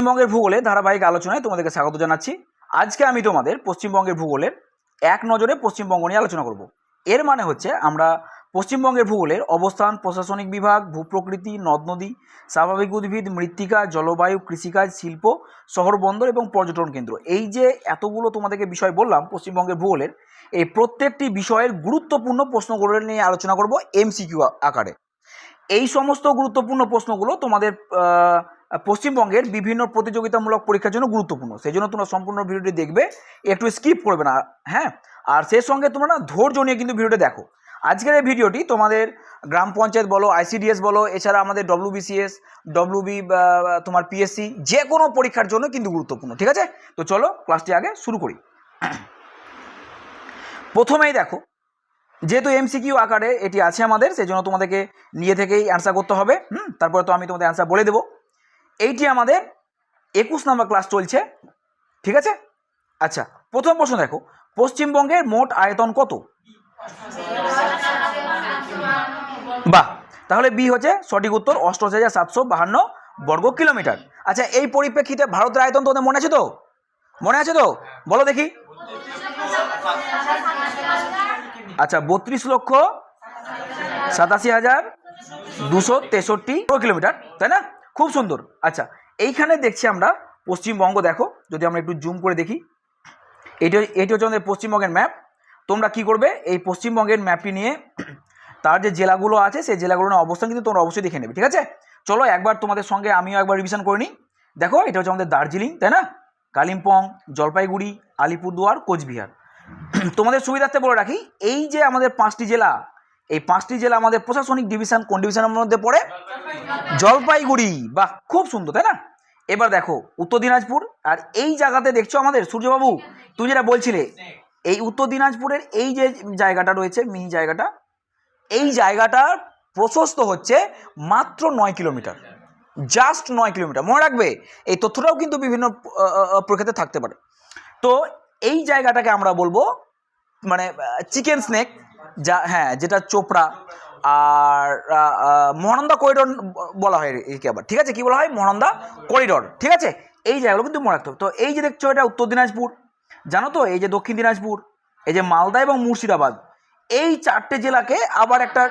পশ্চিমবঙ্গের ভূগোলে ধারাবাহিক আলোচনায় তোমাদেরকে স্বাগত জানাচ্ছি। আজকে আমি তোমাদের পশ্চিমবঙ্গের ভূগোলের এক নজরে পশ্চিমবঙ্গ নিয়ে আলোচনা করব। এর মানে হচ্ছে আমরা পশ্চিমবঙ্গের ভূগোলের অবস্থান, প্রশাসনিক বিভাগ, ভূপ্রকৃতি, নদ নদী, স্বাভাবিক উদ্ভিদ, মৃত্তিকা, জলবায়ু, কৃষিকাজ, শিল্প, শহর বন্দর এবং পর্যটন কেন্দ্র, এই যে এতগুলো তোমাদেরকে বিষয় বললাম পশ্চিমবঙ্গের ভূগোলের, এই প্রত্যেকটি বিষয়ের গুরুত্বপূর্ণ প্রশ্নগুলো নিয়ে আলোচনা করব এমসিকিউ আকারে। এই সমস্ত গুরুত্বপূর্ণ প্রশ্নগুলো তোমাদের পশ্চিমবঙ্গের বিভিন্ন প্রতিযোগিতামূলক পরীক্ষার জন্য গুরুত্বপূর্ণ, সেই জন্য তোমরা সম্পূর্ণ ভিডিওটি দেখবে, একটু স্কিপ করবে না, হ্যাঁ। আর সেই সঙ্গে তোমরা না ধৈর্য নিয়ে কিন্তু ভিডিওটি দেখো। আজকের এই ভিডিওটি তোমাদের গ্রাম পঞ্চায়েত বলো, আইসিডিএস বলো, এছাড়া আমাদের ডব্লিউবিসিএস, ডব্লিউবি, তোমার পিএসসি, যে কোনো পরীক্ষার জন্য কিন্তু গুরুত্বপূর্ণ, ঠিক আছে? তো চলো ক্লাসটি আগে শুরু করি। প্রথমেই দেখো, যেহেতু এমসিকিউ আকারে এটি আছে আমাদের, সেই জন্য তোমাদেরকে নিয়ে থেকেই অ্যান্সার করতে হবে। তারপরে তো আমি তোমাদের অ্যান্সার বলে দেবো। এইটি আমাদের 21 নম্বর ক্লাস চলছে, ঠিক আছে? আচ্ছা, প্রথম প্রশ্ন দেখো, পশ্চিমবঙ্গের মোট আয়তন কত? বাহ, তাহলে বি হচ্ছে সঠিক উত্তর, 88,752 বর্গ কিলোমিটার। আচ্ছা, এই পরিপ্রেক্ষিতে ভারতের আয়তন তোমাদের মনে আছে তো? মনে আছে তো? বলো দেখি। আচ্ছা, 32,87,263 কিলোমিটার, তাই না? খুব সুন্দর। আচ্ছা, এইখানে দেখছি আমরা পশ্চিমবঙ্গ, দেখো যদি আমরা একটু জুম করে দেখি, এটি হচ্ছে আমাদের পশ্চিমবঙ্গের ম্যাপ। তোমরা কি করবে, এই পশ্চিমবঙ্গের ম্যাপটি নিয়ে তার যে জেলাগুলো আছে সেই জেলাগুলোর অবস্থান কিন্তু তোমরা অবশ্যই দেখে নেবে, ঠিক আছে? চলো একবার তোমাদের সঙ্গে আমিও একবার রিভিশন করে নিই। দেখো, এটা হচ্ছে আমাদের দার্জিলিং, তাই না? কালিম্পং, জলপাইগুড়ি, আলিপুরদুয়ার, কোচবিহার। তোমাদের সুবিধার্থে বলে রাখি, এই যে আমাদের 5টি জেলা, এই 5টি জেলা আমাদের প্রশাসনিক ডিভিশন কোন ডিভিশনের মধ্যে পড়ে? জলপাইগুড়ি। বাহ, খুব সুন্দর, তাই না? এবার দেখো উত্তর দিনাজপুর, আর এই জায়গাতে দেখছো আমাদের সূর্যবাবু, তুমি যেটা বলছিলে, এই উত্তর দিনাজপুরের এই যে জায়গাটা রয়েছে, মিনি জায়গাটা, এই জায়গাটার প্রশস্ত হচ্ছে মাত্র 9 কিলোমিটার, জাস্ট 9 কিলোমিটার। মনে রাখবে, এই তথ্যটাও কিন্তু বিভিন্ন পরীক্ষাতে থাকতে পারে। তো এই জায়গাটাকে আমরা বলবো মানে চিকেন স্নেক, যা, হ্যাঁ, যেটা চোপড়া আর মহানন্দা করিডোর বলা হয় একে আবার, ঠিক আছে? কি বলা হয়? মহানন্দা করিডোর, ঠিক আছে? এই জায়গাগুলো কিন্তু মনে রাখতে হবে। তো এই যে দেখছো, এটা উত্তর দিনাজপুর, জানো তো? এই যে দক্ষিণ দিনাজপুর, এই যে মালদা এবং মুর্শিদাবাদ, এই 4টে জেলাকে আবার একটা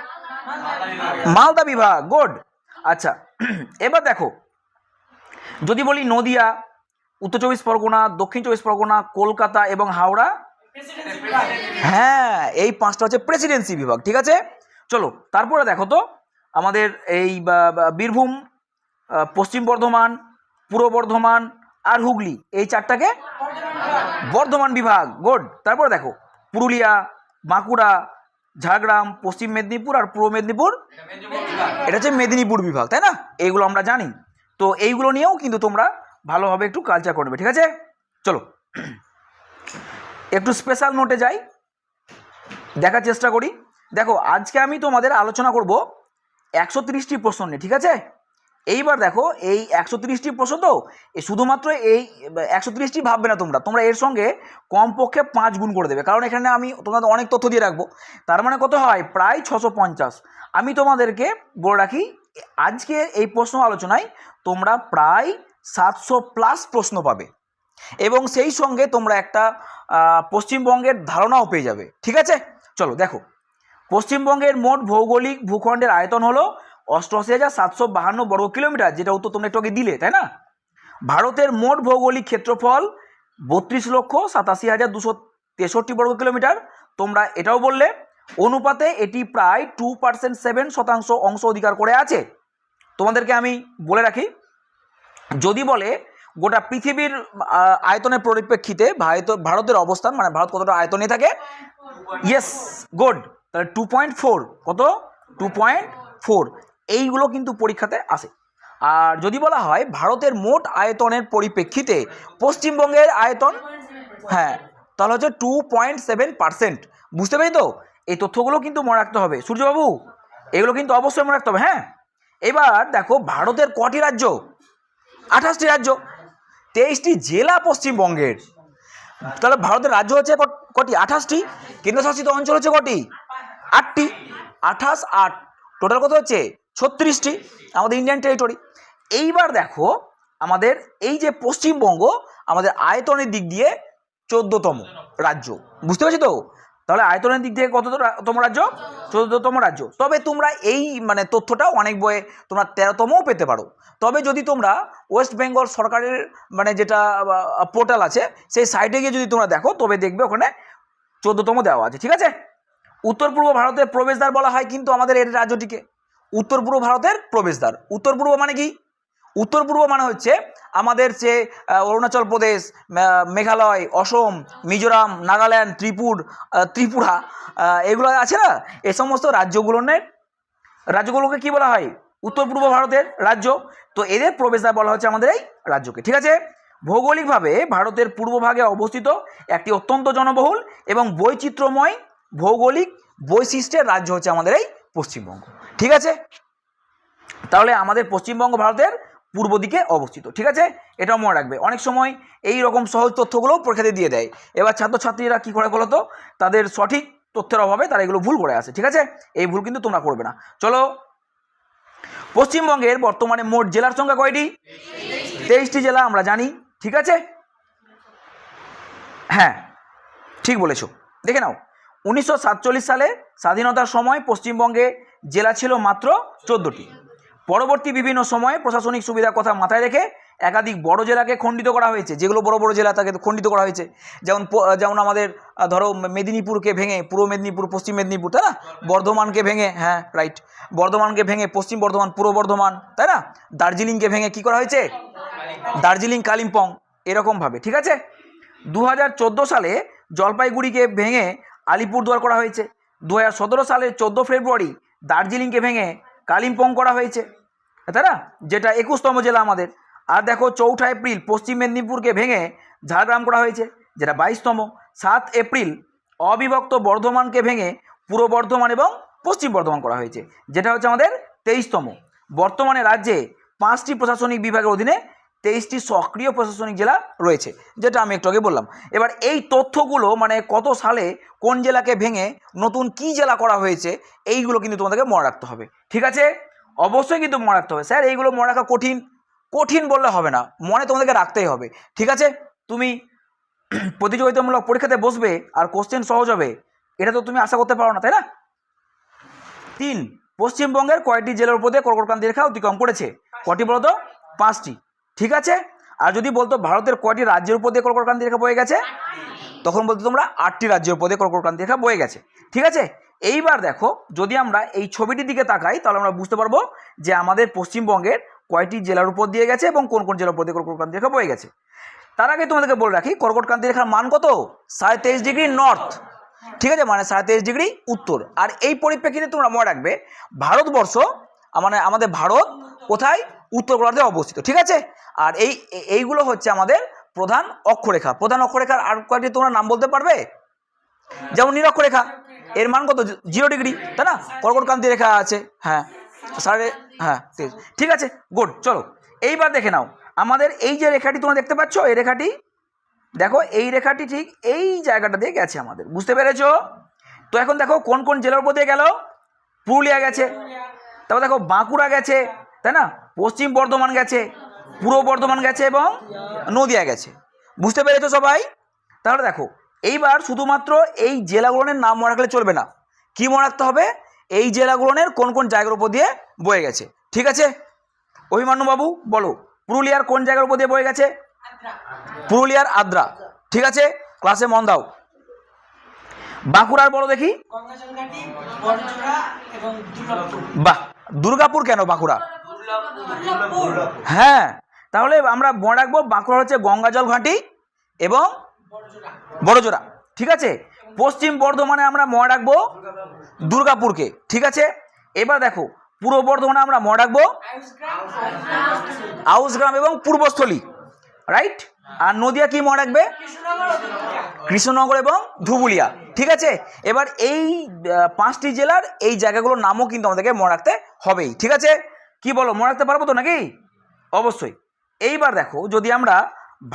মালদা বিভাগ। গুড। আচ্ছা, এবার দেখো, যদি বলি নদিয়া, উত্তর 24 পরগনা, দক্ষিণ 24 পরগনা, কলকাতা এবং হাওড়া, হ্যাঁ, এই 5টা হচ্ছে প্রেসিডেন্সি বিভাগ, ঠিক আছে? চলো তারপরে দেখো তো, আমাদের এই বীরভূম, পশ্চিম বর্ধমান, পূর্ব বর্ধমান আর হুগলি, এই 4টাকে বর্ধমান বিভাগ। গুড। তারপরে দেখো পুরুলিয়া, বাঁকুড়া, ঝাড়গ্রাম, পশ্চিম মেদিনীপুর আর পূর্ব মেদিনীপুর, এটা হচ্ছে মেদিনীপুর বিভাগ, তাই না? এইগুলো আমরা জানি। তো এইগুলো নিয়েও কিন্তু তোমরা ভালোভাবে একটু কালচার করবে, ঠিক আছে? চলো একটু স্পেশাল নোটে যাই, দেখার চেষ্টা করি। দেখো, আজকে আমি তোমাদের আলোচনা করব 130টি প্রশ্ন নিয়ে, ঠিক আছে? এইবার দেখো, এই 130টি প্রশ্ন তো শুধুমাত্র এই 130টি ভাববে না তোমরা এর সঙ্গে কমপক্ষে 5 গুণ করে দেবে, কারণ এখানে আমি তোমাদের অনেক তথ্য দিয়ে রাখবো। তার মানে কত হয়? প্রায় 650। আমি তোমাদেরকে বলে রাখি, আজকে এই প্রশ্ন আলোচনায় তোমরা প্রায় 700+ প্রশ্ন পাবে, এবং সেই সঙ্গে তোমরা একটা পশ্চিমবঙ্গের ধারণাও পেয়ে যাবে, ঠিক আছে? চলো দেখো, পশ্চিমবঙ্গের মোট ভৌগোলিক ভূখণ্ডের আয়তন হলো 88,752 বর্গ কিলোমিটার, যেটা উত্তর তোমরা একটু আগে দিলে, তাই না? ভারতের মোট ভৌগোলিক ক্ষেত্রফল 32,87,263 বর্গ কিলোমিটার, তোমরা এটাও বললে। অনুপাতে এটি প্রায় 2.7% অংশ অধিকার করে আছে। তোমাদেরকে আমি বলে রাখি, যদি বলে গোটা পৃথিবীর আয়তনের পরিপ্রেক্ষিতে ভারতের অবস্থান, মানে ভারত কতটা আয়তনে থাকে, ইয়েস, গুড। তাহলে 2.4, কত? 2.4। এইগুলো কিন্তু পরীক্ষাতে আসে। আর যদি বলা হয় ভারতের মোট আয়তনের পরিপ্রেক্ষিতে পশ্চিমবঙ্গের আয়তন, হ্যাঁ, তাহলে হচ্ছে 2.7%। বুঝতে পারি তো? এই তথ্যগুলো কিন্তু মনে রাখতে হবে সূর্যবাবু, এগুলো কিন্তু অবশ্যই মনে রাখতে হবে, হ্যাঁ। এবার দেখো, ভারতের কটি রাজ্য? 28টি রাজ্য, 23টি জেলা পশ্চিমবঙ্গের। তাহলে ভারতের রাজ্য হচ্ছে কটি? 28টি। কেন্দ্রশাসিত অঞ্চল হচ্ছে কটি? 8টি। 28 8, টোটাল কত হচ্ছে? 36টি, আমাদের ইন্ডিয়ান টেরিটরি। এইবার দেখো, আমাদের এই যে পশ্চিমবঙ্গ আমাদের আয়তনের দিক দিয়ে 14তম রাজ্য, বুঝতে পারছি তো? তাহলে আয়তনের দিক থেকে কততম রাজ্য? 14তম রাজ্য। তবে তোমরা এই মানে তথ্যটা অনেক বইয়ে তোমরা 13তমও পেতে পারো। তবে যদি তোমরা ওয়েস্ট বেঙ্গল সরকারের মানে যেটা পোর্টাল আছে সেই সাইটে গিয়ে যদি তোমরা দেখো তবে দেখবে ওখানে 14তম দেওয়া আছে, ঠিক আছে? উত্তর পূর্ব ভারতের প্রবেশদ্বার বলা হয় কিন্তু আমাদের এই রাজ্যটিকে উত্তর পূর্ব ভারতের প্রবেশদ্বার। উত্তর পূর্ব মানে কি? উত্তর পূর্ব মানে হচ্ছে আমাদের যে অরুণাচল প্রদেশ, মেঘালয়, অসম, মিজোরাম, নাগাল্যান্ড, ত্রিপুরা এগুলো আছে না, এই সমস্ত রাজ্যগুলোকে কি বলা হয়? উত্তর পূর্ব ভারতের রাজ্য। তো এদের প্রবেশদ্বার বলা হচ্ছে আমাদের এই রাজ্যকে, ঠিক আছে? ভৌগোলিকভাবে ভারতের পূর্বভাগে অবস্থিত একটি অত্যন্ত জনবহুল এবং বৈচিত্র্যময় ভৌগোলিক বৈশিষ্ট্যের রাজ্য হচ্ছে আমাদের এই পশ্চিমবঙ্গ, ঠিক আছে? তাহলে আমাদের পশ্চিমবঙ্গ ভারতের পূর্ব দিকে অবস্থিত, ঠিক আছে? এটাও মনে রাখবে। অনেক সময় এই রকম সহজ তথ্যগুলো পরীক্ষাতে দিয়ে দেয়, এবার ছাত্রছাত্রীরা কী করে বলো তো, তাদের সঠিক তথ্যের অভাবে তারা এগুলো ভুল করে আসে, ঠিক আছে? এই ভুল কিন্তু তোমরা করবে না। চলো, পশ্চিমবঙ্গের বর্তমানে মোট জেলার সংখ্যা কয়টি? 23টি জেলা আমরা জানি, ঠিক আছে? হ্যাঁ, ঠিক বলেছো। দেখে নাও, 1947 সালে স্বাধীনতার সময় পশ্চিমবঙ্গে জেলা ছিল মাত্র 14টি। পরবর্তী বিভিন্ন সময়ে প্রশাসনিক সুবিধার কথা মাথায় রেখে একাধিক বড় জেলাকে খণ্ডিত করা হয়েছে। যেগুলো বড় বড় জেলা তাকে খণ্ডিত করা হয়েছে, যেমন আমাদের ধরো মেদিনীপুরকে ভেঙে পূর্ব মেদিনীপুর, পশ্চিম মেদিনীপুর, তাই না? বর্ধমানকে ভেঙে, হ্যাঁ রাইট, বর্ধমানকে ভেঙে পশ্চিম বর্ধমান, পূর্ব বর্ধমান, তাই না? দার্জিলিংকে ভেঙে কি করা হয়েছে? দার্জিলিং, কালিম্পং, এরকমভাবে, ঠিক আছে? 2014 সালে জলপাইগুড়িকে ভেঙে আলিপুরদুয়ার করা হয়েছে। 2017 সালের 14 ফেব্রুয়ারি দার্জিলিংকে ভেঙে কালিম্পং করা হয়েছে, তাই না? যেটা 21তম জেলা আমাদের। আর দেখো, 4 এপ্রিল পশ্চিম মেদিনীপুরকে ভেঙে ঝাড়গ্রাম করা হয়েছে, যেটা 22তম। 7 এপ্রিল অবিভক্ত বর্ধমানকে ভেঙে পূর্ব বর্ধমান এবং পশ্চিম বর্ধমান করা হয়েছে, যেটা হচ্ছে আমাদের 23তম। বর্তমানে রাজ্যে 5টি প্রশাসনিক বিভাগের অধীনে 23টি সক্রিয় প্রশাসনিক জেলা রয়েছে, যেটা আমি একটু আগে বললাম। এবার এই তথ্যগুলো মানে কত সালে কোন জেলাকে ভেঙে নতুন কি জেলা করা হয়েছে এইগুলো কিন্তু তোমাদেরকে মনে রাখতে হবে, ঠিক আছে? অবশ্যই কিন্তু মনে রাখতে হবে। স্যার এইগুলো মনে রাখা কঠিন, কঠিন বললে হবে না, মনে তোমাদেরকে রাখতেই হবে, ঠিক আছে? তুমি প্রতিযোগিতামূলক পরীক্ষাতে বসবে আর কোশ্চেন সহজ হবে, এটা তো তুমি আশা করতে পারো না, তাই না? 3, পশ্চিমবঙ্গের কয়টি জেলার উপর দিয়ে কর্কটক্রান্তি রেখা অতিক্রম করেছে? কটি বলো তো? 5টি, ঠিক আছে? আর যদি বলতো ভারতের কয়টি রাজ্যের উপর দিয়ে কর্কটক্রান্তি রেখা বয়ে গেছে, তখন বলতো তোমরা 8টি রাজ্যের উপর দিয়ে কর্কটক্রান্তি রেখা বয়ে গেছে, ঠিক আছে? এইবার দেখো, যদি আমরা এই ছবিটির দিকে তাকাই তাহলে আমরা বুঝতে পারবো যে আমাদের পশ্চিমবঙ্গের কয়টি জেলার উপর দিয়ে গেছে এবং কোন কোন জেলার উপর দিয়ে কর্কটক্রান্তি রেখা বয়ে গেছে। তার আগে তোমাদেরকে বলে রাখি, কর্কটক্রান্তি রেখার মান কত? 23.5 ডিগ্রি নর্থ, ঠিক আছে? মানে 23.5 ডিগ্রি উত্তর। আর এই পরিপ্রেক্ষিতে তোমরা মনে রাখবে ভারতবর্ষ মানে আমাদের ভারত কোথায়? উত্তর গোলার্ধে অবস্থিত, ঠিক আছে? আর এইগুলো হচ্ছে আমাদের প্রধান অক্ষরেখা। প্রধান অক্ষরেখার আর কয়েকটি তোমরা নাম বলতে পারবে? যেমন নিরক্ষরেখা, এর মান কত? 0 ডিগ্রি, তাই না? কর্কটক্রান্তি রেখা আছে, হ্যাঁ ঠিক আছে, গুড। চলো এইবার দেখে নাও, আমাদের এই যে রেখাটি তোমরা দেখতে পাচ্ছ, এই রেখাটি দেখো, এই রেখাটি ঠিক এই জায়গাটা দিয়ে গেছে আমাদের, বুঝতে পেরেছো? তো এখন দেখো কোন কোন জেলার উপর দিয়ে গেল? পুরুলিয়া গেছে, তারপর দেখো বাঁকুড়া গেছে, তাই না? পশ্চিম বর্ধমান গেছে, পূর্ব বর্ধমান গেছে এবং নদিয়া গেছে, বুঝতে পেরেছো সবাই? তাহলে দেখো, এইবার শুধুমাত্র এই জেলাগুলোর নাম মনে রাখলে চলবে না, কি মনে রাখতে হবে? এই জেলাগুলোর কোন কোন জায়গার উপর দিয়ে বয়ে গেছে, ঠিক আছে? অভিমান্যু বাবু বলো, পুরুলিয়ার কোন জায়গার উপর দিয়ে বয়ে গেছে? পুরুলিয়ার আদ্রা, ঠিক আছে? ক্লাসে মন দাও। বাঁকুড়ার বলো দেখি। বাহ, দুর্গাপুর কেন বাঁকুড়া? হ্যাঁ, তাহলে আমরা মনে রাখবো বাঁকুড়া হচ্ছে গঙ্গাজল ঘাঁটি এবং বড়জোড়া, ঠিক আছে? পশ্চিম বর্ধমানে আমরা মনে রাখবো দুর্গাপুরকে, ঠিক আছে? এবার দেখো, পূর্ব বর্ধমানে আমরা মনে রাখবো আউসগ্রাম এবং পূর্বস্থলী, রাইট? আর নদিয়া কি মনে রাখবে? কৃষ্ণনগর এবং ধুবুলিয়া, ঠিক আছে? এবার এই 5টি জেলার এই জায়গাগুলোর নামও কিন্তু আমাদেরকে মনে রাখতে হবেই, ঠিক আছে? কি বলো, মনে রাখতে পারবো তো নাকি? অবশ্যই। এইবার দেখো, যদি আমরা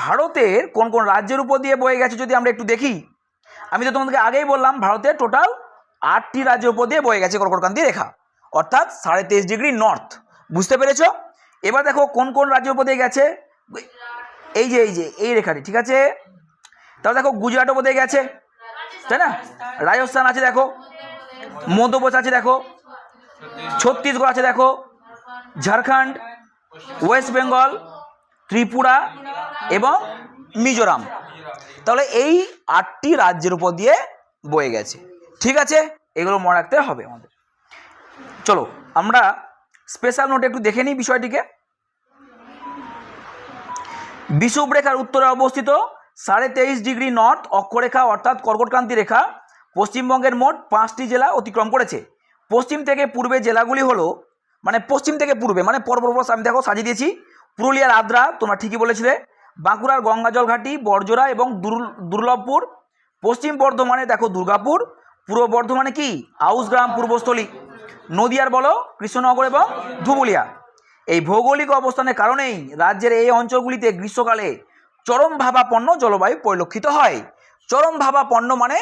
ভারতের কোন কোন রাজ্যের উপর দিয়ে বয়ে গেছে যদি আমরা একটু দেখি, আমি তো তোমাদেরকে আগেই বললাম ভারতের টোটাল 8টি রাজ্যের উপর দিয়ে বয়ে গেছে কর্কটক্রান্তি রেখা, অর্থাৎ 23.5 ডিগ্রি নর্থ, বুঝতে পেরেছো? এবার দেখো কোন কোন রাজ্যের উপর দিয়ে গেছে, এই যে এই রেখাটি, ঠিক আছে। তাহলে দেখো গুজরাটও বোধহয় গেছে, তাই না? রাজস্থান আছে দেখো, মধ্যপ্রদেশ আছে দেখো, ছত্তিশগড় আছে দেখো, ঝাড়খণ্ড, ওয়েস্ট বেঙ্গল, ত্রিপুরা এবং মিজোরাম। তাহলে এই 8টি রাজ্যের উপর দিয়ে বয়ে গেছে, ঠিক আছে। এগুলো মনে রাখতে হবে আমাদের। চলো আমরা স্পেশাল নোটে একটু দেখে নিই বিষয়টিকে। বিষুবরেখার উত্তরে অবস্থিত 23.5° নর্থ অক্ষরেখা অর্থাৎ কর্কটক্রান্তি রেখা পশ্চিমবঙ্গের মোট 5টি জেলা অতিক্রম করেছে। পশ্চিম থেকে পূর্বে জেলাগুলি হলো, মানে পশ্চিম থেকে পূর্বে মানে পরপর আমি দেখো সাজিয়ে দিয়েছি। পুরুলিয়ার আদ্রা, তোমরা ঠিকই বলেছিলে। বাঁকুড়ার গঙ্গাজল ঘাটি, বড়জোড়া এবং দুর্লভপুর। পশ্চিম বর্ধমানে দেখো দুর্গাপুর। পূর্ব বর্ধমানে কি আউসগ্রাম পূর্বস্থলী। নদিয়ার বলো কৃষ্ণনগর এবং ধুবুলিয়া। এই ভৌগোলিক অবস্থানের কারণেই রাজ্যের এই অঞ্চলগুলিতে গ্রীষ্মকালে চরম ভাবাপন্ন জলবায়ু পরিলক্ষিত হয়। চরম ভাবাপন্ন মানে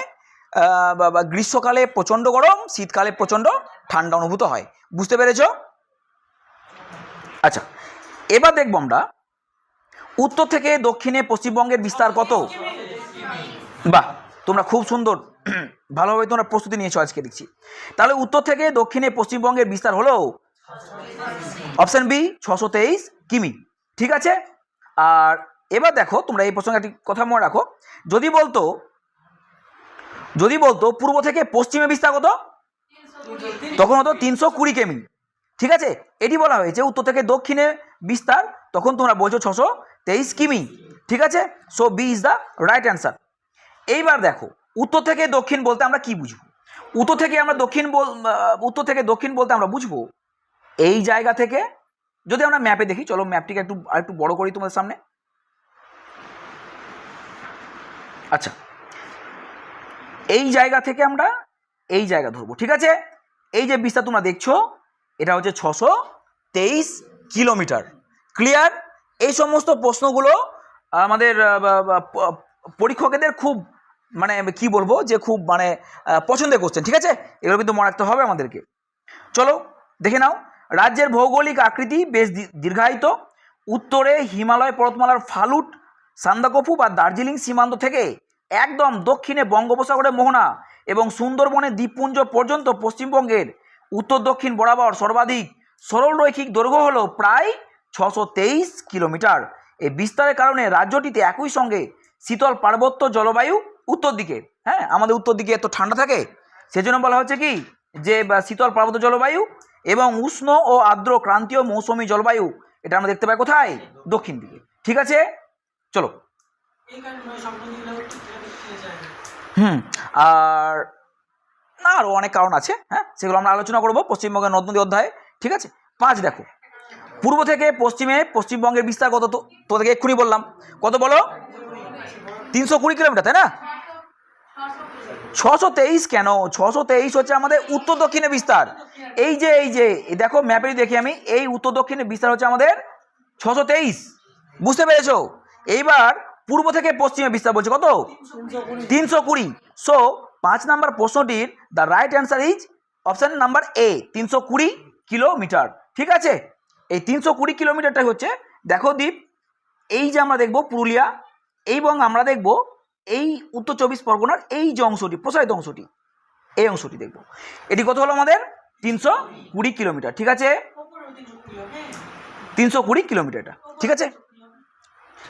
গ্রীষ্মকালে প্রচণ্ড গরম, শীতকালে প্রচণ্ড ঠান্ডা অনুভূত হয়। বুঝতে পেরেছ? আচ্ছা, এবার দেখব আমরা উত্তর থেকে দক্ষিণে পশ্চিমবঙ্গের বিস্তার কত। বাহ, তোমরা খুব সুন্দর ভালোভাবে তোমরা প্রস্তুতি নিয়েছো আজকে দেখছি। তাহলে উত্তর থেকে দক্ষিণে পশ্চিমবঙ্গের বিস্তার হলো অপশন বি 623 কিমি, ঠিক আছে। আর এবার দেখো তোমরা এই প্রসঙ্গে একটি কথা মনে রাখো, যদি বলতো পূর্ব থেকে পশ্চিমে বিস্তার কত, তখন হতো 320 কিমি, ঠিক আছে। এটি বলা হয়েছে উত্তর থেকে দক্ষিণে বিস্তার, তখন তোমরা বলছো 623 কিমি, ঠিক আছে। So B is the right answer. এইবার দেখো উত্তর থেকে দক্ষিণ বলতে আমরা কি বুঝবো। উত্তর থেকে দক্ষিণ বলতে আমরা বুঝবো এই জায়গা থেকে, যদি আমরা ম্যাপে দেখি, চলো ম্যাপটিকে একটু বড় করি তোমাদের সামনে। আচ্ছা, এই জায়গা থেকে আমরা এই জায়গা ধরবো, ঠিক আছে। এই যে বিস্তার তোমরা দেখছো এটা হচ্ছে 623 কিলোমিটার। ক্লিয়ার? এই সমস্ত প্রশ্নগুলো আমাদের পরীক্ষকদের খুব মানে কি বলবো যে খুব মানে পছন্দের কোশ্চেন, ঠিক আছে। এগুলো কিন্তু মনে রাখতে হবে আমাদেরকে। চলো দেখে নাও। রাজ্যের ভৌগোলিক আকৃতি বেশ দীর্ঘায়িত। উত্তরে হিমালয় পর্বতমালার ফালুট, সান্দাকফু বা দার্জিলিং সীমান্ত থেকে একদম দক্ষিণে বঙ্গোপসাগরের মোহনা এবং সুন্দরবনের দ্বীপপুঞ্জ পর্যন্ত পশ্চিমবঙ্গের উত্তর দক্ষিণ বরাবর সর্বাধিক সরল রৈখিক দৈর্ঘ্য হলো প্রায় 623 কিলোমিটার। এই বিস্তারের কারণে রাজ্যটিতে একই সঙ্গে শীতল পার্বত্য জলবায়ু উত্তর দিকে, হ্যাঁ আমাদের উত্তর দিকে এত ঠান্ডা থাকে, সেজন্য বলা হচ্ছে কি যে শীতল পার্বত্য জলবায়ু এবং উষ্ণ ও আর্দ্র ক্রান্তীয় মৌসুমী জলবায়ু, এটা আমরা দেখতে পাই কোথায়, দক্ষিণ দিকে, ঠিক আছে। চলো আর না আরও অনেক কারণ আছে, হ্যাঁ সেগুলো আমরা আলোচনা করবো পশ্চিমবঙ্গের নদ নদী অধ্যায়ে, ঠিক আছে। 5 দেখো, পূর্ব থেকে পশ্চিমে পশ্চিমবঙ্গের বিস্তার কত, তোদেরকে এক্ষুনি বললাম, কত বলো, 320 কিলোমিটার, তাই না। 623 কেন, 623 হচ্ছে আমাদের উত্তর দক্ষিণে বিস্তার। এই যে দেখো ম্যাপে দেখি আমি, এই উত্তর দক্ষিণে বিস্তার হচ্ছে আমাদের 623, বুঝতে পেরেছো। এইবার পূর্ব থেকে পশ্চিমে বিস্তার বলছে কত, 320। সো 5 নাম্বার প্রশ্নটির the right answer is option number A, 320 kilometre, ঠিক আছে। এই 320 কিলোমিটারটাই হচ্ছে, দেখো দ্বীপ, এই যে আমরা দেখব পুরুলিয়া এবং আমরা দেখব এই উত্তর 24 পরগনার এই যে অংশটি, প্রসারিত অংশটি, এই অংশটি দেখব। এটি কত হলো আমাদের 320 কিলোমিটার, ঠিক আছে। 320 কিলোমিটারটা, ঠিক আছে,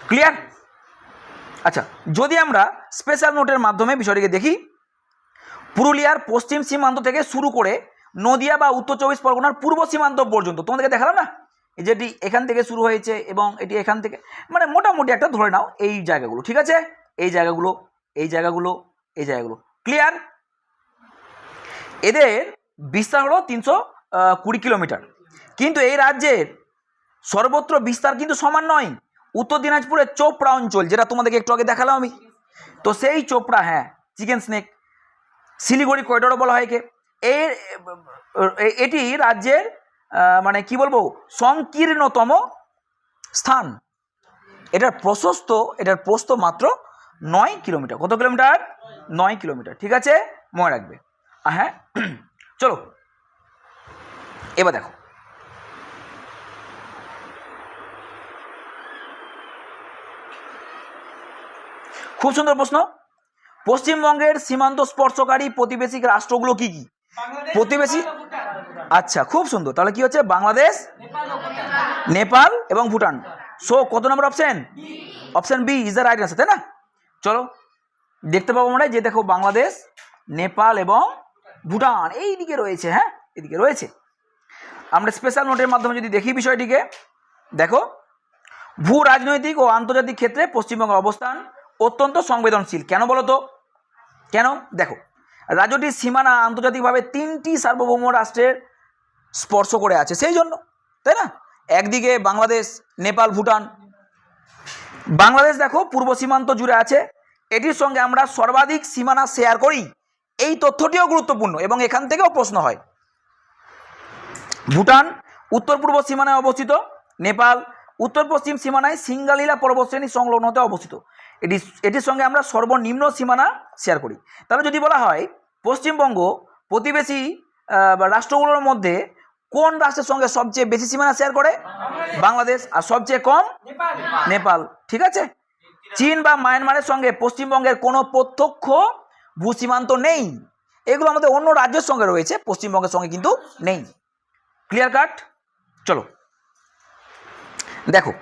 ক্লিয়ার। আচ্ছা, যদি আমরা স্পেশাল নোটের মাধ্যমে বিষয়টিকে দেখি, পুরুলিয়ার পশ্চিম সীমান্ত থেকে শুরু করে নদিয়া বা উত্তর 24 পরগনার পূর্ব সীমান্ত পর্যন্ত, তোমাদেরকে দেখালাম না যেটি এখান থেকে শুরু হয়েছে এবং এটি এখান থেকে, মানে মোটামুটি একটা ধরে নাও এই জায়গাগুলো, ঠিক আছে। এই জায়গাগুলো, এই জায়গাগুলো, এই জায়গাগুলো, ক্লিয়ার। এদের বিস্তার হলো 320 কিলোমিটার। কিন্তু এই রাজ্যের সর্বত্র বিস্তার কিন্তু সমান নয়। উত্তর দিনাজপুরের চোপড়া অঞ্চল, যেটা তোমাদেরকে একটু আগে দেখালাম আমি, তো সেই চোপড়া, হ্যাঁ চিকেন স্নেক, শিলিগুড়ি করিডোরও বলা হয় একে। এটি রাজ্যের মানে কি বলবো সংকীর্ণতম স্থান। এটার প্রস্থ মাত্র 9 কিলোমিটার। কত কিলোমিটার? 9 কিলোমিটার, ঠিক আছে, মনে রাখবে। হ্যাঁ চলো এবার দেখো, খুব সুন্দর প্রশ্ন। পশ্চিমবঙ্গের সীমান্ত স্পর্শকারী প্রতিবেশী রাষ্ট্রগুলো কি কি? প্রতিবেশী, আচ্ছা খুব সুন্দর। তাহলে কি হচ্ছে? বাংলাদেশ, নেপাল এবং ভুটান। সো কত number option? Option B is the right answer, তাই না? চলো দেখতে পাবো আমরা যে দেখো বাংলাদেশ, নেপাল এবং ভুটান এই দিকে রয়েছে। হ্যাঁ, এদিকে রয়েছে। আমরা স্পেশাল নোটের মাধ্যমে যদি দেখি বিষয়টিকে, দেখো ভূ রাজনৈতিক ও আন্তর্জাতিক ক্ষেত্রে পশ্চিমবঙ্গের অবস্থান অত্যন্ত সংবেদনশীল। কেন বলো তো? কেন? দেখো রাজ্যটির সীমানা আন্তর্জাতিকভাবে 3টি সার্বভৌম রাষ্ট্রের স্পর্শ করে আছে, সেই জন্য, তাই না? একদিকে বাংলাদেশ, নেপাল, ভুটান। বাংলাদেশ দেখো পূর্ব সীমান্ত জুড়ে আছে, এটির সঙ্গে আমরা সর্বাধিক সীমানা শেয়ার করি, এই তথ্যটিও গুরুত্বপূর্ণ এবং এখান থেকেও প্রশ্ন হয়। ভুটান উত্তর পূর্ব সীমানায় অবস্থিত, নেপাল উত্তর পশ্চিম সীমানায় সিঙ্গালীলা পর্বতশ্রেণী সংলগ্নতে অবস্থিত। এটির সঙ্গে আমরা সর্বনিম্ন সীমানা শেয়ার করি। তাহলে যদি বলা হয় পশ্চিমবঙ্গ প্রতিবেশী রাষ্ট্রগুলোর মধ্যে কোন রাষ্ট্রের সঙ্গে সবচেয়ে বেশি সীমানা শেয়ার করে? বাংলাদেশ। আর সবচেয়ে কম? নেপাল। ঠিক আছে। চীন বা মায়ানমারের সঙ্গে পশ্চিমবঙ্গের কোনো প্রত্যক্ষ ভূসীমান্ত নেই, এগুলো আমাদের অন্য রাজ্যের সঙ্গে রয়েছে, পশ্চিমবঙ্গের সঙ্গে কিন্তু নেই। Clear cut? চলো দেখো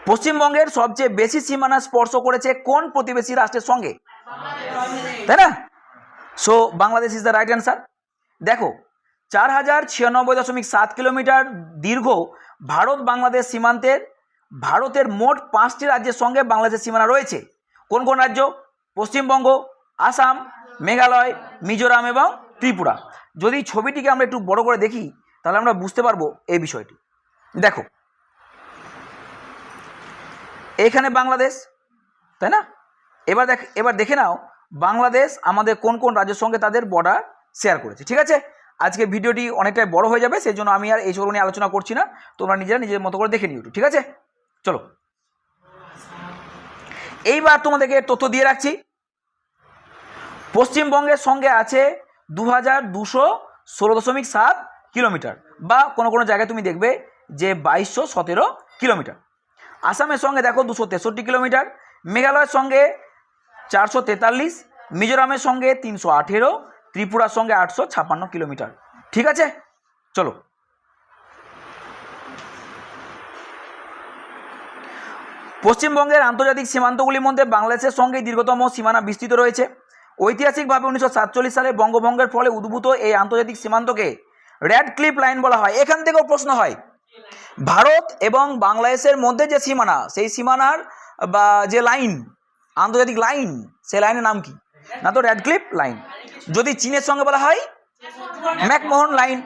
পশ্চিমবঙ্গের সবচেয়ে বেশি সীমানা স্পর্শ করেছে কোন প্রতিবেশী রাষ্ট্রের সঙ্গে? তাই না? So Bangladesh is the right answer. দেখো 4096.7 কিলোমিটার দীর্ঘ ভারত বাংলাদেশ সীমান্তের ভারতের মোট 5টি রাজ্যের সঙ্গে বাংলাদেশের সীমানা রয়েছে। কোন কোন রাজ্য? পশ্চিমবঙ্গ, আসাম, মেঘালয়, মিজোরাম এবং ত্রিপুরা। যদি ছবিটিকে আমরা একটু বড় করে দেখি তাহলে আমরা বুঝতে পারবো এই বিষয়টি। দেখো এখানে বাংলাদেশ, তাই না? এবার দেখে নাও বাংলাদেশ আমাদের কোন কোন রাজ্যের সঙ্গে তাদের বর্ডার শেয়ার করেছে। ঠিক আছে, আজকে ভিডিওটি অনেকটাই বড় হয়ে যাবে, সেই জন্য আমি আর এই নিয়ে আলোচনা করছি না, তোমরা নিজেরা নিজের মতো করে দেখে নিও। ঠিক আছে, চলো এইবার তোমাদেরকে তথ্য দিয়ে রাখছি। পশ্চিমবঙ্গের সঙ্গে আছে 2216.7 কিলোমিটার, বা কোনো কোনো জায়গায় তুমি দেখবে যে 2217 কিলোমিটার। আসামের সঙ্গে দেখো 263 কিলোমিটার, মেঘালয়ের সঙ্গে 443, মিজোরামের সঙ্গে 318, ত্রিপুরার সঙ্গে 856 কিলোমিটার। ঠিক আছে, চলো পশ্চিমবঙ্গের আন্তর্জাতিক সীমান্তগুলির মধ্যে বাংলাদেশের সঙ্গে দীর্ঘতম সীমানা বিস্তৃত রয়েছে। ঐতিহাসিকভাবে 1947 সালে বঙ্গভঙ্গের ফলে উদ্ভূত এই আন্তর্জাতিক সীমান্তকে রেড ক্লিফ লাইন বলা হয়। এখান থেকেও প্রশ্ন হয়, ভারত এবং বাংলাদেশের মধ্যে যে সীমানা, সেই সীমানার বা যে লাইন, আন্তর্জাতিক লাইন, সেই লাইনের নাম কি? না তো রেড ক্লিফ লাইন। যদি চীনের সঙ্গে বলা হয় ম্যাকমোহন লাইন,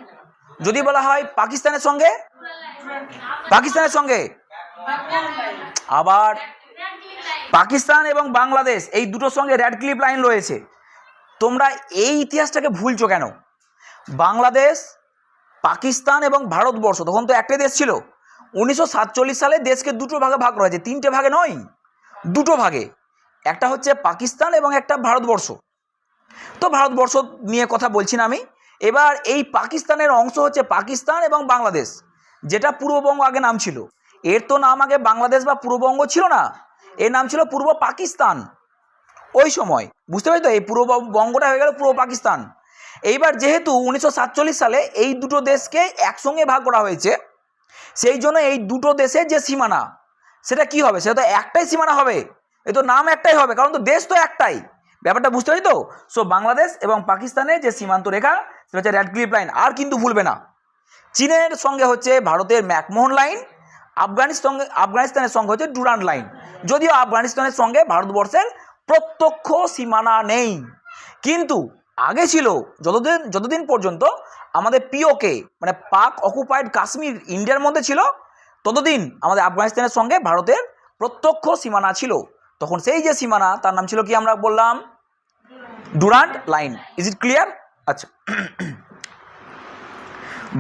যদি বলা হয় পাকিস্তানের সঙ্গে আবার পাকিস্তান এবং বাংলাদেশ এই দুটোর সঙ্গে রেড ক্লিফ লাইন রয়েছে। তোমরা এই ইতিহাসটাকে ভুলছো কেন? বাংলাদেশ, পাকিস্তান এবং ভারতবর্ষ তখন তো একটাই দেশ ছিল। 1947 সালে দেশকে দুটো ভাগে ভাগ করা হয়েছে, 3টে ভাগে নয়, দুটো ভাগে। একটা হচ্ছে পাকিস্তান এবং একটা ভারতবর্ষ। তো ভারতবর্ষ নিয়ে কথা বলছি না আমি। এবার এই পাকিস্তানের অংশ হচ্ছে পাকিস্তান এবং বাংলাদেশ, যেটা পূর্ববঙ্গ আগে নাম ছিল। এর তো নাম আগে বাংলাদেশ বা পূর্ববঙ্গ ছিল না, এর নাম ছিল পূর্ব পাকিস্তান ওই সময়। বুঝতে পারি তো, এই পূর্ববঙ্গটা হয়ে গেল পূর্ব পাকিস্তান। এইবার যেহেতু 1947 সালে এই দুটো দেশকে একসঙ্গে ভাগ করা হয়েছে, সেই জন্য এই দুটো দেশের যে সীমানা, সেটা কি হবে? সেটা তো একটাই সীমানা হবে, এ তো নাম একটাই হবে, কারণ তো দেশ তো একটাই। ব্যাপারটা বুঝতে পারি তো? সো বাংলাদেশ এবং পাকিস্তানের যে সীমান্ত রেখা সেটা হচ্ছে রেড ক্লিফ লাইন। আর কিন্তু ভুলবে না, চীনের সঙ্গে হচ্ছে ভারতের ম্যাকমোহন লাইন, আফগানিস্তানের সঙ্গে হচ্ছে ডুরান্ড লাইন। যদিও আফগানিস্তানের সঙ্গে ভারতবর্ষের প্রত্যক্ষ সীমানা নেই, কিন্তু আগে ছিল যতদিন পর্যন্ত আমাদের পিওকে মানে পাক অকুপাইড কাশ্মীর ইন্ডিয়ার মধ্যে ছিল, ততদিন আমাদের আফগানিস্তানের সঙ্গে ভারতের প্রত্যক্ষ সীমানা ছিল। তখন সেই যে সীমানা তার নাম ছিল কি? আমরা বললাম Durand line. Is it clear? আচ্ছা,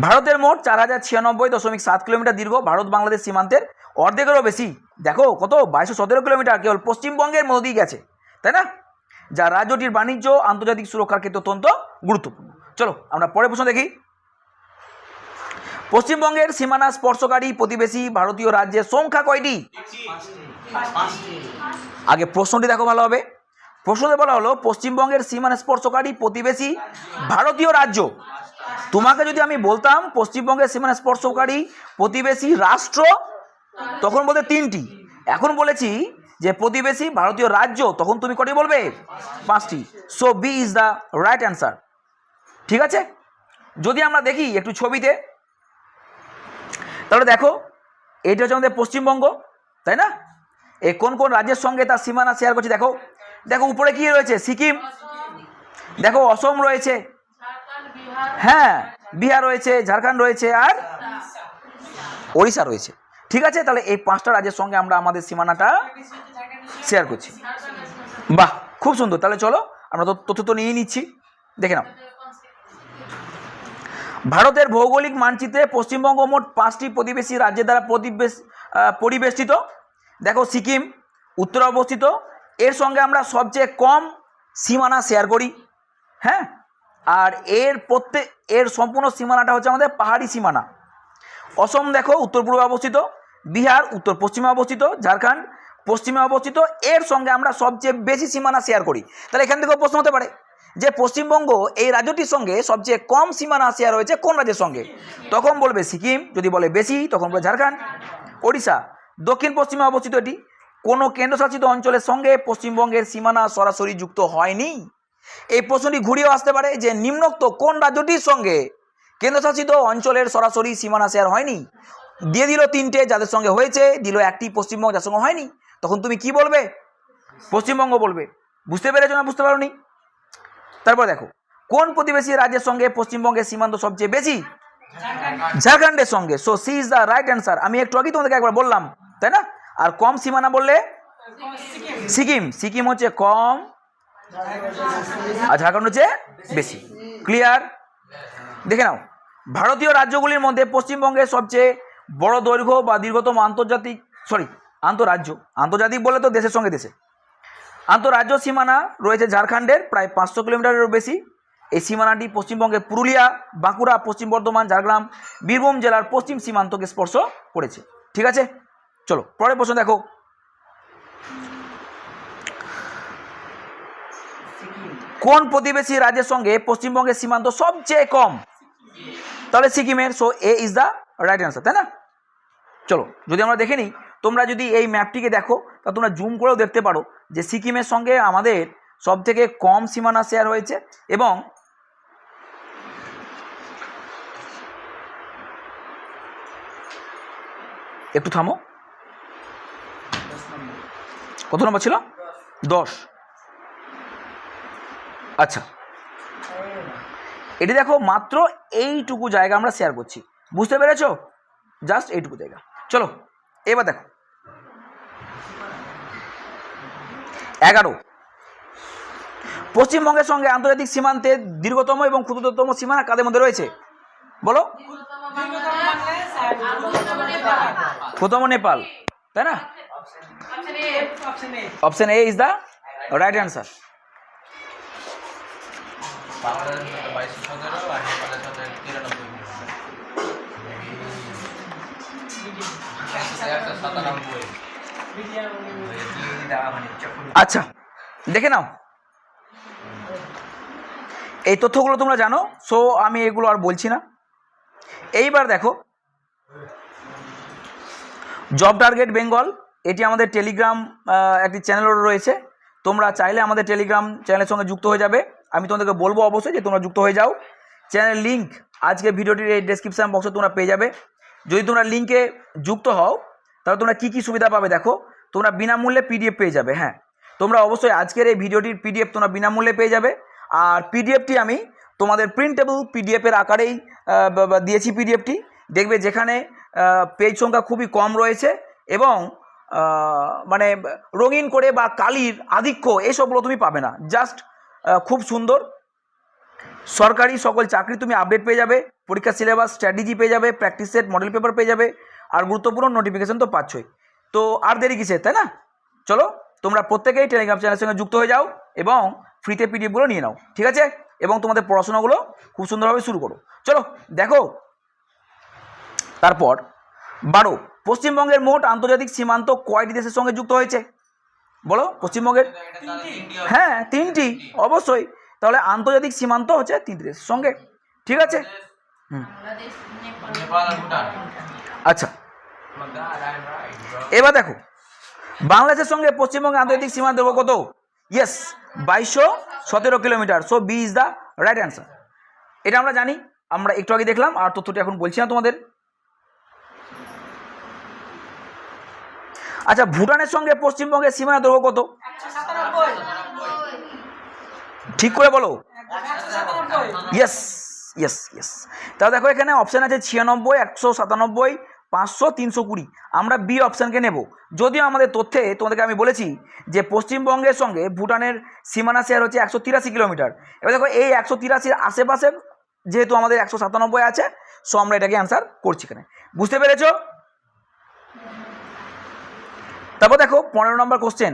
ভারতের মোট 4096.7 কিলোমিটার দীর্ঘ ভারত বাংলাদেশ সীমান্তের অর্ধেকেরও বেশি, দেখো কত, 2217 কিলোমিটার কেবল পশ্চিমবঙ্গের মধ্য দিয়ে গেছে, তাই না? যা রাজ্যটির বাণিজ্য আন্তর্জাতিক সুরক্ষার ক্ষেত্রে অত্যন্ত গুরুত্বপূর্ণ। চলো আমরা পরের প্রশ্ন দেখি। পশ্চিমবঙ্গের সীমানা স্পর্শকারী প্রতিবেশী ভারতীয় রাজ্যের সংখ্যা কয়টি? আগে প্রশ্নটি দেখো ভালো হবে। প্রশ্নতে বলা হলো পশ্চিমবঙ্গের সীমানা স্পর্শকারী প্রতিবেশী ভারতীয় রাজ্য। তোমাকে যদি আমি বলতাম পশ্চিমবঙ্গের সীমানা স্পর্শকারী প্রতিবেশী রাষ্ট্র, তখন বলতে 3টি। এখন বলেছি যে প্রতিবেশী ভারতীয় রাজ্য, তখন তুমি কটি বলবে? 5টি। So B is the right answer. ঠিক আছে, যদি আমরা দেখি একটু ছবিতে, তাহলে দেখো এইটা হচ্ছে আমাদের পশ্চিমবঙ্গ, তাই না? এই কোন কোন রাজ্যের সঙ্গে তার সীমানা শেয়ার করছে দেখো। দেখো উপরে কি রয়েছে? সিকিম, দেখো অসম রয়েছে, হ্যাঁ বিহার রয়েছে, ঝাড়খণ্ড রয়েছে, আর ওড়িশা রয়েছে। ঠিক আছে, তাহলে এই 5টা রাজ্যের সঙ্গে আমরা আমাদের সীমানাটা শেয়ার করছি। বাহ, খুব সুন্দর। তাহলে চলো আমরা তো তথ্য তো নিয়ে নিচ্ছি, দেখে নাও। ভারতের ভৌগোলিক মানচিত্রে পশ্চিমবঙ্গ মোট 5টি প্রতিবেশী রাজ্যের দ্বারা পরিবেষ্টিত। দেখো সিকিম উত্তরে অবস্থিত, এর সঙ্গে আমরা সবচেয়ে কম সীমানা শেয়ার করি, হ্যাঁ। আর এর সম্পূর্ণ সীমানাটা হচ্ছে আমাদের পাহাড়ি সীমানা। অসম দেখো উত্তর পূর্বে অবস্থিত, বিহার উত্তর পশ্চিমে অবস্থিত, ঝাড়খণ্ড পশ্চিমে অবস্থিত, এর সঙ্গে আমরা সবচেয়ে বেশি সীমানা শেয়ার করি। তাহলে এখান থেকেও প্রশ্ন হতে পারে যে পশ্চিমবঙ্গ এই রাজ্যটির সঙ্গে সবচেয়ে কম সীমানা শেয়ার হয়েছে কোন রাজ্যের সঙ্গে? তখন বলবে সিকিম, যদি বলে বেশি তখন বলবে ঝাড়খণ্ড। ওড়িশা দক্ষিণ পশ্চিমে অবস্থিত, এটি কোনো কেন্দ্রশাসিত অঞ্চলের সঙ্গে পশ্চিমবঙ্গের সীমানা সরাসরি যুক্ত হয়নি। এই প্রশ্নটি ঘুরিয়েও আসতে পারে যে নিম্নোক্ত কোন রাজ্যটির সঙ্গে কেন্দ্রশাসিত অঞ্চলের সরাসরি সীমানা শেয়ার হয়নি? দিয়ে দিল 3টে যাদের সঙ্গে হয়েছে, দিল 1টি পশ্চিমবঙ্গ যার সঙ্গে হয়নি। তখন তুমি কি বলবে? পশ্চিমবঙ্গ বলবে। বুঝতে পেরেছো না বুঝতে পারোনি? তারপর দেখো কোন প্রতিবেশী রাজ্যের সঙ্গে পশ্চিমবঙ্গের সীমান্ত সবচেয়ে বেশি? ঝাড়খণ্ডের সঙ্গে। So C is the right answer. আমি একটু আগেই তোমাদেরকে একবার বললাম, তাই না? আর কম সীমানা বললে সিকিম। সিকিম হচ্ছে কম আর ঝাড়খণ্ড হচ্ছে বেশি। ক্লিয়ার? দেখে নাও, ভারতীয় রাজ্যগুলির মধ্যে পশ্চিমবঙ্গের সবচেয়ে বড় দৈর্ঘ্য বা দীর্ঘতম আন্তর্জাতিক বলে তো দেশের সঙ্গে দেশে, আন্তঃরাজ্য সীমানা রয়েছে ঝাড়খণ্ডের প্রায় 500 কিলোমিটারেরও বেশি। এই সীমানাটি পশ্চিমবঙ্গের পুরুলিয়া, বাঁকুড়া, পশ্চিম বর্ধমান, ঝাড়গ্রাম, বীরভূম জেলার পশ্চিম সীমান্তকে স্পর্শ করেছে। ঠিক আছে, চলো পরের প্রশ্ন দেখো। কোন প্রতিবেশী রাজ্যের সঙ্গে পশ্চিমবঙ্গের সীমান্ত সবচেয়ে কম? তাহলে সিকিমের। So A is the right answer, তাই না? চলো যদি আমরা দেখে নিই, তোমরা যদি এই ম্যাপটিকে দেখো তা তোমরা জুম করেও দেখতে পারো যে সিকিমের সঙ্গে আমাদের সব থেকে কম সীমানা শেয়ার হয়েছে। এবং একটু থামো, কত নম্বর ছিল? 10। আচ্ছা, এটি দেখো মাত্র এইটুকু জায়গা আমরা শেয়ার করছি। বুঝতে পেরেছো? জাস্ট এইটুকু জায়গা। চলো এবার দেখো 11, পশ্চিমবঙ্গের সঙ্গে আন্তর্জাতিক সীমান্তে দীর্ঘতম এবং ক্ষুদ্রতম সীমানা কাদের মধ্যে রয়েছে? বলো। প্রথম নেপাল, তাই না? Option A is the right answer. আচ্ছা দেখে নাও, এই তথ্যগুলো তোমরা জানো, সো আমি এগুলো আর বলছি না। এইবার দেখো জব টার্গেট বেঙ্গল, এটি আমাদের টেলিগ্রাম একটি চ্যানেলও রয়েছে। তোমরা চাইলে আমাদের টেলিগ্রাম চ্যানেলের সঙ্গে যুক্ত হয়ে যাবে। আমি তোমাদেরকে বলবো অবশ্যই যে তোমরা যুক্ত হয়ে যাও। চ্যানেল লিঙ্ক আজকে ভিডিওটির এই ডেসক্রিপশন বক্সে তোমরা পেয়ে যাবে। যদি তোমরা লিঙ্কে যুক্ত হও তাহলে তোমরা কী কী সুবিধা পাবে দেখো। তোমরা বিনামূল্যে পিডিএফ পেয়ে যাবে। হ্যাঁ, তোমরা অবশ্যই আজকের এই ভিডিওটির পিডিএফ তোমরা বিনামূল্যে পেয়ে যাবে। আর পিডিএফটি আমি তোমাদের প্রিন্টেবল পিডিএফের আকারেই দিয়েছি। পিডিএফটি দেখবে যেখানে পেজ সংখ্যা খুবই কম রয়েছে এবং মানে রঙিন করে বা কালির আধিক্য এসবগুলো তুমি পাবে না। জাস্ট খুব সুন্দর সরকারি সকল চাকরি তুমি আপডেট পেয়ে যাবে, পরীক্ষার সিলেবাস, স্ট্র্যাটেজি পেয়ে যাবে, প্র্যাকটিস সেট, মডেল পেপার পেয়ে যাবে, আর গুরুত্বপূর্ণ নোটিফিকেশন তো পাচ্ছই। তো আর দেরি কিসের, তাই না? চলো তোমরা প্রত্যেকেই টেলিগ্রাম চ্যানেলের সঙ্গে যুক্ত হয়ে যাও এবং ফ্রিতে পিডিএফগুলো নিয়ে নাও, ঠিক আছে? এবং তোমাদের পড়াশোনাগুলো খুব সুন্দরভাবে শুরু করো। চলো দেখো তারপর 12, পশ্চিমবঙ্গের মোট আন্তর্জাতিক সীমান্ত কয়টি দেশের সঙ্গে যুক্ত হয়েছে? বলো পশ্চিমবঙ্গের। হ্যাঁ 3টি, অবশ্যই। তাহলে আন্তর্জাতিক সীমান্ত হচ্ছে 3টি দেশের সঙ্গে, ঠিক আছে। আচ্ছা, এবার দেখো বাংলাদেশের সঙ্গে পশ্চিমবঙ্গের আন্তর্জাতিক সীমান্ত দৈর্ঘ্য কত? Yes, 2217 kilometre. So B is the right answer. এটা আমরা জানি, আমরা একটু আগে দেখলাম, আর তথ্যটি এখন বলছি না তোমাদের। আচ্ছা, ভুটানের সঙ্গে পশ্চিমবঙ্গের সীমানা দৈর্ঘ্য কত? ঠিক করে বলো। Yes yes yes. তাহলে দেখো এখানে অপশান আছে 96, 197, 500, 320। আমরা বি অপশানকে নেব। যদিও আমাদের তথ্যে তোমাদেরকে আমি বলেছি যে পশ্চিমবঙ্গের সঙ্গে ভুটানের সীমানা শেয়ার হচ্ছে 183 কিলোমিটার। এবার দেখো এই 183 আশেপাশে যেহেতু আমাদের 197 আছে, সো আমরা এটাকে অ্যান্সার করছি এখানে। বুঝতে পেরেছো? তারপর দেখো 15 নম্বর কোশ্চেন,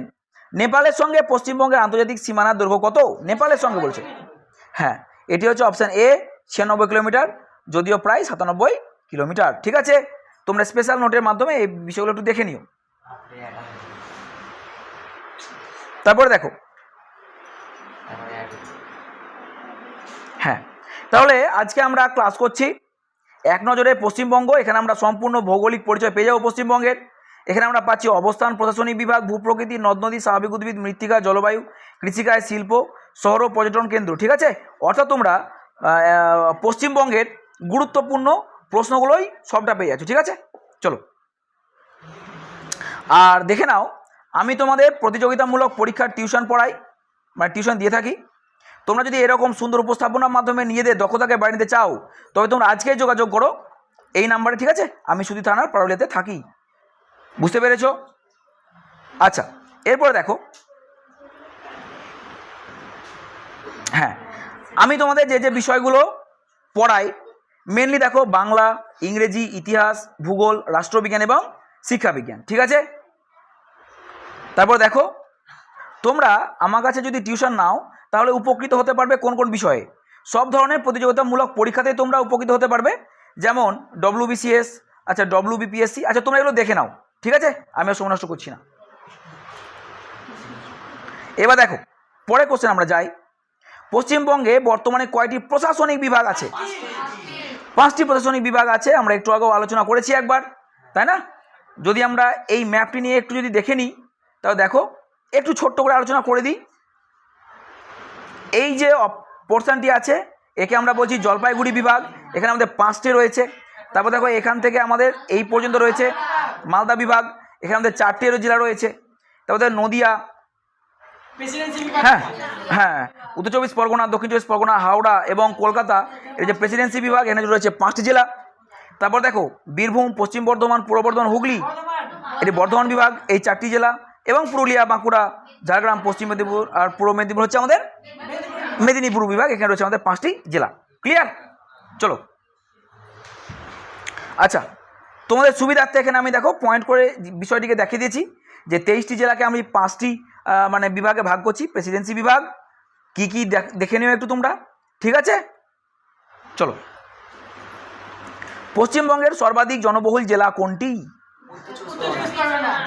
নেপালের সঙ্গে পশ্চিমবঙ্গের আন্তর্জাতিক সীমানার দৈর্ঘ্য কত? নেপালের সঙ্গে বলছে। হ্যাঁ, এটি হচ্ছে অপশান এ, 96 কিলোমিটার, যদিও প্রায় 97 কিলোমিটার। ঠিক আছে, তোমরা স্পেশাল নোটের মাধ্যমে এই বিষয়গুলো একটু দেখে নিও। তারপরে দেখো, হ্যাঁ তাহলে আজকে আমরা ক্লাস করছি এক নজরে পশ্চিমবঙ্গ। এখানে আমরা সম্পূর্ণ ভৌগোলিক পরিচয় পেয়ে যাবো পশ্চিমবঙ্গের। এখানে আমরা পাচ্ছি অবস্থান, প্রশাসনিক বিভাগ, ভূপ্রকৃতি, নদ নদী, স্বাভাবিক উদ্ভিদ, মৃত্তিকা, জলবায়ু, কৃষিকাজ, শিল্প, শহর ও পর্যটন কেন্দ্র। ঠিক আছে, অর্থাৎ তোমরা পশ্চিমবঙ্গের গুরুত্বপূর্ণ প্রশ্নগুলোই সবটা পেয়ে যাচ্ছ। ঠিক আছে, চলো আর দেখে নাও, আমি তোমাদের প্রতিযোগিতামূলক পরীক্ষার টিউশন পড়াই, মানে টিউশন দিয়ে থাকি। তোমরা যদি এরকম সুন্দর উপস্থাপনার মাধ্যমে নিজেদের দক্ষতাকে বাড়িয়ে নিতে চাও, তবে তোমরা আজকেই যোগাযোগ করো এই নাম্বারে। ঠিক আছে, আমি সুধীর থানার পারুলিয়াতে থাকি। বুঝতে পেরেছো? আচ্ছা, এরপরে দেখো, হ্যাঁ আমি তোমাদের যে যে বিষয়গুলো পড়াই মেনলি দেখো বাংলা, ইংরেজি, ইতিহাস, ভূগোল, রাষ্ট্রবিজ্ঞান এবং শিক্ষাবিজ্ঞান। ঠিক আছে, তারপর দেখো তোমরা আমার কাছে যদি টিউশন নাও তাহলে উপকৃত হতে পারবে কোন কোন বিষয়ে? সব ধরনের প্রতিযোগিতামূলক পরীক্ষাতে তোমরা উপকৃত হতে পারবে, যেমন WBCS, আচ্ছা WBPSC। আচ্ছা তোমরা এগুলো দেখে নাও। ঠিক আছে, আমি আর সময় নষ্ট করছি না। এবার দেখো পরে কোশ্চেন আমরা যাই। পশ্চিমবঙ্গে বর্তমানে কয়টি প্রশাসনিক বিভাগ আছে? 5টি প্রশাসনিক বিভাগ আছে। আমরা একটু আগেও আলোচনা করেছি একবার, তাই না? যদি আমরা এই ম্যাপটি নিয়ে একটু যদি দেখে নিই, তাহলে দেখো একটু ছোট্ট করে আলোচনা করে দিই। এই যে পোর্শনটি আছে একে আমরা বলছি জলপাইগুড়ি বিভাগ। এখানে আমাদের 5টি রয়েছে। তারপর দেখো এখান থেকে আমাদের এই পর্যন্ত রয়েছে মালদা বিভাগ। এখানে আমাদের 4টি জেলা রয়েছে। তারপর নদিয়া, হ্যাঁ হ্যাঁ, উত্তর 24 পরগনা, দক্ষিণ 24 পরগনা, হাওড়া এবং কলকাতা, এই যে প্রেসিডেন্সি বিভাগ, এখানে রয়েছে 5টি জেলা। তারপর দেখো বীরভূম, পশ্চিম বর্ধমান, পূর্ব বর্ধমান, হুগলি, এটি বর্ধমান বিভাগ, এই 4টি জেলা। এবং পুরুলিয়া, বাঁকুড়া, ঝাড়গ্রাম, পশ্চিম মেদিনীপুর আর পূর্ব মেদিনীপুর হচ্ছে আমাদের মেদিনীপুর বিভাগ। এখানে রয়েছে আমাদের 5টি জেলা। ক্লিয়ার? চলো আচ্ছা, তোমাদের সুবিধার্থে এখানে আমি দেখো পয়েন্ট করে বিষয়টিকে দেখিয়ে দিয়েছি যে 23টি জেলাকে আমি 5টি মানে বিভাগে ভাগ করছি। প্রেসিডেন্সি বিভাগ কি কি দেখে নিও একটু তোমরা। ঠিক আছে, চলো। পশ্চিমবঙ্গের সর্বাধিক জনবহুল জেলা কোনটি?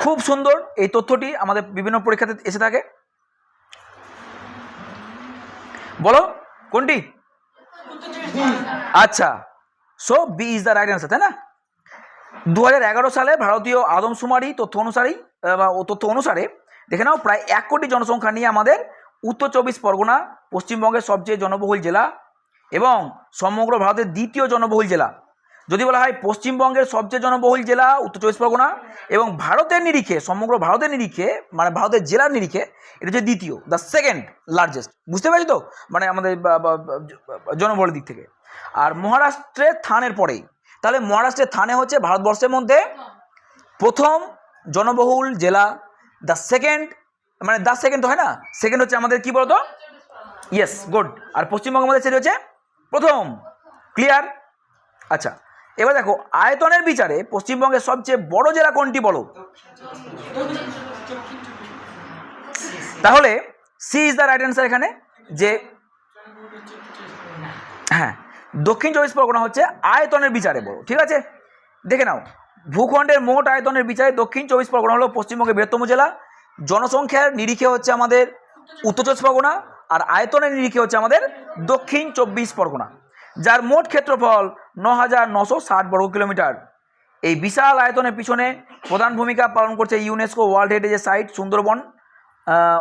খুব সুন্দর, এই তথ্যটি আমাদের বিভিন্ন পরীক্ষাতে এসে থাকে। বলো কোনটি? আচ্ছা, so B is the right answer, তাই না? 2011 সালে ভারতীয় আদমশুমারি তথ্য অনুসারে দেখে নাও প্রায় 1 কোটি জনসংখ্যা নিয়ে আমাদের উত্তর 24 পরগনা পশ্চিমবঙ্গের সবচেয়ে জনবহুল জেলা এবং সমগ্র ভারতের দ্বিতীয় জনবহুল জেলা। যদি বলা হয় পশ্চিমবঙ্গের সবচেয়ে জনবহুল জেলা উত্তর 24 পরগনা এবং ভারতের নিরিখে, সমগ্র ভারতের নিরিখে, মানে ভারতের জেলার নিরিখে এটা হচ্ছে দ্বিতীয়, দ্য সেকেন্ড লার্জেস্ট। বুঝতে পেরেছি তো, মানে আমাদের জনবহুল দিক থেকে। আর মহারাষ্ট্রের থানের পরেই, তাহলে মহারাষ্ট্রের থানে হচ্ছে ভারতবর্ষের মধ্যে প্রথম জনবহুল জেলা, দ্য সেকেন্ড, মানে দ্য সেকেন্ড তো হয় না, সেকেন্ড হচ্ছে আমাদের কি বলতো? Yes, good. আর পশ্চিমবঙ্গের মধ্যে সেটা হচ্ছে প্রথম। ক্লিয়ার? আচ্ছা, এবার দেখো আয়তনের বিচারে পশ্চিমবঙ্গের সবচেয়ে বড় জেলা কোনটি বলো? তাহলে C is the right answer এখানে, যে হ্যাঁ দক্ষিণ 24 পরগনা হচ্ছে আয়তনের বিচারে বড়। ঠিক আছে, দেখে নাও, ভূখণ্ডের মোট আয়তনের বিচারে দক্ষিণ 24 পরগনা হলো পশ্চিমবঙ্গের বৃহত্তম জেলা। জনসংখ্যার নিরিখে হচ্ছে আমাদের উত্তর 24 পরগনা, আর আয়তনের নিরিখে হচ্ছে আমাদের দক্ষিণ 24 পরগনা, যার মোট ক্ষেত্রফল 9,960 বর্গ কিলোমিটার। এই বিশাল আয়তনের পিছনে প্রধান ভূমিকা পালন করছে UNESCO world heritage site Sundarban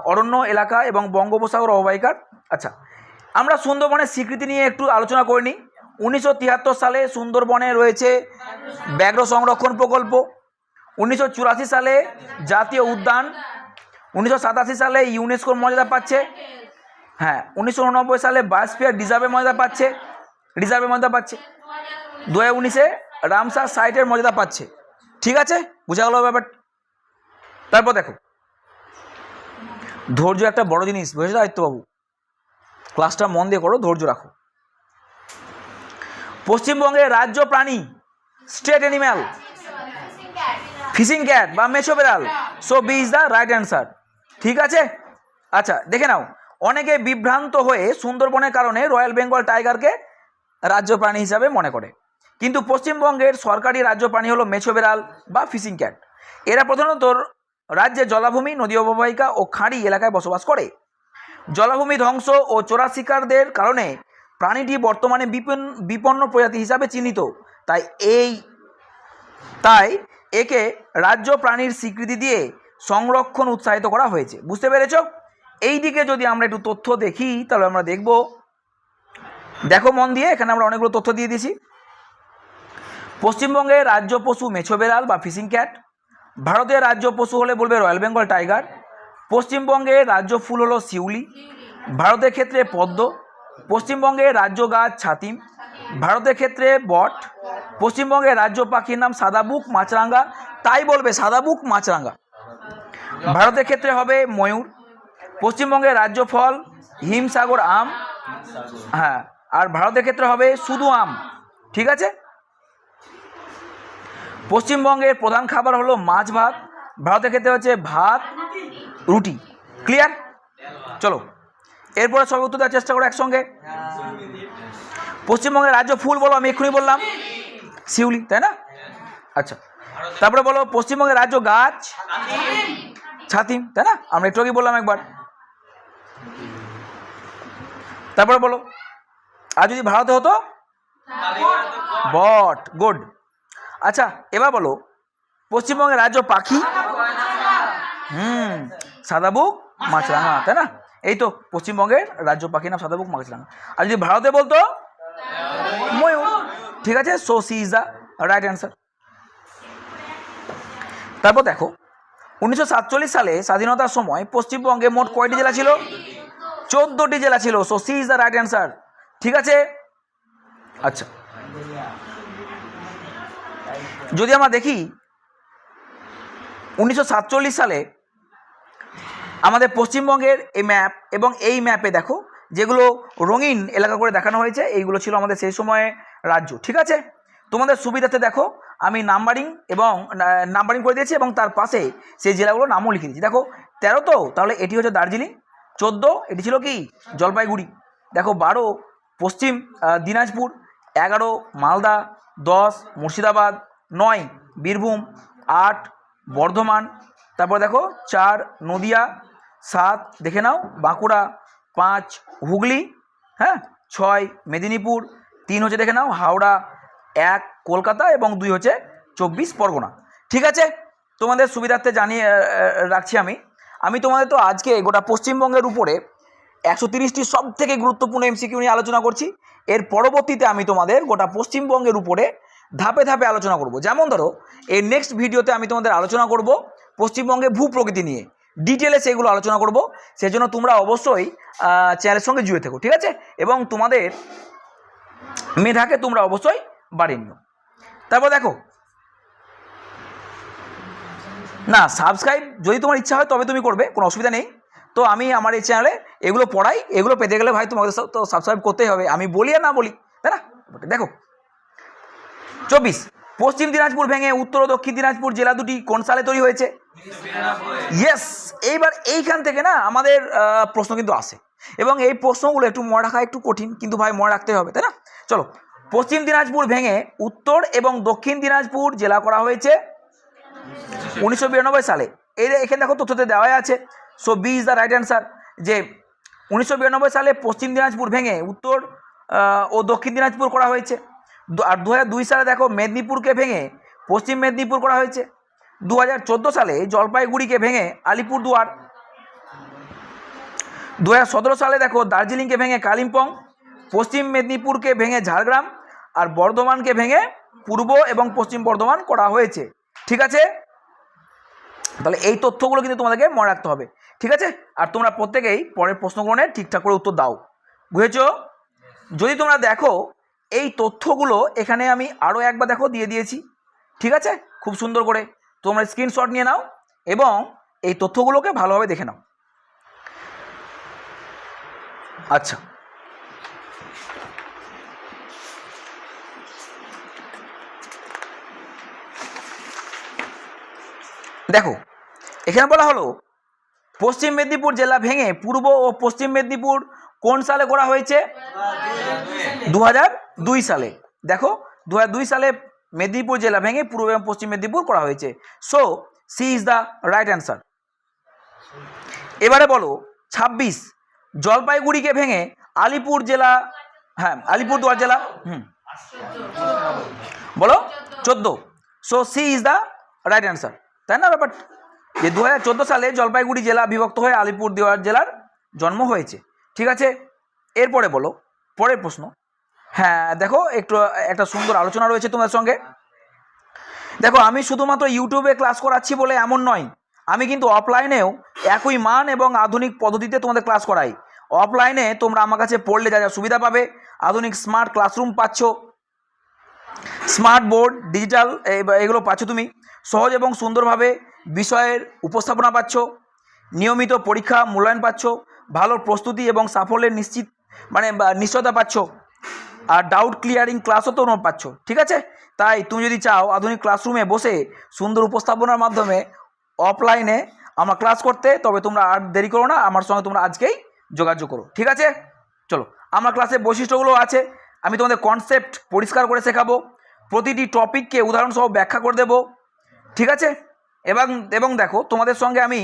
অরণ্য এলাকা এবং বঙ্গোপসাগর অববাহিকার। আচ্ছা, আমরা সুন্দরবনের স্বীকৃতি নিয়ে একটু আলোচনা করে নিই। 1973 সালে সুন্দরবনে রয়েছে ব্যাঘ্র সংরক্ষণ প্রকল্প, 1984 সালে জাতীয় উদ্যান, 1987 সালে ইউনেস্কোর মর্যাদা পাচ্ছে, হ্যাঁ 1989 সালে বায়োস্ফিয়ার রিজার্ভের মর্যাদা পাচ্ছে, 2019-এ রামসার সাইটের মর্যাদা পাচ্ছে। ঠিক আছে, বোঝা গেল ব্যাপার। তারপর দেখো, ধৈর্য একটা বড় জিনিস, বুঝেছো আদিত্যবাবু? ক্লাসটা মন দিয়ে করো, ধৈর্য রাখো। পশ্চিমবঙ্গের রাজ্য প্রাণী, স্টেট অ্যানিম্যাল, ফিশিং ক্যাট বা মেছো বেড়াল। So B is the right answer. ঠিক আছে, আচ্ছা দেখে নাও, অনেকে বিভ্রান্ত হয়ে সুন্দরবনের কারণে রয়্যাল বেঙ্গল টাইগারকে রাজ্য প্রাণী হিসাবে মনে করে, কিন্তু পশ্চিমবঙ্গের সরকারি রাজ্য প্রাণী হলো মেছো বেড়াল বা ফিশিং ক্যাট। এরা প্রধানত রাজ্যের জলাভূমি, নদী অববাহিকা ও খাঁড়ি এলাকায় বসবাস করে। জলাভূমি ধ্বংস ও চোরা শিকারদের কারণে প্রাণীটি বর্তমানে বিপন্ন প্রজাতি হিসাবে চিহ্নিত, তাই একে রাজ্য প্রাণীর স্বীকৃতি দিয়ে সংরক্ষণ উৎসাহিত করা হয়েছে। বুঝতে পেরেছ? এই দিকে যদি আমরা একটু তথ্য দেখি তাহলে আমরা দেখব, দেখো মন দিয়ে, এখানে আমরা অনেকগুলো তথ্য দিয়ে দিয়েছি। পশ্চিমবঙ্গের রাজ্য পশু মেছো বেড়াল বা ফিশিং ক্যাট, ভারতের রাজ্য পশু হলে বলবে রয়্যাল বেঙ্গল টাইগার, পশ্চিমবঙ্গের রাজ্য ফুল হলো শিউলি, ভারতের ক্ষেত্রে পদ্ম, পশ্চিমবঙ্গের রাজ্য গাছ ছাতিম, ভারতের ক্ষেত্রে বট, পশ্চিমবঙ্গের রাজ্য পাখির নাম সাদাবুক মাছরাঙা, তাই বলবে সাদাবুক মাছরাঙা, ভারতের ক্ষেত্রে হবে ময়ূর, পশ্চিমবঙ্গের রাজ্য ফল হিমসাগর আম, হ্যাঁ, আর ভারতের ক্ষেত্রে হবে শুধু আম। ঠিক আছে, পশ্চিমবঙ্গের প্রধান খাবার হলো মাছ ভাত, ভারতের ক্ষেত্রে হচ্ছে ভাত রুটি। ক্লিয়ার? চলো এরপরে সব উত্তর দেওয়ার চেষ্টা করো একসঙ্গে। পশ্চিমবঙ্গের রাজ্য ফুল বলো, আমি এক্ষুনি বললাম শিউলি, তাই না? আচ্ছা, তারপরে বলো পশ্চিমবঙ্গের রাজ্য গাছ ছাতিম, তাই না? আমরা একটু আগে বললাম একবার। তারপরে বলো, আর যদি ভারতে হতো বট। গুড। আচ্ছা, এবার বলো পশ্চিমবঙ্গের রাজ্য পাখি, সাদাবুক মাছরাঙা, তাই না? এই তো পশ্চিমবঙ্গের রাজ্য পাখি নাম সাদাবুক মাছরাঙা। আর যদি ভারতে বলতো ময়ূর। ঠিক আছে, so C is the right answer. তারপর দেখো, 1947 সালে স্বাধীনতার সময় পশ্চিমবঙ্গে মোট কয়টি জেলা ছিল? 14টি জেলা ছিল। So C is the right answer. ঠিক আছে, আচ্ছা যদি আমরা দেখি 1947 সালে আমাদের পশ্চিমবঙ্গের এই ম্যাপ, এবং এই ম্যাপে দেখো যেগুলো রঙিন এলাকা করে দেখানো হয়েছে, এইগুলো ছিল আমাদের সেই সময়ে রাজ্য। ঠিক আছে, তোমাদের সুবিধাতে দেখো আমি নাম্বারিং করে দিয়েছি এবং তার পাশে সেই জেলাগুলোর নামও লিখে দিয়েছি। দেখো 13 তো, তাহলে এটি হচ্ছে দার্জিলিং, 14 এটি ছিল কি জলপাইগুড়ি, দেখো 12 পশ্চিম দিনাজপুর, 11 মালদা, 10 মুর্শিদাবাদ, 9 বীরভূম, 8 বর্ধমান, তারপর দেখো 4 নদিয়া, 7 দেখে নাও বাঁকুড়া, 5 হুগলি, হ্যাঁ 6 মেদিনীপুর, 3 হচ্ছে দেখে নাও হাওড়া, 1 কলকাতা এবং 2 হচ্ছে 24 পরগনা। ঠিক আছে, তোমাদের সুবিধার্থে জানিয়ে রাখছি আমি তোমাদের তো আজকে গোটা পশ্চিমবঙ্গের উপরে 130টি সব থেকে গুরুত্বপূর্ণ এমসিকিউ নিয়ে আলোচনা করছি। এর পরবর্তীতে আমি তোমাদের গোটা পশ্চিমবঙ্গের উপরে ধাপে ধাপে আলোচনা করব। যেমন ধরো এই নেক্সট ভিডিওতে আমি তোমাদের আলোচনা করব পশ্চিমবঙ্গের ভূপ্রকৃতি নিয়ে, ডিটেলে সেগুলো আলোচনা করব। সেজন্য তোমরা অবশ্যই চ্যানেলের সঙ্গে জুড়ে থেকো। ঠিক আছে, এবং তোমাদের মেধাকে তোমরা অবশ্যই বাড়িয়ে নিও। তারপর দেখো না, সাবস্ক্রাইব যদি তোমার ইচ্ছা হয় তবে তুমি করবে, কোনো অসুবিধা নেই। তো আমি আমার এই চ্যানেলে এগুলো পড়াই, এগুলো পেতে গেলে ভাই তোমাদের তো সাবস্ক্রাইব করতেই হবে, আমি বলি আর না বলি, তাই না? দেখো 24 পশ্চিম দিনাজপুর ভেঙে উত্তর ও দক্ষিণ দিনাজপুর জেলা দুটি কোন সালে তৈরি হয়েছে? ইয়েস, এইবার এইখান থেকে না আমাদের প্রশ্ন কিন্তু আসে, এবং এই প্রশ্নগুলো একটু মনে রাখা একটু কঠিন, কিন্তু ভাই মনে রাখতে হবে, তাই না? চলো পশ্চিম দিনাজপুর ভেঙে উত্তর এবং দক্ষিণ দিনাজপুর জেলা করা হয়েছে 1992 সালে। এখানে দেখো তথ্যতে দেওয়া আছে। So B is the right answer, যে 1992 সালে পশ্চিম দিনাজপুর ভেঙে উত্তর ও দক্ষিণ দিনাজপুর করা হয়েছে। আর 2002 সালে দেখো মেদিনীপুরকে ভেঙে পশ্চিম মেদিনীপুর করা হয়েছে। 2014 সালে জলপাইগুড়িকে ভেঙে আলিপুরদুয়ার। 2017 সালে দেখো দার্জিলিংকে ভেঙে কালিম্পং, পশ্চিম মেদিনীপুরকে ভেঙে ঝাড়গ্রাম, আর বর্ধমানকে ভেঙে পূর্ব এবং পশ্চিম বর্ধমান করা হয়েছে। ঠিক আছে, তাহলে এই তথ্যগুলো কিন্তু তোমাদেরকে মনে রাখতে হবে। ঠিক আছে, আর তোমরা প্রত্যেকেই পরের প্রশ্নগুলোর ঠিকঠাক করে উত্তর দাও। বুঝেছ? যদি তোমরা দেখো এই তথ্যগুলো এখানে আমি আরও একবার দেখো দিয়ে দিয়েছি। ঠিক আছে, খুব সুন্দর করে তোমরা স্ক্রিনশট নিয়ে নাও এবং এই তথ্যগুলোকে ভালোভাবে দেখে নাও। আচ্ছা, দেখো এখানে বলা হলো পশ্চিম মেদিনীপুর জেলা ভেঙে পূর্ব ও পশ্চিম মেদিনীপুর কোন সালে করা হয়েছে? 2002 সালে। দেখো 2002 সালে মেদিনীপুর জেলা ভেঙে পূর্ব এবং পশ্চিম মেদিনীপুর করা হয়েছে। So C is the right answer. এবারে বলো 26 জলপাইগুড়িকে ভেঙে আলিপুর জেলা, হ্যাঁ আলিপুরদুয়ার জেলা, বলো 14। So C is the right answer, তাই না? ব্যাপার যে 2014 সালে জলপাইগুড়ি জেলা বিভক্ত হয়ে আলিপুরদুয়ার জেলার জন্ম হয়েছে। ঠিক আছে, এরপরে বলো পরের প্রশ্ন। হ্যাঁ দেখো একটা সুন্দর আলোচনা রয়েছে তোমাদের সঙ্গে। দেখো আমি শুধুমাত্র ইউটিউবে ক্লাস করাচ্ছি বলে এমন নয়, আমি কিন্তু অফলাইনেও একই মান এবং আধুনিক পদ্ধতিতে তোমাদের ক্লাস করাই। অফলাইনে তোমরা আমার কাছে পড়লে যা যা সুবিধা পাবে, আধুনিক স্মার্ট ক্লাসরুম পাচ্ছ, স্মার্ট বোর্ড, ডিজিটাল এগুলো পাচ্ছ তুমি, সহজ এবং সুন্দরভাবে বিষয়ের উপস্থাপনা পাচ্ছ, নিয়মিত পরীক্ষা মূল্যায়ন পাচ্ছ, ভালো প্রস্তুতি এবং সাফল্যের নিশ্চয়তা পাচ্ছ, আর ডাউট ক্লিয়ারিং ক্লাসও তোমরা পাচ্ছ। ঠিক আছে, তাই তুমি যদি চাও আধুনিক ক্লাসরুমে বসে সুন্দর উপস্থাপনার মাধ্যমে অফলাইনে আমার ক্লাস করতে, তবে তোমরা আর দেরি করো না, আমার সঙ্গে তোমরা আজকেই যোগাযোগ করো। ঠিক আছে, চলো আমার ক্লাসের বৈশিষ্ট্যগুলো আছে। আমি তোমাদের কনসেপ্ট পরিষ্কার করে শেখাবো, প্রতিটি টপিককে উদাহরণসহ ব্যাখ্যা করে দেবো। ঠিক আছে, এবং দেখো তোমাদের সঙ্গে আমি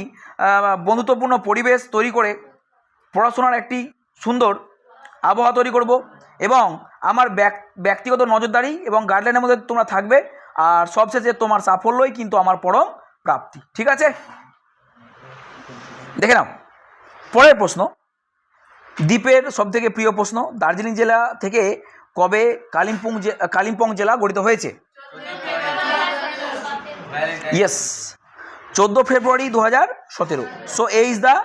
বন্ধুত্বপূর্ণ পরিবেশ তৈরি করে পড়াশোনার একটি সুন্দর আবহাওয়া তৈরি করব, এবং আমার ব্যক্তিগত নজরদারি এবং গাইডলাইনের মধ্যে তোমরা থাকবে। আর সবশেষে তোমার সাফল্যই কিন্তু আমার পরম প্রাপ্তি। ঠিক আছে, দেখে নাও পরের প্রশ্ন। দ্বীপের সবথেকে প্রিয় প্রশ্ন, দার্জিলিং জেলা থেকে কবে কালিম্পং জেলা গঠিত হয়েছে? Yes, 14 February 2017। So A is the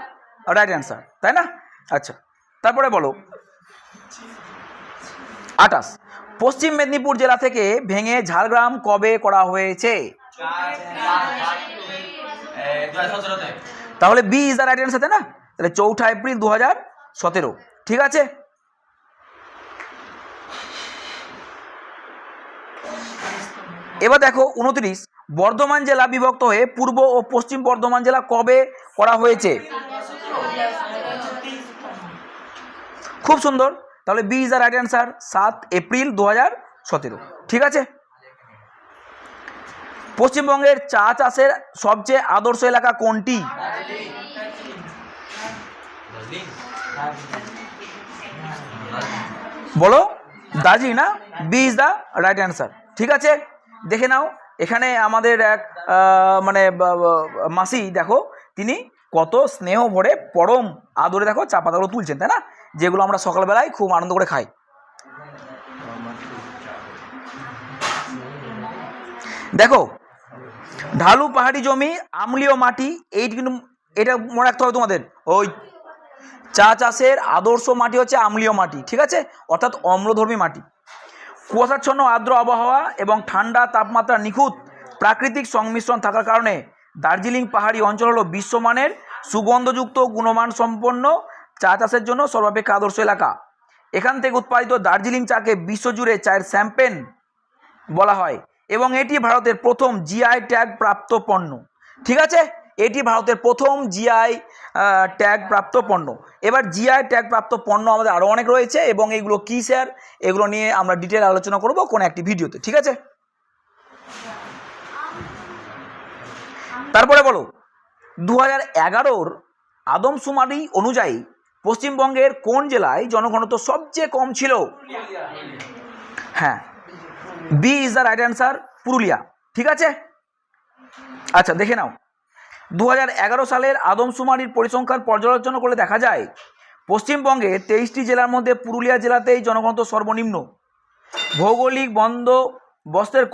right answer, তাই না? আচ্ছা, তারপরে বলো 28 পশ্চিম মেদিনীপুর জেলা থেকে ভেঙে ঝাড়গ্রাম কবে করা হয়েছে? তাহলে B is the right answer, তাই না? তাহলে 4 এপ্রিল 2017। ঠিক আছে, এবার দেখো 29 বর্ধমান জেলা বিভক্ত হয়ে পূর্ব ও পশ্চিম বর্ধমান জেলা কবে করা হয়েছে? খুব সুন্দর, তাহলে B is the right answer, 7 April 2017। ঠিক আছে, পশ্চিমবঙ্গের চা চাষের সবচেয়ে আদর্শ এলাকা কোনটি? বলো দার্জিলিং, না? B is the right answer. ঠিক আছে, দেখে নাও এখানে আমাদের এক মাসি, দেখো তিনি কত স্নেহ ভরে পরম আদরে দেখো চা পাতাগুলো তুলছেন, তাই না? যেগুলো আমরা সকালবেলায় খুব আনন্দ করে খাই। দেখো ঢালু পাহাড়ি জমি, আমলীয় মাটি, এটা মনে রাখতে হবে তোমাদের। ওই চা চাষের আদর্শ মাটি হচ্ছে আমলীয় মাটি। ঠিক আছে, অর্থাৎ অম্লধর্মী মাটি। কুয়াশাচ্ছন্ন আর্দ্র আবহাওয়া এবং ঠান্ডা তাপমাত্রা নিখুঁত প্রাকৃতিক সংমিশ্রণ থাকার কারণে দার্জিলিং পাহাড়ি অঞ্চল হলো বিশ্বমানের সুগন্ধযুক্ত গুণমান সম্পন্ন চা চাষের জন্য সর্বাপেক্ষা আদর্শ এলাকা। এখান থেকে উৎপাদিত দার্জিলিং চাকে বিশ্বজুড়ে চায়ের চ্যাম্পেন বলা হয় এবং এটি ভারতের প্রথম জিআই ট্যাগ প্রাপ্ত পণ্য। ঠিক আছে, এটি ভারতের প্রথম জিআই ট্যাগ প্রাপ্ত পণ্য। এবার জিআই ট্যাগ প্রাপ্ত পণ্য আমাদের আরও অনেক রয়েছে এবং এইগুলো কী স্যার, এগুলো নিয়ে আমরা ডিটেল আলোচনা করব কোনো একটি ভিডিওতে, ঠিক আছে। তারপরে বলো 2011-র আদমশুমারি অনুযায়ী পশ্চিমবঙ্গের কোন জেলায় জনঘনত্ব সবচেয়ে কম ছিল? হ্যাঁ, B is the right answer, Purulia, ঠিক আছে। আচ্ছা দেখে নাও, 2011 সালের আদমশুমারির পরিসংখ্যান পর্যালোচনা করলে দেখা যায় পশ্চিমবঙ্গে 23টি জেলার মধ্যে পুরুলিয়া জেলাতেই জনঘনত্ব সর্বনিম্ন। ভৌগোলিক বন্দোবস্তের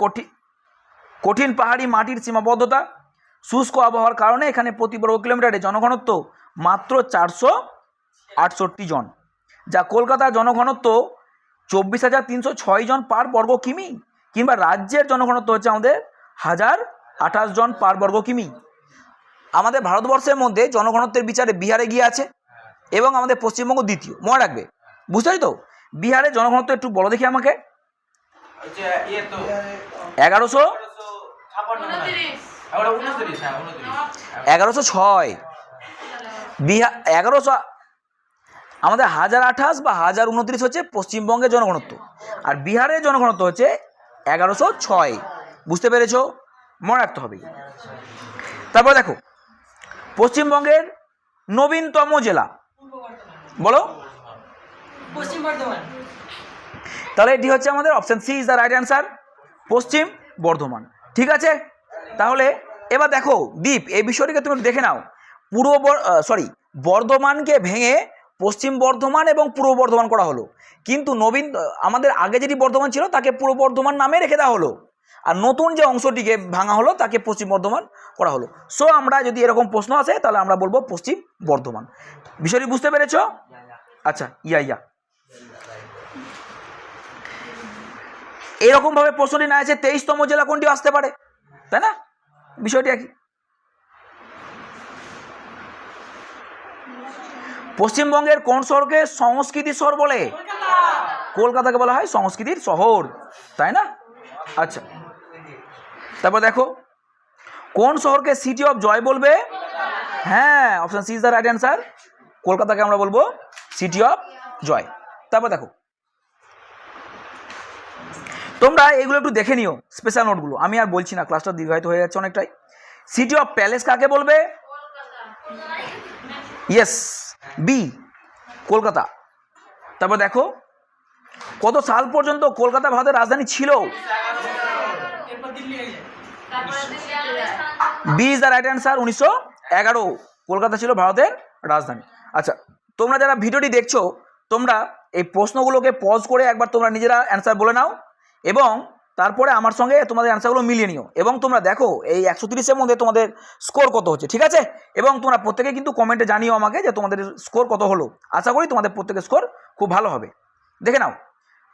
কঠিন পাহাড়ি মাটির সীমাবদ্ধতা, শুষ্ক আবহাওয়ার কারণে এখানে প্রতি বর্গ কিলোমিটারে জনঘনত্ব মাত্র 468 জন, যা কলকাতার জনঘনত্ব 24,306 জন পার বর্গ কিমি, কিংবা রাজ্যের জনঘনত্ব হচ্ছে আমাদের 1028 জন পার বর্গ কিমি। আমাদের ভারতবর্ষের মধ্যে জনঘনত্বের বিচারে বিহারে গিয়ে আছে এবং আমাদের পশ্চিমবঙ্গ দ্বিতীয়, মনে রাখবে, বুঝতে পারি তো। বিহারের জনঘনত্ব একটু বলো দেখি আমাকে। 1106 বিহার 1100, আমাদের 1028 বা 1029 হচ্ছে পশ্চিমবঙ্গের জনঘনত্ব, আর বিহারের জনঘনত্ব হচ্ছে 1106, বুঝতে পেরেছো, মনে রাখতে হবে। তারপর দেখো পশ্চিমবঙ্গের নবীনতম জেলা বলো, পশ্চিম বর্ধমান। তাহলে এটি হচ্ছে আমাদের option C is the right answer, Paschim Bardhaman, ঠিক আছে। তাহলে এবার দেখো দীপ, এই বিষয়টিকে তুমি দেখে নাও, বর্ধমানকে ভেঙে পশ্চিম বর্ধমান এবং পূর্ব বর্ধমান করা হলো, কিন্তু আমাদের আগে যেটি বর্ধমান ছিল তাকে পূর্ব বর্ধমান নামে রেখে দেওয়া হলো, আর নতুন যে অংশটিকে ভাঙা হলো তাকে পশ্চিম বর্ধমান করা হলো। সো আমরা যদি এরকম প্রশ্ন আসে তাহলে আমরা বলবো পশ্চিম বর্ধমান। বিষয়টি বুঝতে পেরেছো? আচ্ছা, ইয়া এরকম ভাবে প্রশ্নটি না আছে 23তম জেলা কোনটি আসতে পারে, তাই না? বিষয়টি একই। পশ্চিমবঙ্গের কোন শহরকে সংস্কৃতির শহর বলে? কলকাতাকে বলা হয় সংস্কৃতির শহর, তাই না? আচ্ছা, তারপর দেখো কোন শহরকে সিটি অফ জয় বলবে? হ্যাঁ, option C is the right answer, কলকাতাকে আমরা বলবো সিটি অফ জয়। তারপর দেখো তোমরা এগুলো একটু দেখে নিও, স্পেশাল নোটগুলো, আমি আর বলছি না, ক্লাসটা দীর্ঘায়িত হয়ে যাচ্ছে অনেকটাই। সিটি অফ প্যালেস কাকে বলবে? Yes, B, Kolkata. তারপর দেখো কত সাল পর্যন্ত কলকাতা ভারতের রাজধানী ছিল? B is the right answer, 1911 Kolkata ছিল ভারতের রাজধানী। আচ্ছা, তোমরা যারা ভিডিওটি দেখছো তোমরা এই প্রশ্নগুলোকে পজ করে একবার তোমরা নিজেরা অ্যান্সার বলে নাও এবং তারপরে আমার সঙ্গে তোমাদের অ্যান্সারগুলো মিলিয়ে নিও, এবং তোমরা দেখো এই 130-এর মধ্যে তোমাদের স্কোর কত হচ্ছে, ঠিক আছে। এবং তোমরা প্রত্যেকে কিন্তু কমেন্টে জানিও আমাকে যে তোমাদের স্কোর কত হলো। আশা করি তোমাদের প্রত্যেকের স্কোর খুব ভালো হবে। দেখে নাও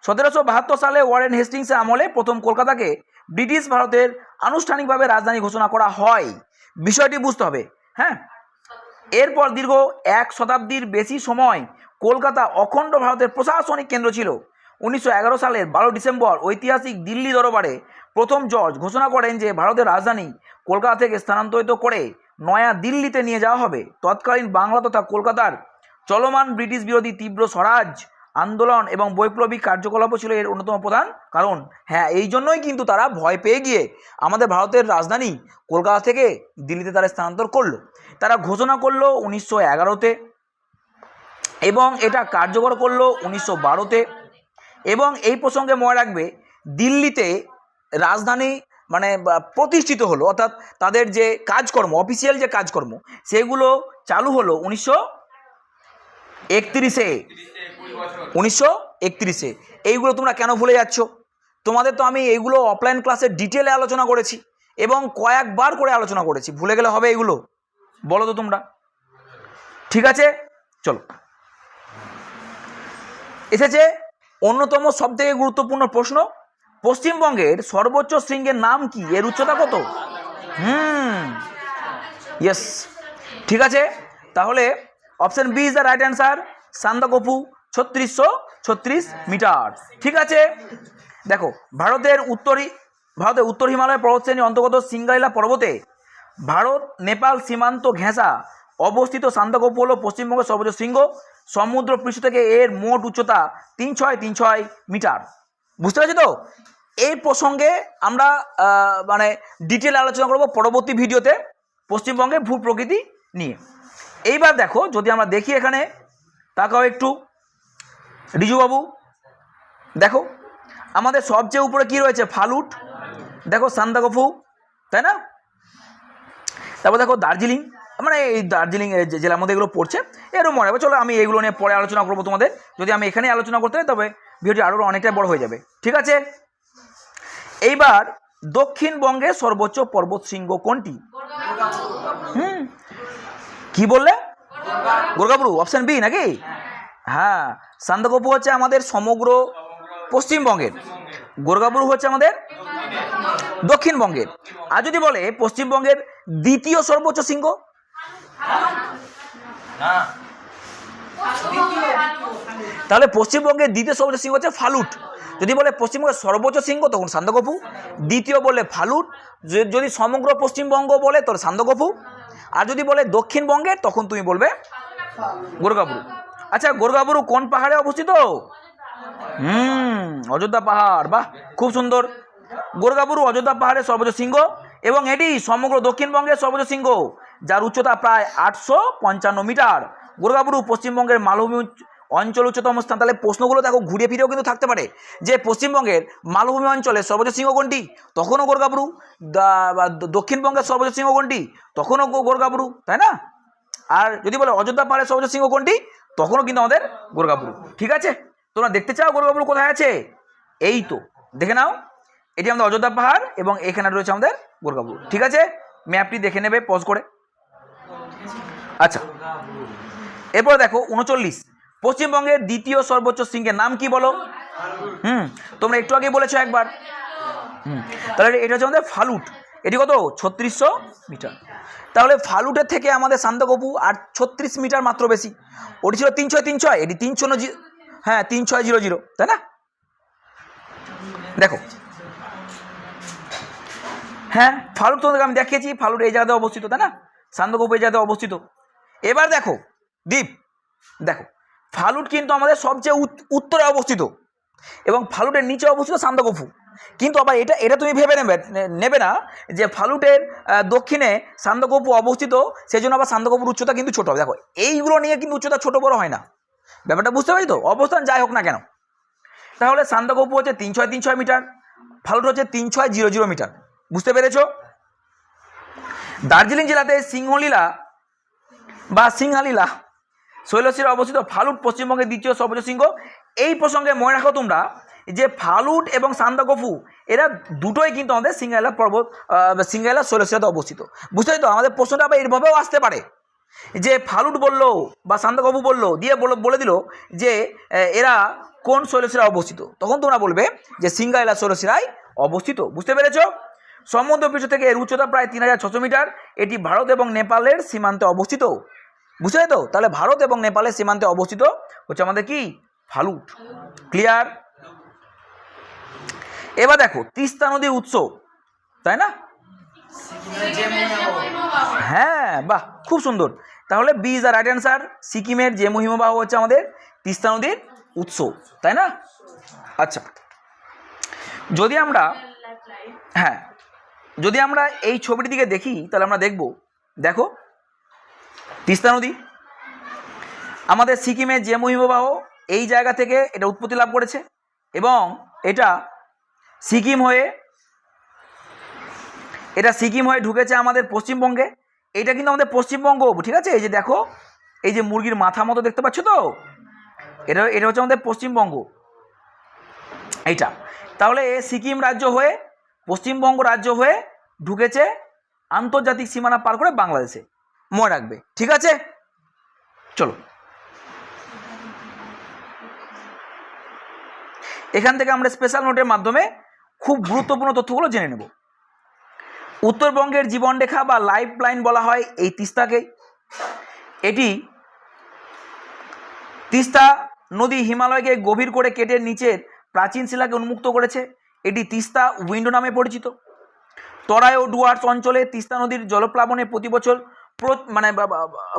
1772 সালে ওয়ারেন হেস্টিংসের আমলে প্রথম কলকাতাকে ব্রিটিশ ভারতের আনুষ্ঠানিকভাবে রাজধানী ঘোষণা করা হয়, বিষয়টি বুঝতে হবে। হ্যাঁ, এরপর দীর্ঘ 1 শতাব্দীর বেশি সময় কলকাতা অখণ্ড ভারতের প্রশাসনিক কেন্দ্র ছিল। 1911 সালের 12 ডিসেম্বর ঐতিহাসিক দিল্লি দরবারে প্রথম জর্জ ঘোষণা করেন যে ভারতের রাজধানী কলকাতা থেকে স্থানান্তরিত করে নয়া দিল্লিতে নিয়ে যাওয়া হবে। তৎকালীন বাংলা তথা কলকাতার চলমান ব্রিটিশ বিরোধী তীব্র স্বরাজ আন্দোলন এবং বৈপ্লবিক কার্যকলাপও ছিল এর অন্যতম প্রধান কারণ। হ্যাঁ, এই জন্যই কিন্তু তারা ভয় পেয়ে গিয়ে আমাদের ভারতের রাজধানী কলকাতা থেকে দিল্লিতে তারা স্থানান্তর করলো। তারা ঘোষণা করলো 1911-তে এবং এটা কার্যকর করলো 1912-তে। এবং এই প্রসঙ্গে মনে রাখবে দিল্লিতে রাজধানী মানে প্রতিষ্ঠিত হলো, অর্থাৎ তাদের যে কাজকর্ম, অফিসিয়াল যে কাজকর্ম সেগুলো চালু হলো 1931-এ। এইগুলো তোমরা কেন ভুলে যাচ্ছ? তোমাদের তো আমি এইগুলো অফলাইন ক্লাসে ডিটেলে আলোচনা করেছি এবং কয়েকবার করে আলোচনা করেছি, ভুলে গেলে হবে এইগুলো? বলো তো তোমরা, ঠিক আছে। চলো, এসেছে অন্যতম সবথেকে গুরুত্বপূর্ণ প্রশ্ন, পশ্চিমবঙ্গের সর্বোচ্চ শৃঙ্গের নাম কি? এর উচ্চতা কত? ইয়েস, ঠিক আছে। তাহলে option B is the right answer, Sandakphu 3636 metre, ঠিক আছে। দেখো ভারতের উত্তর হিমালয় পর্বতশ্রেণীর অন্তর্গত সিঙ্গাইলা পর্বতে ভারত নেপাল সীমান্ত ঘেঁষা অবস্থিত সান্দাকফু হল পশ্চিমবঙ্গের সর্বোচ্চ শৃঙ্গ। সমুদ্র পৃষ্ঠ থেকে এর মোট উচ্চতা 3636 মিটার। বুঝতে পারছি তো? এই প্রসঙ্গে আমরা মানে ডিটেল আলোচনা করব পরবর্তী ভিডিওতে পশ্চিমবঙ্গের ভূ প্রকৃতি নিয়ে। এইবার দেখো, যদি আমরা দেখি এখানে তাকাও একটু রিজুবাবু, দেখো আমাদের সবচেয়ে উপরে কি রয়েছে? ফালুট, দেখো সান্দাকফু, তাই না? তারপর দেখো দার্জিলিং, মানে এই দার্জিলিং জেলার মধ্যে এগুলো পড়ছে, এরও মনে হবে। চলো আমি এগুলো নিয়ে পরে আলোচনা করবো তোমাদের। যদি আমি এখানেই আলোচনা করতে হয় তবে ভিডিওটি আরও অনেকটাই বড় হয়ে যাবে, ঠিক আছে? এইবার দক্ষিণবঙ্গের সর্বোচ্চ পর্বত শৃঙ্গ কোনটি? কি বললে? গোরগাবুরু, অপশন বি নাকি? হ্যাঁ, সান্দাকফু হচ্ছে আমাদের সমগ্র পশ্চিমবঙ্গের, গোরগাবুরু হচ্ছে আমাদের দক্ষিণবঙ্গের। আর যদি বলে পশ্চিমবঙ্গের দ্বিতীয় সর্বোচ্চ শৃঙ্গ, তাহলে পশ্চিমবঙ্গের দ্বিতীয় সর্বোচ্চ শৃঙ্গ হচ্ছে ফালুট। যদি বলে পশ্চিমবঙ্গের সর্বোচ্চ শৃঙ্গ তখন সান্দাকফু, দ্বিতীয় বললে ফালুট। যদি সমগ্র পশ্চিমবঙ্গ বলে তোর সান্দাকফু, আর যদি বলে দক্ষিণবঙ্গের তখন তুমি বলবে গোরগাবুরু। আচ্ছা, গোরগাবুরু কোন পাহাড়ে অবস্থিত? অযোধ্যা পাহাড়। বাহ, খুব সুন্দর। গোরগাবুরু অযোধ্যা পাহাড়ের সর্বোচ্চ শৃঙ্গ এবং এটি সমগ্র দক্ষিণবঙ্গের সর্বোচ্চ শৃঙ্গ, যার উচ্চতা প্রায় 855 মিটার। গোরগাবুরু পশ্চিমবঙ্গের মালভূমি অঞ্চল উচ্চতম স্থান। তাহলে প্রশ্নগুলো দেখো ঘুরে ফিরেও কিন্তু থাকতে পারে যে পশ্চিমবঙ্গের মালভূমি অঞ্চলের সর্বোচ্চ শৃঙ্গ কোনটি? তখনও গোরগাবুরু। দক্ষিণবঙ্গের সর্বোচ্চ শৃঙ্গ কোনটি? তখনও গোরগাবুরু, তাই না? আর যদি বলে অযোধ্যা পাহাড়ের সর্বোচ্চ শৃঙ্গ কোনটি? তখনও কিন্তু আমাদের গোরগাবুরু। ঠিক আছে, তোমরা দেখতে চাও গোরগাবুরু কোথায় আছে? এই তো দেখে নাও, এটি আমাদের অযোধ্যা পাহাড় এবং এখানে রয়েছে আমাদের গোরগাবুরু। ঠিক আছে, ম্যাপটি দেখে নেবে পজ করে। আচ্ছা, এরপর দেখো 39, পশ্চিমবঙ্গের দ্বিতীয় সর্বোচ্চ শৃঙ্গের নাম কি বলো? তোমরা একটু আগে বলেছো একবার। তাহলে এটা হচ্ছে আমাদের ফালুট। এটি কত? 3600 মিটার। তাহলে ফালুটের থেকে আমাদের সান্দাকফু আর 36 মিটার মাত্র বেশি। ওটি ছিল 3636, এটি 3600, হ্যাঁ 3600, তাই না? দেখো, হ্যাঁ ফালুট তোমাদেরকে আমি দেখিয়েছি, ফালুট এই জায়গাতে অবস্থিত, তাই না? সান্দাকফু এই জায়গাতে অবস্থিত। এবার দেখো দ্বীপ, দেখো ফালুট কিন্তু আমাদের সবচেয়ে উত্তরে অবস্থিত এবং ফালুটের নিচে অবস্থিত সান্দাকফু। কিন্তু আবার এটা তুমি ভেবে নেবে না যে ফালুটের দক্ষিণে সান্দাকফু অবস্থিত, সেই জন্য আবার সান্দাকফুর উচ্চতা কিন্তু ছোট হবে। দেখো এইগুলো নিয়ে কিন্তু উচ্চতা ছোট বড় হয় না, ব্যাপারটা বুঝতে পারি তো? অবস্থান যাই হোক না কেন, তাহলে সান্দাকফু হচ্ছে 3636 মিটার, ফালুট হচ্ছে 3600 মিটার। বুঝতে পেরেছো? দার্জিলিং জেলাতে সিংহলীলা বা সিংহালীলা শৈলশিরা অবস্থিত। ফালুট পশ্চিমবঙ্গের দ্বিতীয় সর্বোচ্চ শৃঙ্গ। এই প্রসঙ্গে মনে রাখো তোমরা যে ফালুট এবং সান্দাকফু এরা দুটোই কিন্তু আমাদের সিংহালীলা পর্বত, সিংহালীলা শৈলশিরাতে অবস্থিত। বুঝতে পারি তো? আমাদের প্রশ্নটা আবার এরভাবেও আসতে পারে যে ফালুট বললো বা সান্দাকফু বললো, দিয়ে বলে দিল যে এরা কোন শৈলশিরা অবস্থিত, তখন তোমরা বলবে যে সিংহালীলা শৈলশিরায় অবস্থিত। বুঝতে পেরেছো? সমুদ্রপৃষ্ঠ থেকে এর উচ্চতা প্রায় 3600 মিটার। এটি ভারত এবং নেপালের সীমান্তে অবস্থিত। বুঝতে তো? তাহলে ভারত এবং নেপালের সীমান্তে অবস্থিত হচ্ছে আমাদের কি? ফালুট। ক্লিয়ার? এবার দেখো তিস্তা নদীর উৎস, তাই না? হ্যাঁ, বাহ, খুব সুন্দর। তাহলে B is the right answer. সিকিমের যে হিমবাহ হচ্ছে আমাদের তিস্তা নদীর উৎস, তাই না? আচ্ছা, যদি আমরা যদি আমরা এই ছবিটির দিকে দেখি তাহলে আমরা দেখব, দেখো তিস্তা নদী আমাদের সিকিমের যে হিমবাহ এই জায়গা থেকে এটা উৎপত্তি লাভ করেছে এবং এটা সিকিম হয়ে ঢুকেছে আমাদের পশ্চিমবঙ্গে। এটা কিন্তু আমাদের পশ্চিমবঙ্গ, ঠিক আছে? এই যে দেখো, এই যে মুরগির মাথা মতো দেখতে পাচ্ছ তো, এটা হচ্ছে আমাদের পশ্চিমবঙ্গ এইটা। তাহলে সিকিম রাজ্য হয়ে পশ্চিমবঙ্গ রাজ্য হয়ে ঢুকেছে আন্তর্জাতিক সীমানা পার করে বাংলাদেশে। মনে রাখবে, ঠিক আছে? চলো, এখান থেকে আমরা স্পেশাল নোটের মাধ্যমে খুব গুরুত্বপূর্ণ তথ্যগুলো জেনে নেব। উত্তরবঙ্গের জীবনরেখা বা লাইফ লাইন বলা হয় এই তিস্তাকে। তিস্তা নদী হিমালয়কে গভীর করে কেটে নিচের প্রাচীন শিলাকে উন্মুক্ত করেছে। এটি তিস্তা উইন্ডো নামে পরিচিত। তরাই ও ডুয়ার্স অঞ্চলে তিস্তা নদীর জলপ্লাবনে প্রতি বছর মানে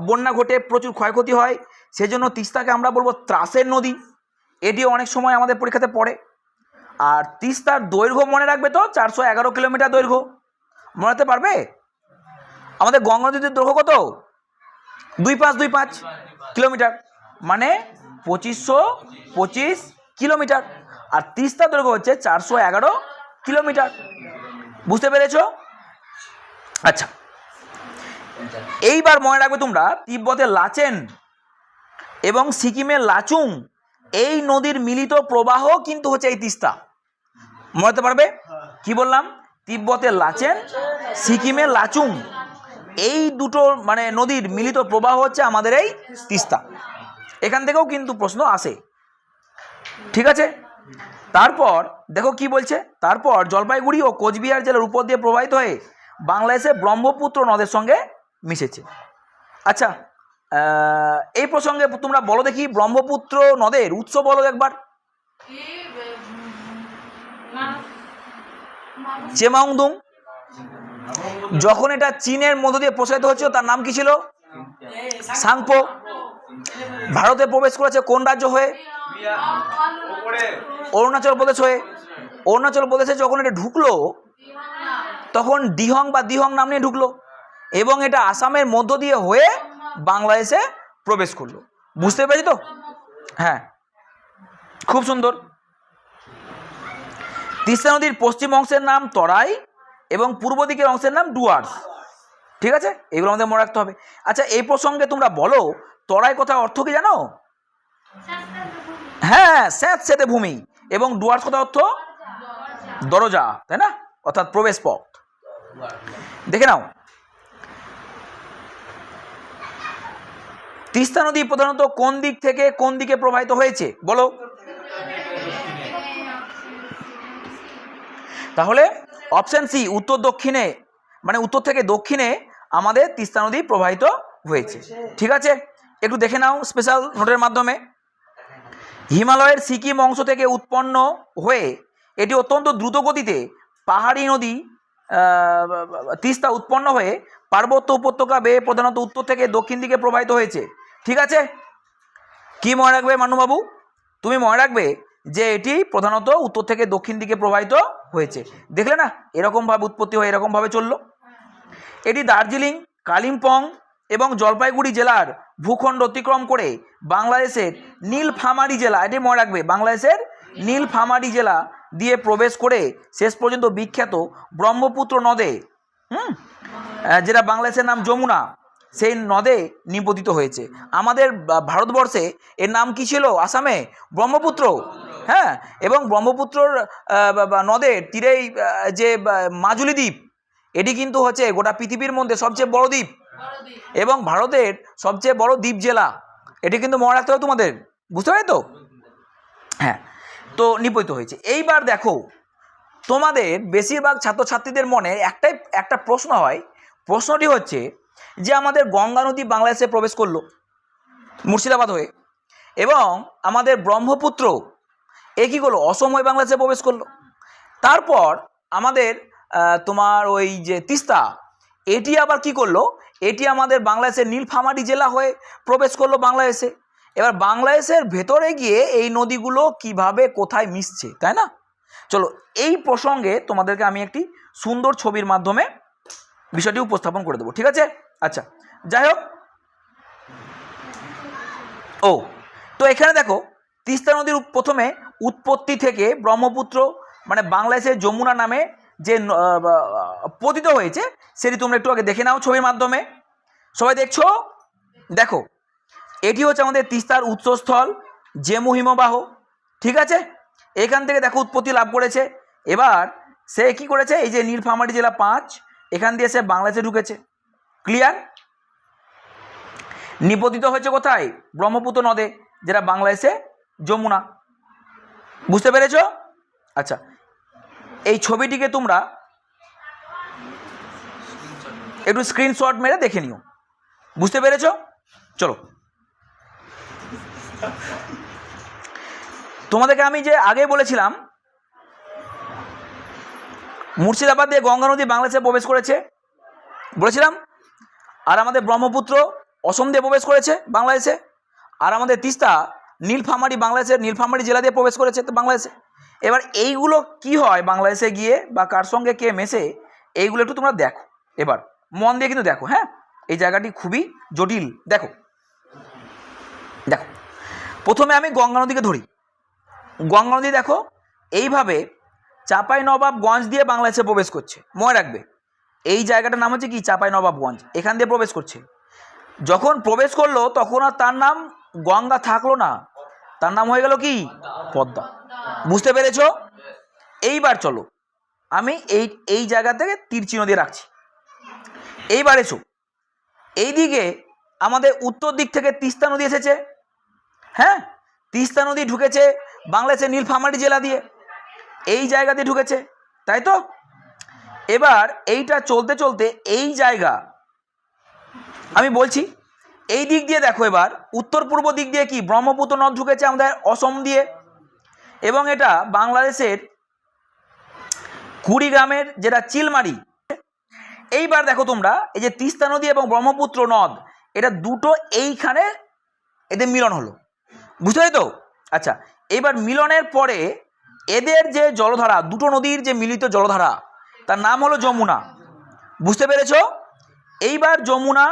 বন্যা ঘটে, প্রচুর ক্ষয়ক্ষতি হয়। সেজন্য তিস্তাকে আমরা বলবো ত্রাসের নদী। এটিও অনেক সময় আমাদের পরীক্ষাতে পড়ে। আর তিস্তার দৈর্ঘ্য মনে রাখবে তো 411 কিলোমিটার দৈর্ঘ্য, মনে রাখতে পারবে? আমাদের গঙ্গা নদীর দৈর্ঘ্য কত? 2525 কিলোমিটার, মানে 2525 কিলোমিটার। আর তিস্তার দৈর্ঘ্য হচ্ছে 411 কিলোমিটার। বুঝতে পেরেছো? আচ্ছা, এইবার মনে রাখবে তোমরা, তিব্বতের লাচেন এবং সিকিমের লাচুং এই নদীর মিলিত প্রবাহ কিন্তু হচ্ছে এই তিস্তা। মনে রাখতে পারবে? কি বললাম? তিব্বতের লাচেন, সিকিমের লাচুং এই দুটো মানে নদীর মিলিত প্রবাহ হচ্ছে আমাদের এই তিস্তা। এখান থেকেও কিন্তু প্রশ্ন আসে, ঠিক আছে? তারপর দেখো কি বলছে, তারপর জলপাইগুড়ি ও কোচবিহার জেলার উপর দিয়ে প্রবাহিত হয়ে বাংলাদেশে ব্রহ্মপুত্র নদের সঙ্গে মিশেছে। আচ্ছা, এই প্রসঙ্গে তোমরা বলো দেখি, ব্রহ্মপুত্র নদের উৎস বলো একবার। চেমাউংদুং। যখন এটা চীনের মধ্য দিয়ে প্রসারিত হচ্ছিল তার নাম কি ছিল? সাংপো। ভারতে প্রবেশ করেছে কোন রাজ্য হয়ে? অরুণাচল প্রদেশ হয়ে। অরুণাচল প্রদেশে যখন এটা ঢুকলো তখন ডিহং বা দিহং নাম নিয়ে ঢুকলো এবং এটা আসামের মধ্য দিয়ে হয়ে বাংলাদেশে প্রবেশ করলো। বুঝতে পেরেছি তো? হ্যাঁ, খুব সুন্দর। তিস্তা নদীর পশ্চিম অংশের নাম তরাই এবং পূর্ব দিকের অংশের নাম ডুয়ার্স। ঠিক আছে, এগুলো আমাদের মনে রাখতে হবে। আচ্ছা, এই প্রসঙ্গে তোমরা বলো, তরাই কথার অর্থ কি জানো? হ্যাঁ, স্যাঁতসেঁতে ভূমি। এবং ডুয়ার্স কথা অর্থ দরজা, তাই না? অর্থাৎ প্রবেশ পথ। দেখে নাও, তিস্তা নদী প্রধানত কোন দিক থেকে কোন দিকে প্রবাহিত হয়েছে বলো? তাহলে অপশন সি, উত্তর দক্ষিণে, মানে উত্তর থেকে দক্ষিণে আমাদের তিস্তা নদী প্রবাহিত হয়েছে। ঠিক আছে, একটু দেখে নাও স্পেশাল নোটের মাধ্যমে। হিমালয়ের সিকিম অংশ থেকে উৎপন্ন হয়ে এটি অত্যন্ত দ্রুত গতিতে পাহাড়ি নদী তিস্তা উৎপন্ন হয়ে পার্বত্য উপত্যকা বেয়ে প্রধানত উত্তর থেকে দক্ষিণ দিকে প্রবাহিত হয়েছে। ঠিক আছে, কি মনে রাখবে মান্নুবাবু? তুমি মনে রাখবে যে এটি প্রধানত উত্তর থেকে দক্ষিণ দিকে প্রবাহিত হয়েছে। দেখলে না, এরকমভাবে উৎপত্তি হয়ে এরকমভাবে চললো। এটি দার্জিলিং, কালিম্পং এবং জলপাইগুড়ি জেলার ভূখণ্ড অতিক্রম করে বাংলাদেশের নীলফামারী জেলা, এটি মনে রাখবে, বাংলাদেশের নীলফামারী জেলা দিয়ে প্রবেশ করে শেষ পর্যন্ত বিখ্যাত ব্রহ্মপুত্র নদে, যেটা বাংলাদেশের নাম যমুনা, সেই নদে নিপতিত হয়েছে। আমাদের ভারতবর্ষে এর নাম কি ছিল আসামে? ব্রহ্মপুত্র। হ্যাঁ, এবং ব্রহ্মপুত্রর নদের তীরেই যে মাজুলি দ্বীপ, এটি কিন্তু হচ্ছে গোটা পৃথিবীর মধ্যে সবচেয়ে বড় দ্বীপ এবং ভারতের সবচেয়ে বড় দ্বীপ জেলা। এটি কিন্তু মনে রাখতে হবে তোমাদের, বুঝতে পারি তো? হ্যাঁ, তো নিপতিত হয়েছে। এইবার দেখো, তোমাদের বেশিরভাগ ছাত্রছাত্রীদের মনে একটা প্রশ্ন হয়। প্রশ্নটি হচ্ছে যে আমাদের গঙ্গা নদী বাংলাদেশে প্রবেশ করলো মুর্শিদাবাদ হয়ে, এবং আমাদের ব্রহ্মপুত্র এ কী করলো? অসম হয়ে বাংলাদেশে প্রবেশ করলো। তারপর আমাদের তোমার ওই যে তিস্তা, এটি আবার কি করলো? এটি আমাদের বাংলাদেশের নীলফামারী জেলা হয়ে প্রবেশ করলো বাংলাদেশে। এবার বাংলাদেশের ভেতরে গিয়ে এই নদীগুলো কিভাবে কোথায় মিশছে, তাই না? চলো, এই প্রসঙ্গে তোমাদেরকে আমি একটি সুন্দর ছবির মাধ্যমে বিষয়টি উপস্থাপন করে দেবো। ঠিক আছে? আচ্ছা, যাই হোক, তো এখানে দেখো, তিস্তা নদীর প্রথমে উৎপত্তি থেকে ব্রহ্মপুত্র মানে বাংলাদেশের যমুনা নামে যে পতিত হয়েছে সেটি তোমরা একটু আগে দেখে নাও ছবির মাধ্যমে। সবাই দেখছো? দেখো, এটি হচ্ছে আমাদের তিস্তার উৎসস্থল জেমু হিমবাহ। ঠিক আছে, এখান থেকে দেখো উৎপত্তি লাভ করেছে। এবার সে কি করেছে? এই যে নীলফামারী জেলা 5, এখান দিয়ে সে বাংলাদেশে ঢুকেছে। ক্লিয়ার? নিপতিত হয়েছে কোথায়? ব্রহ্মপুত্র নদে, যেটা বাংলাদেশে যমুনা। বুঝতে পেরেছ? আচ্ছা, এই ছবিটিকে তোমরা একটু স্ক্রিনশট মেরে দেখে নিও। বুঝতে পেরেছ? চলো, তোমাদেরকে আমি যে আগে বলেছিলাম মুর্শিদাবাদ দিয়ে গঙ্গা নদী বাংলাদেশে প্রবেশ করেছে বলেছিলাম। আর আমাদের ব্রহ্মপুত্র অসম দিয়ে প্রবেশ করেছে বাংলাদেশে। আর আমাদের তিস্তা নীলফামারী বাংলাদেশের নীলফামারী জেলা দিয়ে প্রবেশ করেছে তো বাংলাদেশে। এবার এইগুলো কি হয় বাংলাদেশে গিয়ে বা কার সঙ্গে কে মেশে, এইগুলো একটু তোমরা দেখো, এবার মন দিয়ে কিন্তু দেখো। হ্যাঁ, এই জায়গাটি খুবই জটিল। দেখো দেখো প্রথমে আমি গঙ্গা নদীকে ধরি। গঙ্গা নদী দেখো এইভাবে চাঁপাইনবাবগঞ্জ দিয়ে বাংলাদেশে প্রবেশ করছে। মনে রাখবে এই জায়গাটার নাম হচ্ছে কি চাঁপাইনবাবগঞ্জ, এখান দিয়ে প্রবেশ করছে। যখন প্রবেশ করলো তখন আর তার নাম গঙ্গা থাকলো না, তার নাম হয়ে গেল কি পদ্মা। বুঝতে পেরেছো? এইবার চলো আমি এই জায়গা থেকে তীর চিহ্ন দিয়ে রাখছি। এইবার এসো, এইদিকে আমাদের উত্তর দিক থেকে তিস্তা নদী এসেছে। হ্যাঁ, তিস্তা নদী ঢুকেছে বাংলাদেশের নীলফামারী জেলা দিয়ে, এই জায়গা দিয়ে ঢুকেছে, তাই তো? এবার এইটা চলতে চলতে এই জায়গা আমি বলছি, এই দিক দিয়ে দেখো এবার উত্তর পূর্ব দিক দিয়ে কি ব্রহ্মপুত্র নদ ঢুকেছে আমাদের অসম দিয়ে, এবং এটা বাংলাদেশের কুড়িগ্রামের যেটা চিলমারি। এইবার দেখো তোমরা এই যে তিস্তা নদী এবং ব্রহ্মপুত্র নদ, এটা দুটো এইখানে এদের মিলন হলো, বুঝতে পারি তো? আচ্ছা, এইবার মিলনের পরে এদের যে জলধারা, দুটো নদীর যে মিলিত জলধারা, তার নাম হলো যমুনা। বুঝতে পেরেছ? এইবার যমুনা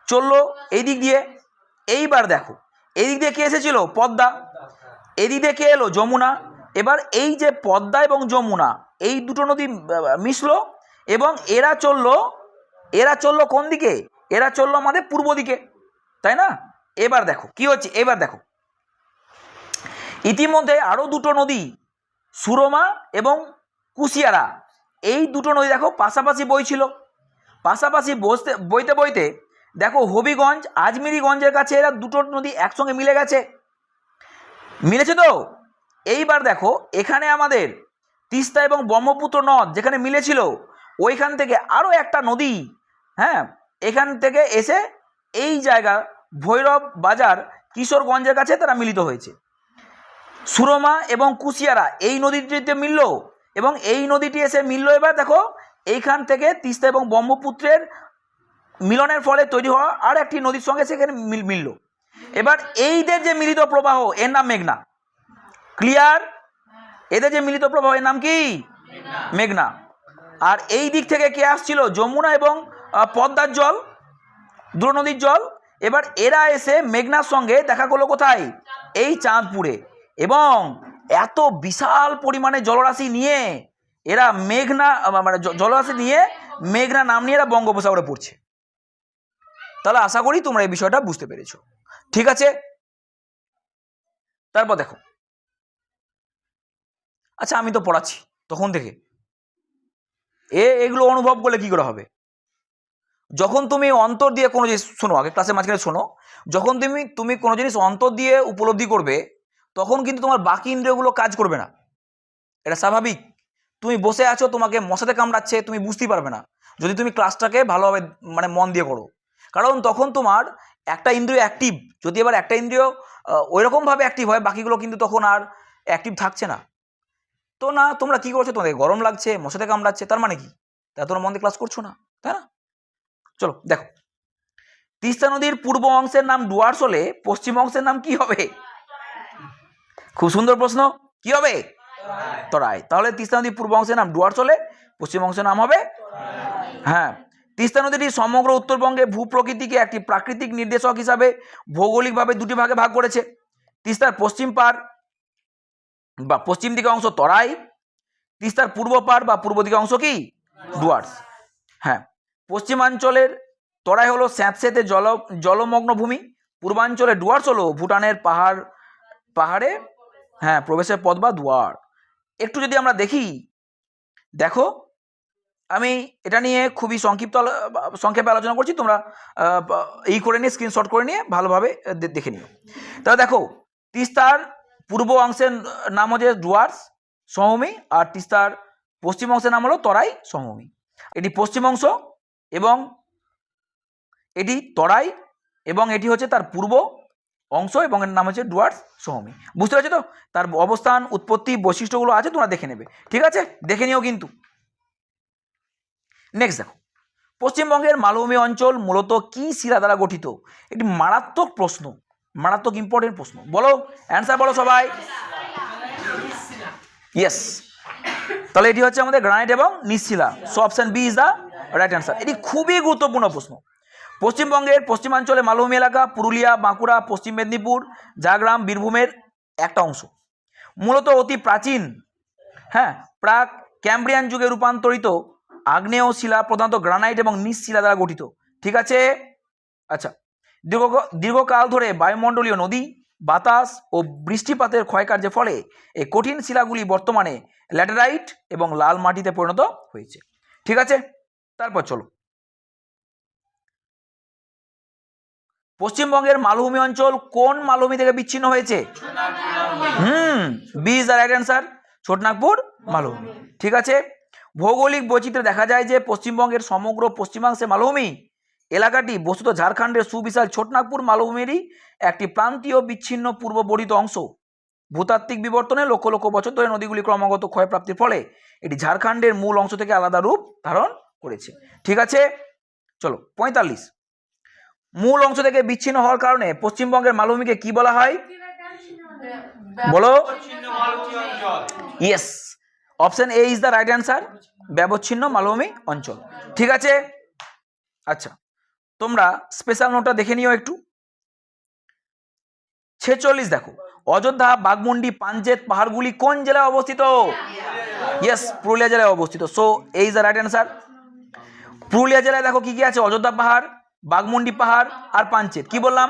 চললো এই দিক দিয়ে। এইবার দেখো এই দিক দিয়ে কে এসেছিল? পদ্মা। এদিক দিয়ে কে এলো? যমুনা। এবার এই যে পদ্মা এবং যমুনা, এই দুটো নদী মিশলো এবং এরা চললো কোন দিকে? এরা চললো আমাদের পূর্ব দিকে, তাই না? এবার দেখো কি হচ্ছে, এবার দেখো ইতিমধ্যে আরও দুটো নদী সুরমা এবং কুশিয়ারা, এই দুটো নদী দেখো পাশাপাশি বইছিল। পাশাপাশি বইতে বইতে দেখো হবিগঞ্জ আজমিরিগঞ্জের কাছে এরা দুটো নদী একসঙ্গে মিলে গেছে, মিলেছে তো? এইবার দেখো এখানে আমাদের তিস্তা এবং ব্রহ্মপুত্র নদ যেখানে মিলেছিল, ওইখান থেকে আরও একটা নদী, হ্যাঁ, এখান থেকে এসে এই জায়গা ভৈরব বাজার কিশোরগঞ্জের কাছে তারা মিলিত হয়েছে। সুরমা এবং কুশিয়ারা এই নদীটিতে মিলল এবং এই নদীটি এসে মিলল। এবার দেখো এইখান থেকে তিস্তা এবং ব্রহ্মপুত্রের মিলনের ফলে তৈরি হওয়া আর একটি নদীর সঙ্গে সেখানে মিলল। এবার এইদের যে মিলিত প্রবাহ এর নাম মেঘনা। ক্লিয়ার? এদের যে মিলিত প্রবাহ এর নাম কি? মেঘনা। আর এই দিক থেকে কে আসছিল? যমুনা এবং পদ্মার জল, দুটো নদীর জল। এবার এরা এসে মেঘনার সঙ্গে দেখা করলো কোথায়? এই চাঁদপুরে। এবং এত বিশাল পরিমাণে জলরাশি নিয়ে এরা মেঘনা, মানে জলরাশি নিয়ে মেঘনা নাম নিয়ে এরা বঙ্গোপসাগরে পড়ছে। তাহলে আশা করি তোমরা এই বিষয়টা বুঝতে পেরেছো। ঠিক আছে, তারপর দেখো, আচ্ছা আমি তো পড়াচ্ছি তখন থেকে, এগুলো অনুভব করলে কি করে হবে? যখন তুমি অন্তর দিয়ে কোনো জিনিস, শোনো আগে ক্লাসের মাঝখানে শোনো, যখন তুমি কোনো জিনিস অন্তর দিয়ে উপলব্ধি করবে তখন কিন্তু তোমার বাকি ইন্দ্রিয়গুলো কাজ করবে না, এটা স্বাভাবিক। তুমি বসে আছো, তোমাকে মশাতে কামড়াচ্ছে, তুমি বুঝতেই পারবে না যদি তুমি ক্লাসটাকে ভালোভাবে মানে মন দিয়ে করো, কারণ তখন তোমার একটা ইন্দ্রিয় অ্যাক্টিভ। যদি এবার একটা ইন্দ্রিয় ওইরকমভাবে অ্যাক্টিভ হয়, বাকিগুলো কিন্তু তখন আর অ্যাক্টিভ থাকছে না। তো না, তোমরা কি করছো? তোমাদের গরম লাগছে, মশাতে কামড়াচ্ছে, তার মানে কি? তা তোমরা মন দিয়ে ক্লাস করছো না, তাই না? চলো দেখো, তিস্তা নদীর পূর্ব অংশের নাম ডুয়ার্স হলে পশ্চিম অংশের নাম কি হবে? খুব সুন্দর প্রশ্ন। কি হবে? তরাই। তাহলে তিস্তা নদীর পূর্ব অংশের নাম ডুয়ার্স হলে পশ্চিম অংশের নাম হবে? হ্যাঁ। তিস্তা নদীটি সমগ্র উত্তরবঙ্গে ভূপ্রকৃতিকে একটি প্রাকৃতিক নির্দেশক হিসাবে ভৌগোলিকভাবে দুটি ভাগে ভাগ করেছে। তিস্তার পশ্চিম পাড় বা পশ্চিম দিকে অংশ তরাই, তিস্তার পূর্ব পাড় বা পূর্ব দিকে অংশ কি? ডুয়ার্স। হ্যাঁ, পশ্চিমাঞ্চলের তরাই হলো স্যাঁতস্যাঁতে জলমগ্ন ভূমি, পূর্বাঞ্চলে ডুয়ার্স হলো ভুটানের পাহাড়ে হ্যাঁ প্রবেশের পথ বা দুয়ার। একটু যদি আমরা দেখি, দেখো আমি এটা নিয়ে খুবই সংক্ষেপে আলোচনা করছি, তোমরা এই করে নিয়ে স্ক্রিনশট করে নিয়ে ভালোভাবে দেখে নিও। তাহলে দেখো, তিস্তার পূর্ব অংশের নাম হচ্ছে ডুয়ার্স সমভূমি, আর তিস্তার পশ্চিম অংশের নাম হলো তরাই সমভূমি। এটি পশ্চিম অংশ এবং এটি তরাই, এবং এটি হচ্ছে তার পূর্ব অংশ এবং এর নাম হচ্ছে ডুয়ার্স সমভূমি। বুঝতে পারছো তো? তার অবস্থান, উৎপত্তি, বৈশিষ্ট্যগুলো আছে, তোমরা দেখে নেবে। ঠিক আছে, দেখে নিও কিন্তু। নেক্সট দেখো, পশ্চিমবঙ্গের মালভূমি অঞ্চল মূলত কি শিলা দ্বারা গঠিত? একটি মারাত্মক প্রশ্ন, মারাত্মক ইম্পর্টেন্ট প্রশ্ন। বলো অ্যান্সার বলো সবাই। ইয়েস, তাহলে এটি হচ্ছে আমাদের গ্রানাইট এবং নিঃশিলা। So option B is the right answer. এটি খুবই গুরুত্বপূর্ণ প্রশ্ন। পশ্চিমবঙ্গের পশ্চিমাঞ্চলে মালভূমি এলাকা পুরুলিয়া, বাঁকুড়া, পশ্চিম মেদিনীপুর, ঝাড়গ্রাম, বীরভূমের একটা অংশ। মূলত অতি প্রাচীন, হ্যাঁ, প্রাক ক্যাম্ব্রিয়ান যুগে রূপান্তরিত আগ্নেয় শিলা প্রধানত গ্রানাইট এবং নিঃশিলা দ্বারা গঠিত। ঠিক আছে। আচ্ছা, দীর্ঘকাল ধরে বায়ুমণ্ডলীয় নদী, বাতাস ও বৃষ্টিপাতের ক্ষয়কার্যের ফলে এই কঠিন শিলাগুলি বর্তমানে ল্যাটেরাইট এবং লাল মাটিতে পরিণত হয়েছে। ঠিক আছে, তারপর চলো, পশ্চিমবঙ্গের মালভূমি অঞ্চল কোন মালভূমি থেকে বিচ্ছিন্ন হয়েছে? B is the right answer, Chotanagpur মালভূমি। ঠিক আছে। ভৌগোলিক বৈচিত্র্যে দেখা যায় যে পশ্চিমবঙ্গের সমগ্র পশ্চিমাংশে মালভূমি এলাকাটি বস্তুত ঝাড়খণ্ডের সুবিশাল ছোটনাগপুর মালভূমিরই একটি প্রান্তীয় বিচ্ছিন্ন পূর্ববর্তিত অংশ। ভূতাত্ত্বিক বিবর্তনে লক্ষ লক্ষ বছর ধরে নদীগুলি ক্রমাগত ক্ষয়প্রাপ্তির ফলে এটি ঝাড়খণ্ডের মূল অংশ থেকে আলাদা রূপ ধারণ করেছে। ঠিক আছে, চলো 45, মূল অংশ থেকে বিচ্ছিন্ন হওয়ার কারণে পশ্চিমবঙ্গের মালভূমিকে কি বলা হয়? বলো। Yes, option A is the right answer, ব্যবচ্ছিন্ন মালভূমি অঞ্চল। ঠিক আছে। আচ্ছা, তোমরা স্পেশাল নোটটা দেখে নিও একটু। 46 দেখো, অযোধ্যা, বাঘমুন্ডি, পাঞ্চেত পাহাড়গুলি কোন জেলায় অবস্থিত? ইয়েস, পুরুলিয়া জেলায় অবস্থিত। So A is the right answer. Purulia জেলায় দেখো কি কি আছে? অযোধ্যা পাহাড়, বাঘমুন্ডি পাহাড় আর পাঞ্চেত। কি বললাম?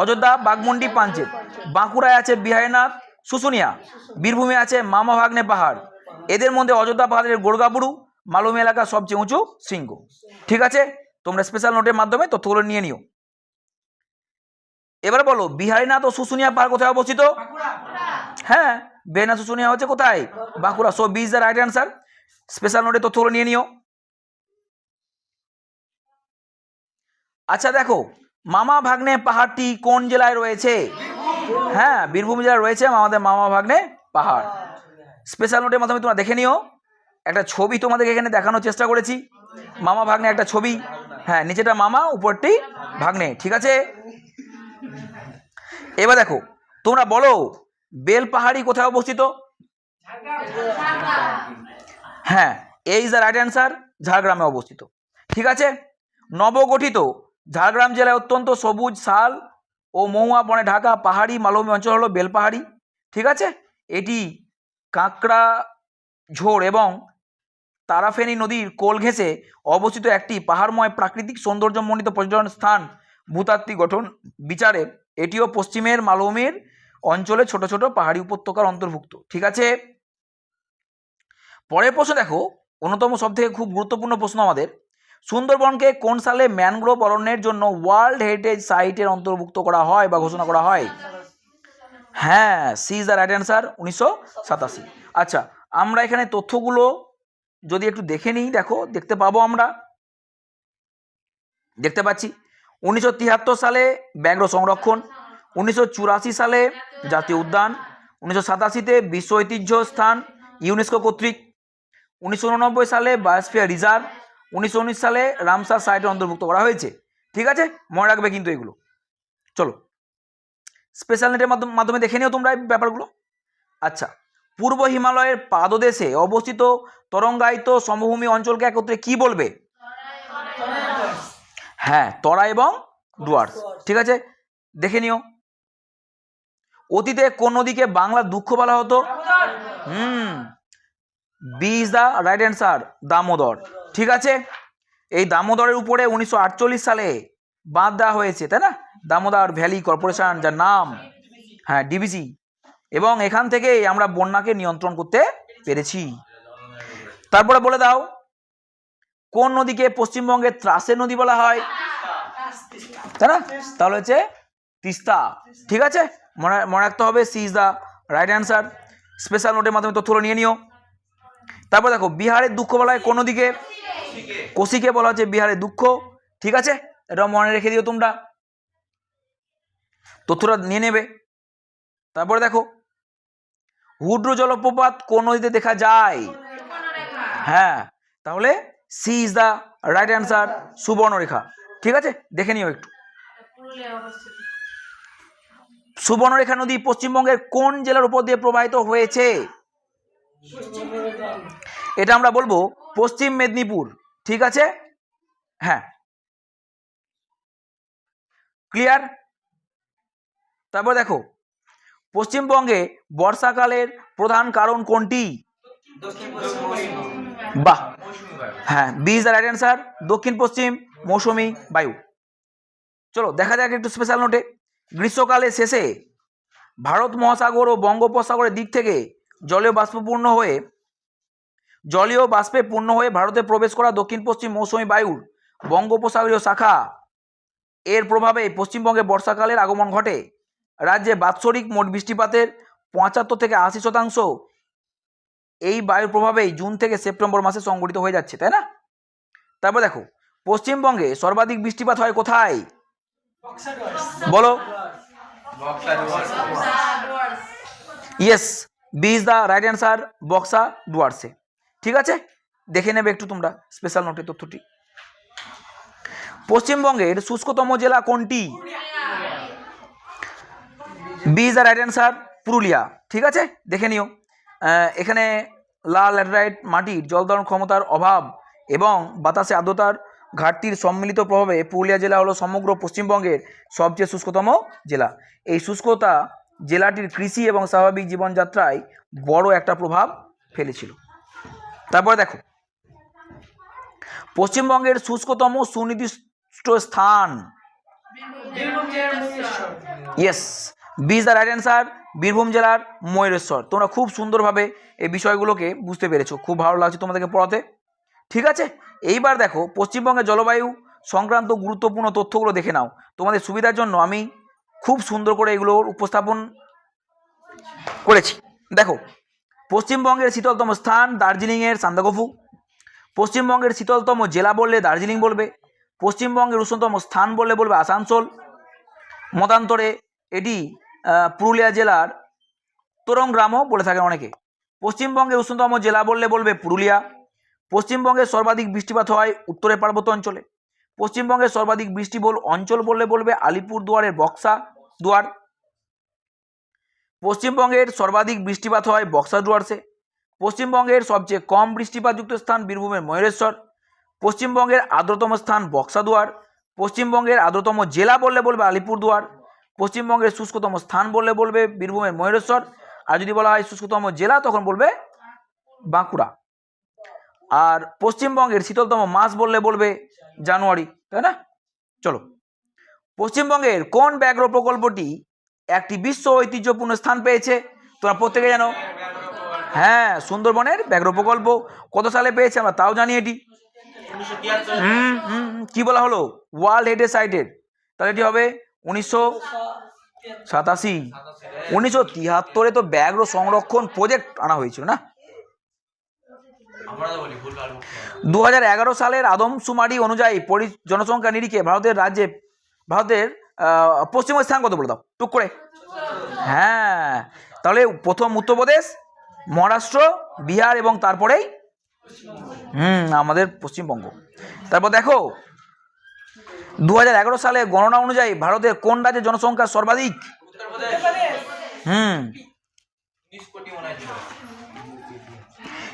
অযোধ্যা, বাঘমুন্ডি, পাঞ্চেত। বাঁকুড়ায় আছে বিহারীনাথ, শুশুনিয়া। বীরভূমে আছে মামা ভাগ্নে পাহাড়। এদের মধ্যে অযোধ্যা পাহাড়ের গোরগাবুরু মালভূমি এলাকার সবচেয়ে উঁচু শৃঙ্গ। ঠিক আছে, তোমরা স্পেশাল নোটের মাধ্যমে তথ্যগুলো নিয়ে নিও। এবার বলো, বিহারীনাথ ও শুশুনিয়া পাহাড় কোথায় অবস্থিত? হ্যাঁ, বিহারীনাথ শুশুনিয়া হচ্ছে কোথায়? Bankura. So B is the right answer. Special নোটের তথ্যগুলো নিয়ে নিও। আচ্ছা দেখো, মামা ভাগ্নে পাহাড়টি কোন জেলায় রয়েছে? হ্যাঁ, বীরভূম জেলায় রয়েছে আমাদের মামা ভাগ্নে পাহাড়। স্পেশাল নোটের মাধ্যমে তোমরা দেখে নিও। একটা ছবি তোমাদেরকে এখানে দেখানোর চেষ্টা করেছি, মামা ভাগ্নে একটা ছবি। হ্যাঁ, নিচেটা মামা, উপরটি ভাগ্নে। ঠিক আছে। এবার দেখো, তোমরা বলো বেলপাহাড়ি কোথায় অবস্থিত? হ্যাঁ, এ ইজ দ্য রাইট অ্যান্সার, ঝাড়গ্রামে অবস্থিত। ঠিক আছে। নবগঠিত ঝাড়গ্রাম জেলায় অত্যন্ত সবুজ শাল ও মহুয়া বনে ঢাকা পাহাড়ি মালভূমি অঞ্চল হলো বেলপাহাড়ি। ঠিক আছে। এটি কাঁকড়া ঝোড় এবং তারাফেনী নদীর কোল ঘেঁষে অবস্থিত একটি পাহাড়ময় প্রাকৃতিক সৌন্দর্যমণ্ডিত পর্যটন স্থান। ভূতাত্ত্বিক গঠন বিচারে এটিও পশ্চিমের মালভূমির অঞ্চলে ছোট ছোট পাহাড়ি উপত্যকার অন্তর্ভুক্ত। ঠিক আছে। পরের প্রশ্ন দেখো, অন্যতম সব থেকে খুব গুরুত্বপূর্ণ প্রশ্ন আমাদের, সুন্দরবনকে কোন সালে ম্যানগ্রোভ অরণ্যের জন্য ওয়ার্ল্ড হেরিটেজ সাইটের অন্তর্ভুক্ত করা হয় বা ঘোষণা করা হয়? হ্যাঁ, C is the right answer, 1987। আচ্ছা, আমরা এখানে তথ্যগুলো যদি একটু দেখে নিই, দেখো দেখতে পাবো, আমরা দেখতে পাচ্ছি 1973 সালে ব্যাঘ্র সংরক্ষণ, 1984 সালে জাতীয় উদ্যান, 1987-তে বিশ্ব ঐতিহ্য স্থান ইউনেস্কো কর্তৃক, 1989 সালে বায়োস্ফিয়ার রিজার্ভ, 1919 সালে রামসার সাইটে অন্তর্ভুক্ত করা হয়েছে। ঠিক আছে, মনে রাখবে কিন্তু এগুলো। চলো স্পেশাল নেটের মাধ্যমে দেখে নিও তোমরা এই ব্যাপারগুলো। আচ্ছা, পূর্ব হিমালয়ের পাদদেশে অবস্থিত তরঙ্গায়িত সমভূমি অঞ্চলকে একত্রে কি বলবে? হ্যাঁ, তরা এবং ডুয়ার্স। ঠিক আছে, দেখে নিও। অতীতে কোন নদীকে বাংলার দুঃখ বলা হতো? B is the right answer, Damodar. ঠিক আছে। এই দামোদরের উপরে 1948 সালে বাঁধ দেওয়া হয়েছে, তাই না? দামোদর ভ্যালি কর্পোরেশন, যার নাম, হ্যাঁ, ডিভিসি। এবং এখান থেকে আমরা বন্যাকে নিয়ন্ত্রণ করতে পেরেছি। তারপরে বলে দাও, কোন নদীকে পশ্চিমবঙ্গের ত্রাসের নদী বলা হয়? তাই না? তাহলে হচ্ছে তিস্তা। ঠিক আছে, মনে রাখতে হবে, C is the right answer. Special নোটের মাধ্যমে তথ্যগুলো নিয়ে নিও। তারপর দেখো, বিহারের দুঃখ বলা হয় কোন নদীকে? কোশিকে বলা হচ্ছে বিহারের দুঃখ। ঠিক আছে, এটা মনে রেখে দিও তোমরা, তথ্যটা নিয়ে নেবে। তারপরে দেখো, হুড্রু জলপ্রপাত কোন নদীতে দেখা যায়? হ্যাঁ, তাহলে C is the right answer, Subarnarekha. ঠিক আছে, দেখে নিও একটু। সুবর্ণরেখা নদী পশ্চিমবঙ্গের কোন জেলার উপর দিয়ে প্রবাহিত হয়েছে? এটা আমরা বলবো পশ্চিম মেদিনীপুর। ঠিক আছে, হ্যাঁ, ক্লিয়ার। তারপর দেখো, পশ্চিমবঙ্গে বর্ষাকালের প্রধান কারণ কোনটি? বাহ, হ্যাঁ, B is the right answer, দক্ষিণ পশ্চিম মৌসুমী বায়ু। চলো দেখা যাক একটু স্পেশাল নোটে। গ্রীষ্মকালের শেষে ভারত মহাসাগর ও বঙ্গোপসাগরের দিক থেকে জলীয় বাষ্পে পূর্ণ হয়ে ভারতে প্রবেশ করা দক্ষিণ পশ্চিম মৌসুমী বায়ুর বঙ্গোপসাগরীয় শাখা এর প্রভাবে পশ্চিমবঙ্গে বর্ষাকালের আগমন ঘটে। রাজ্যে বাৎসরিক মোট বৃষ্টিপাতের 75 থেকে 80% এই বায়ুর প্রভাবেই জুন থেকে সেপ্টেম্বর মাসে সংঘটিত হয়ে যাচ্ছে, তাই না? তারপর দেখো, পশ্চিমবঙ্গে সর্বাধিক বৃষ্টিপাত হয় কোথায়? বলো। Yes, B is the right answer, Buxa ডুয়ার্সে। ঠিক আছে, দেখে নেবে একটু তোমরা স্পেশাল নোটের তথ্যটি। পশ্চিমবঙ্গের শুষ্কতম জেলা কোনটি? B is the right answer, Purulia. ঠিক আছে, দেখে নিও। এখানে লাল ল্যাটেরাইট মাটির জল ধারণ ক্ষমতার অভাব এবং বাতাসে আর্দ্রতার ঘাটতির সম্মিলিত প্রভাবে পুরুলিয়া জেলা হলো সমগ্র পশ্চিমবঙ্গের সবচেয়ে শুষ্কতম জেলা। এই শুষ্কতা জেলাটির কৃষি এবং স্বাভাবিক জীবনযাত্রায় বড় একটা প্রভাব ফেলেছিল। তারপরে দেখো, পশ্চিমবঙ্গের শুষ্কতম সুনির্দিষ্ট স্থান। Yes, B is the right answer, Birbhum জেলার ময়ূরেশ্বর। তোমরা খুব সুন্দরভাবে এই বিষয়গুলোকে বুঝতে পেরেছো, খুব ভালো লাগছে তোমাদেরকে পড়াতে। ঠিক আছে, এইবার দেখো পশ্চিমবঙ্গের জলবায়ু সংক্রান্ত গুরুত্বপূর্ণ তথ্যগুলো দেখে নাও। তোমাদের সুবিধার জন্য আমি খুব সুন্দর করে এগুলোর উপস্থাপন করেছি। দেখো, পশ্চিমবঙ্গের শীতলতম স্থান দার্জিলিংয়ের সান্দাকফু। পশ্চিমবঙ্গের শীতলতম জেলা বললে দার্জিলিং বলবে। পশ্চিমবঙ্গের উষ্ণতম স্থান বললে বলবে আসানসোল। মতান্তরে এটি পুরুলিয়া জেলার তোরংগ্রামও বলে থাকেন অনেকে। পশ্চিমবঙ্গের উষ্ণতম জেলা বললে বলবে পুরুলিয়া। পশ্চিমবঙ্গের সর্বাধিক বৃষ্টিপাত হয় উত্তরের পার্বত্য অঞ্চলে। পশ্চিমবঙ্গের সর্বাধিক বৃষ্টিবহুল অঞ্চল বললে বলবে আলিপুরদুয়ারের বক্সা দুয়ার। পশ্চিমবঙ্গের সর্বাধিক বৃষ্টিপাত হয় বক্সা ডুয়ার্সে। পশ্চিমবঙ্গের সবচেয়ে কম বৃষ্টিপাতযুক্ত স্থান বীরভূমের ময়ূরেশ্বর। পশ্চিমবঙ্গের আর্দ্রতম স্থান বক্সাদুয়ার। পশ্চিমবঙ্গের আর্দ্রতম জেলা বললে বলবে আলিপুরদুয়ার। পশ্চিমবঙ্গের শুষ্কতম স্থান বললে বলবে বীরভূমের ময়ূরেশ্বর। আর যদি বলা হয় শুষ্কতম জেলা তখন বলবে বাঁকুড়া। আর পশ্চিমবঙ্গের শীতলতম মাস বললে বলবে জানুয়ারি, তাই না? চলো, পশ্চিমবঙ্গের কোন ব্যাঘ্র প্রকল্পটি একটি বিশ্ব ঐতিহ্যপূর্ণ স্থান পেয়েছে? তোমরা প্রত্যেকে জানো, হ্যাঁ, সুন্দরবনের ব্যাঘ্র প্রকল্প। কত সালে পেয়েছে আমরা তাও জানি এটি। কি বলা হলো? ওয়ার্ল্ড হেরিটেজ সাইটের। তাহলে এটি হবে 1987। 1973 তো ব্যাঘ্র সংরক্ষণ প্রজেক্ট আনা হয়েছিল না। 2011 সালের আদমশুমারি অনুযায়ী জনসংখ্যা নিরিখে ভারতের পশ্চিমবঙ্গের স্থান কত বলে দাও টুক করে। হ্যাঁ, তাহলে প্রথম উত্তরপ্রদেশ, মহারাষ্ট্র, বিহার এবং তারপরেই আমাদের পশ্চিমবঙ্গ। তারপর দেখো, 2011 সালে গণনা অনুযায়ী ভারতের কোন রাজ্যের জনসংখ্যা সর্বাধিক?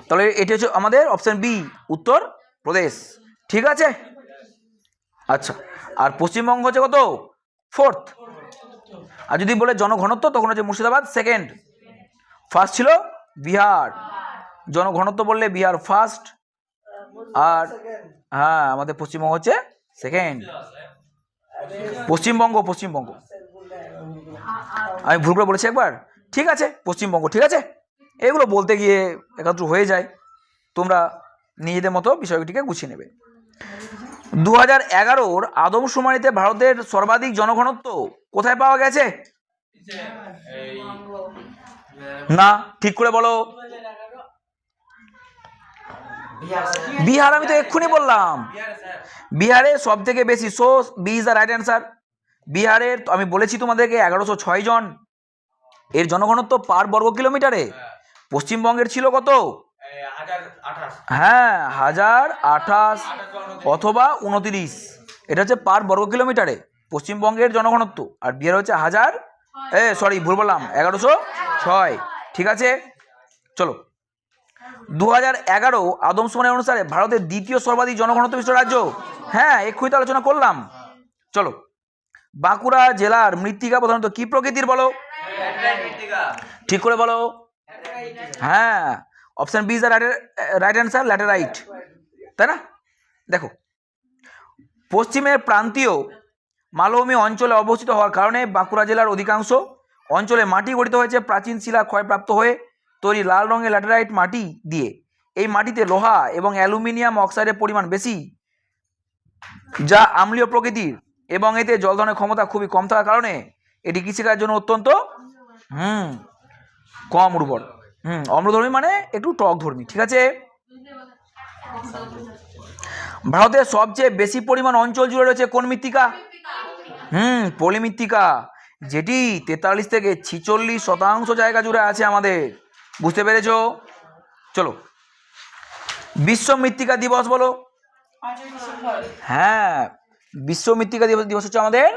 তাহলে এটি হচ্ছে আমাদের অপশন বি, উত্তর প্রদেশ। ঠিক আছে, আচ্ছা। আর পশ্চিমবঙ্গ হচ্ছে কত? 4th। আর যদি বলে জনঘনত্ব তখন হচ্ছে মুর্শিদাবাদ সেকেন্ড, ফার্স্ট ছিল বিহার। জনঘনত্ব বললে বিহার ফার্স্ট, আর হ্যাঁ আমাদের পশ্চিমবঙ্গ হচ্ছে সেকেন্ড। পশ্চিমবঙ্গ আমি ভুল করে বলেছি একবার। ঠিক আছে, পশ্চিমবঙ্গ। ঠিক আছে, এগুলো বলতে গিয়ে একাত্র হয়ে যায়, তোমরা নিজেদের মতো বিষয়টিকে গুছিয়ে নেবে। 2011 আদমশুমারিতে ভারতের সর্বাধিক জনঘনত্ব কোথায় পাওয়া গেছে? না, ঠিক করে বলো। বিহার, আমি তো এক্ষুনি বললাম বিহারে সব থেকে বেশি। So B is the right answer. বিহারের আমি বলেছি তোমাদেরকে 1106 জন এর জনঘনত্ব পার বর্গ কিলোমিটারে। পশ্চিমবঙ্গের ছিল কত? হ্যাঁ 1028 অথবা 29, এটা হচ্ছে পার বর্গ কিলোমিটারে পশ্চিমবঙ্গের জনঘনত্ব। আর বিহার হচ্ছে ভুল বললাম 1106। ঠিক আছে, চলো 2011 আদমশুমারি অনুসারে ভারতের দ্বিতীয় সর্বাধিক জনঘনত্ব বিশিষ্ট রাজ্য। হ্যাঁ এক্ষুনি তো আলোচনা করলাম। চলো, বাঁকুড়া জেলার মৃত্তিকা প্রধানত কি প্রকৃতির বলো? ঠিক করে বলো। হ্যাঁ, option B is the right answer, laterite, তাই না? দেখো, পশ্চিমের প্রান্তীয় মালভূমি অঞ্চলে অবস্থিত হওয়ার কারণে বাঁকুড়া জেলার অধিকাংশ অঞ্চলে মাটি গঠিত হয়েছে প্রাচীন শিলা ক্ষয়প্রাপ্ত হয়ে তৈরি লাল রঙের ল্যাটেরাইট মাটি দিয়ে। এই মাটিতে লোহা এবং অ্যালুমিনিয়াম অক্সাইডের পরিমাণ বেশি, যা আম্লীয় প্রকৃতির এবং এতে জল ধারণের ক্ষমতা খুবই কম থাকার কারণে এটি কৃষিকাজের জন্য অত্যন্ত কম উর্বর। অম্লধর্মী মানে একটু টকধর্মী। ঠিক আছে, ভারতের সবচেয়ে বেশি পরিমাণ অঞ্চল জুড়ে রয়েছে কোন মৃত্তিকা? পলিমৃত্তিকা, যেটি 43 থেকে 46% জায়গা জুড়ে আছে আমাদের। বুঝতে পেরেছো? চলো, বিশ্ব মৃত্তিকা দিবস বলো। হ্যাঁ, বিশ্ব মৃত্তিকা দিবস হচ্ছে আমাদের